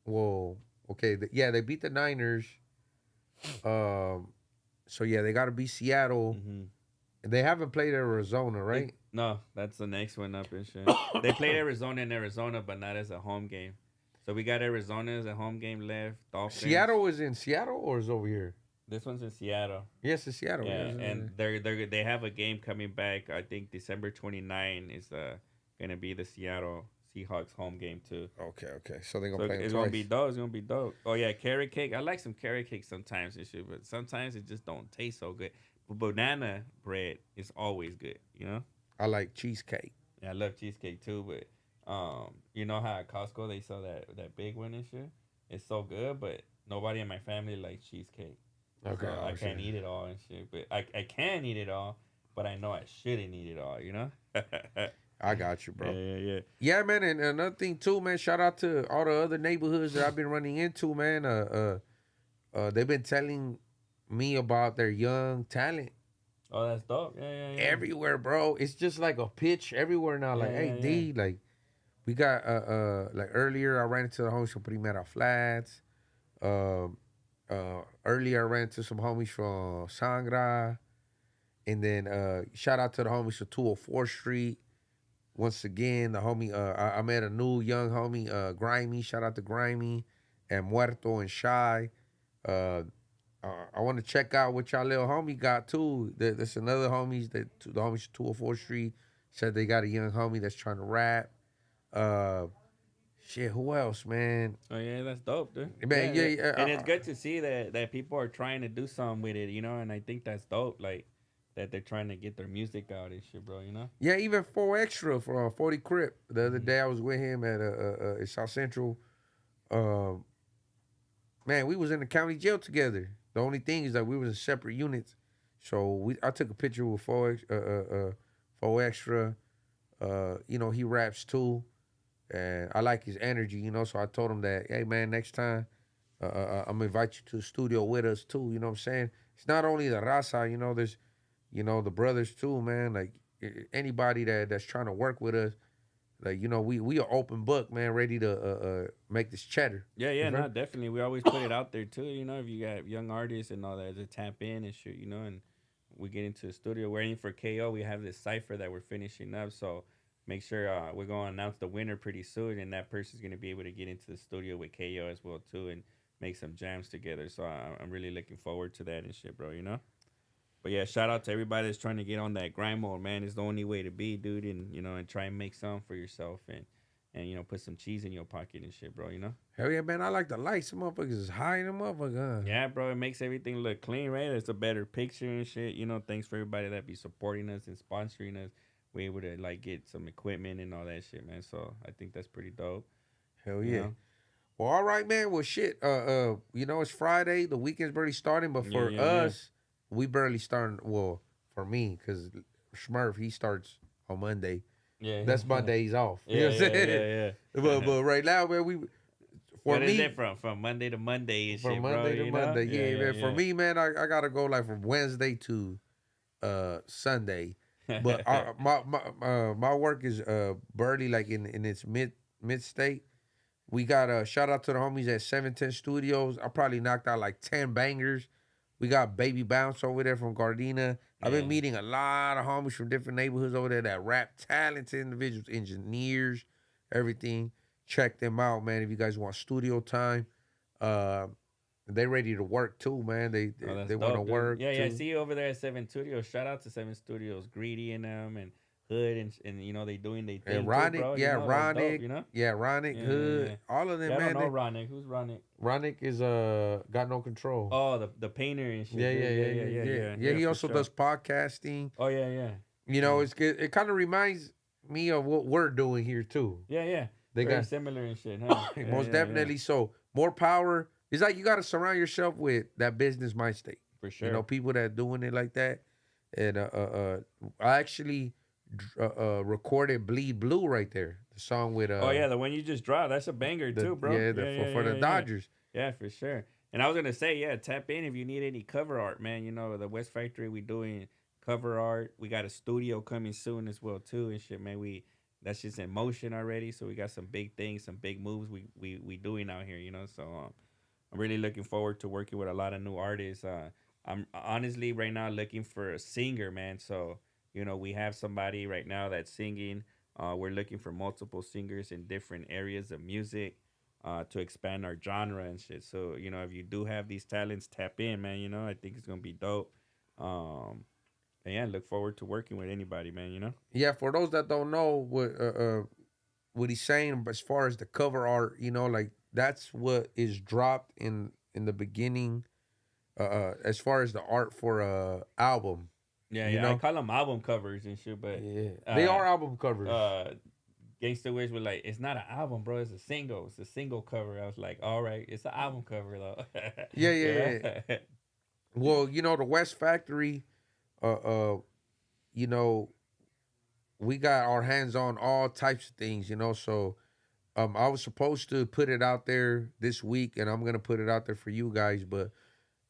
C: Well, okay, they beat the Niners. So yeah, they got to beat Seattle.
B: Mm-hmm.
C: They haven't played Arizona, right?
B: No, that's the next one up and shit. They played Arizona in Arizona, but not as a home game. So we got Arizona as a home game left. Dolphins.
C: Seattle is in Seattle or is over here?
B: This one's in Seattle.
C: Yes, it's Seattle.
B: Yeah, and they have a game coming back. I think December 29 is gonna be the Seattle Seahawks home game too.
C: Okay. So they're gonna play them
B: it's
C: twice.
B: gonna be dope. Oh yeah, carrot cake. I like some carrot cake sometimes and shit, but sometimes it just don't taste so good. But banana bread is always good.
C: I like cheesecake.
B: Yeah, I love cheesecake too, but you know how at Costco they sell that big one and shit. it's so good, but nobody in my family likes cheesecake.
C: Okay,
B: So I can't eat it all and shit. But I can eat it all, but I know I shouldn't eat it all, you know?
C: I got you, bro.
B: Yeah.
C: Yeah, man, and another thing too, man. Shout out to all the other neighborhoods that I've been running into, man. They've been telling me about their young talent
B: Oh, that's dope. Yeah.
C: everywhere, bro. It's just like a pitch everywhere now. Like, hey,
B: Yeah.
C: D, like we got like earlier I ran into the homies from Primera Flats. Um, earlier I ran into some homies from Sangra, and then shout out to the homies from 204th Street. Once again, the homie, I met a new young homie, Grimy. Shout out to Grimy and Muerto and Shy. Uh, I want to check out what y'all little homie got too. There's another homies the homies 204th Street said they got a young homie that's trying to rap. Uh, shit, who else, man?
B: Oh yeah, that's dope, dude.
C: Man, yeah.
B: And it's good to see that people are trying to do something with it, you know. And I think that's dope, like that they're trying to get their music out and shit, bro. You know.
C: Yeah, even 4Extra from 40 Crip. The other day I was with him at South Central. Um, man, we was in the county jail together. The only thing is that we was in separate units. So I took a picture with 4Extra. You know, he raps too. And I like his energy, you know. So I told him that, hey man, next time I'm gonna invite you to the studio with us too. You know what I'm saying? It's not only the raza, you know, there's, you know, the brothers too, man. Like anybody that's trying to work with us, like, you know, we are open book, man, ready to make this cheddar.
B: Yeah, no, definitely. We always put it out there too, you know, if you got young artists and all that to tap in and shit, you know, and we get into the studio. We're waiting for KO. We have this cipher that we're finishing up, so make sure we're going to announce the winner pretty soon, and that person's going to be able to get into the studio with KO as well too and make some jams together. So I'm really looking forward to that and shit, bro, you know? But yeah, shout out to everybody that's trying to get on that grind mode, man. It's the only way to be, dude, and you know, and try and make something for yourself and you know, put some cheese in your pocket and shit, bro, you know?
C: Hell yeah, man. I like the lights. Some motherfuckers is high in the motherfucker.
B: Yeah, bro, it makes everything look clean, right? It's a better picture and shit. You know, thanks for everybody that be supporting us and sponsoring us. We're able to like get some equipment and all that shit, man. So I think that's pretty dope.
C: Hell yeah.
B: You know?
C: Well, all right, man. Well, shit. You know, it's Friday. The weekend's barely starting, but for us, we barely starting. Well, for me, because Smerf, he starts on Monday.
B: Yeah,
C: that's my days off.
B: You
C: know what I'm saying?
B: Yeah.
C: But right now, man,
B: For
C: for
B: what
C: me,
B: is it from Monday to Monday and
C: from
B: shit,
C: Monday
B: bro,
C: to Monday,
B: know?
C: man. For me, man, I gotta go like from Wednesday to Sunday. But my work is barely like in its mid state. We got a shout out to the homies at 710 Studios. I probably knocked out like 10 bangers. We got Baby Bounce over there from Gardena. I've been meeting a lot of homies from different neighborhoods over there that rap, talented individuals, engineers, everything. Check them out, man. If you guys want studio time, they ready to work too, man. They want to work.
B: Yeah,
C: too.
B: I see you over there at 7 Studios. Shout out to 7 Studios, Greedy and them and Hood and you know they doing they thing
C: And Ronick,
B: too, bro.
C: yeah,
B: you know,
C: Ronick,
B: dope, you know?
C: Ronick, Hood, all of them,
B: I
C: man.
B: don't know Ronick. Who's Ronick?
C: Ronick is got no control.
B: Oh, the painter and shit.
C: Yeah. He also does podcasting.
B: Oh yeah.
C: You know, it's good. It kind of reminds me of what we're doing here too.
B: Yeah.
C: They
B: very
C: got
B: similar and shit, huh?
C: most definitely. So more power. It's like you got to surround yourself with that business mind state.
B: For sure.
C: You know, people that doing it like that. And I actually recorded Bleed Blue right there. The song with
B: oh yeah, the one you just dropped. That's a banger too, bro.
C: For the Dodgers.
B: Yeah, for sure. And I was gonna say, yeah, tap in if you need any cover art, man. You know, the West Factory, we doing cover art. We got a studio coming soon as well too, and shit, man. That's just in motion already. So we got some big things, some big moves we doing out here, you know. So I'm really looking forward to working with a lot of new artists. I'm honestly right now looking for a singer, man. So you know, we have somebody right now that's singing. We're looking for multiple singers in different areas of music to expand our genre and shit. So, you know, if you do have these talents, tap in, man. You know, I think it's going to be dope. And yeah, look forward to working with anybody, man, you know?
C: Yeah, for those that don't know what he's saying, as far as the cover art, you know, like that's what is dropped in the beginning as far as the art for a album.
B: Yeah, you know? I call them album covers and shit, but
C: they are album covers.
B: Gangsta Wish was like, it's not an album, bro. It's a single. It's a single cover. I was like, all right, it's an album cover though.
C: Yeah. Well, you know, the West Factory, you know, we got our hands on all types of things, you know. So, I was supposed to put it out there this week, and I'm gonna put it out there for you guys. But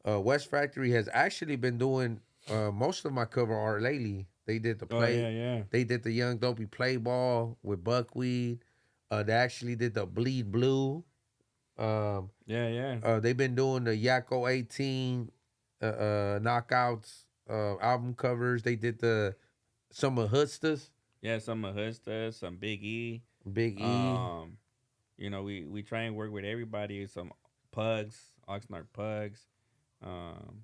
C: West Factory has actually been doing most of my cover art lately. They did the play.
B: Oh, yeah.
C: They did the Young Dopey play ball with Buckwheat. They actually did the Bleed Blue.
B: Yeah.
C: They've been doing the Yakko 18 knockouts album covers. They did some of Hoodsters.
B: Yeah, some of Hoodsters, some Big E.
C: Big E.
B: You know, we try and work with everybody. Some Pugs, Oxnard Pugs.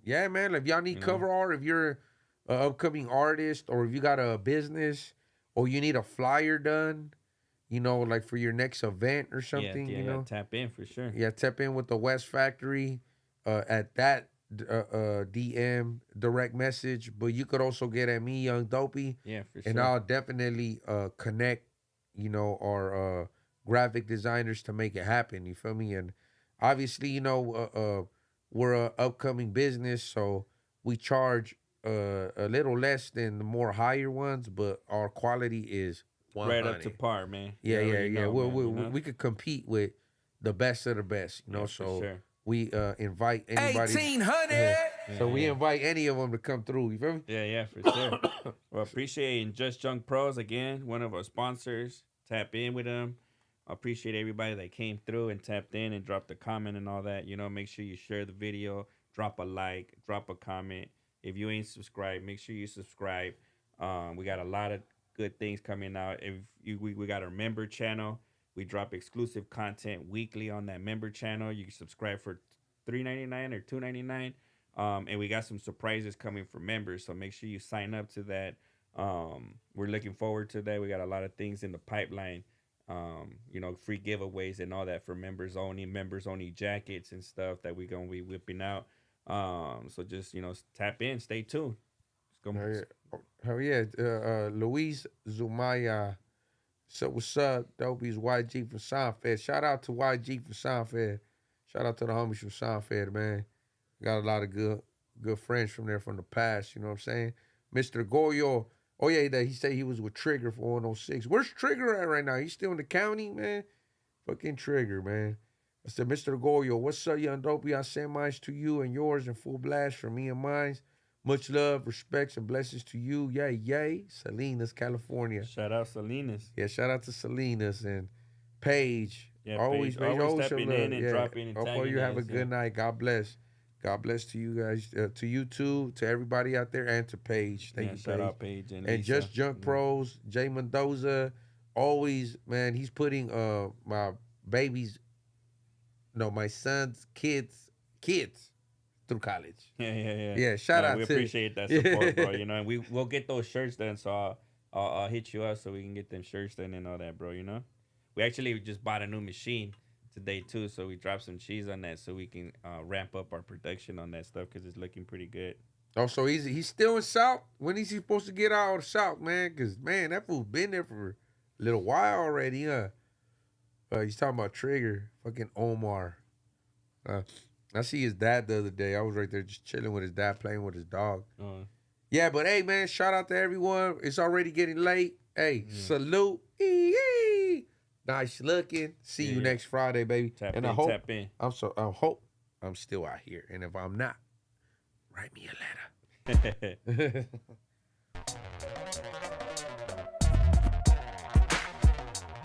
C: Yeah, man. If y'all need cover art, if you're an upcoming artist, or if you got a business, or you need a flyer done, you know, like for your next event or something,
B: you know, tap in for sure.
C: Yeah, tap in with the West Factory at that DM direct message. But you could also get at me, Young Dopey.
B: Yeah, for sure.
C: And I'll definitely connect, you know, our graphic designers to make it happen. You feel me? And obviously, you know, we're a upcoming business, so we charge a little less than the more higher ones, but our quality is 100.
B: Right up to par, man.
C: Yeah.
B: Know,
C: We could compete with the best of the best, you know. So
B: sure.
C: we invite anybody.
A: 1800.
C: So we invite any of them to come through. You feel me?
B: Yeah, for sure. Well, appreciate Just Junk Pros again, one of our sponsors. Tap in with them. I appreciate everybody that came through and tapped in and dropped a comment and all that. You know, make sure you share the video, drop a like, drop a comment. If you ain't subscribed, make sure you subscribe. We got a lot of good things coming out. We got our member channel. We drop exclusive content weekly on that member channel. You can subscribe for $3.99 or $2.99. And we got some surprises coming for members, so make sure you sign up to that. We're looking forward to that. We got a lot of things in the pipeline. You know, free giveaways and all that for members only jackets and stuff that we're gonna be whipping out. So just, you know, tap in, stay tuned.
C: Hell yeah. Luis Zumaya. So what's up? Dopey's YG from Soundfed. Shout out to YG from Soundfed. Shout out to the homies from Soundfed, man. Got a lot of good friends from there from the past, you know what I'm saying? Mr. Goyo. Oh yeah, he said he was with Trigger for 106. Where's Trigger at right now? He's still in the county, man? Fucking Trigger, man. I said, Mr. Goyo, what's up, Young Dopey? I send mine to you and yours in full blast from me and mine. Much love, respects, and blessings to you. Yay. Salinas, California.
B: Shout out Salinas.
C: Yeah, shout out to Salinas and Paige.
B: Yeah,
C: always
B: stepping in and dropping and tagging.
C: Hopefully you have a good night. God bless. God bless to you guys, to you too, to everybody out there, and to Paige. Thank you,
B: shout
C: Paige.
B: out Paige and
C: Lisa. Just Junk Pros, Jay Mendoza, always, man, he's putting my son's kids through college.
B: Yeah,
C: shout out
B: we
C: to
B: appreciate that support, bro. You know, and we'll get those shirts done, so I'll hit you up so we can get them shirts done and all that, bro. You know, we actually just bought a new machine today too, so we dropped some cheese on that so we can ramp up our production on that stuff because it's looking pretty good.
C: Oh, so he's still in South? When is he supposed to get out of South, man? Because, man, that fool's been there for a little while already, huh? He's talking about Trigger, fucking Omar. I see his dad the other day. I was right there just chilling with his dad, playing with his dog. Yeah, but hey, man, shout out to everyone. It's already getting late. Hey, salute. Nice looking. See you next Friday, baby.
B: Tap
C: and
B: in,
C: I hope
B: tap in.
C: I hope I'm still out here. And if I'm not, write me a letter.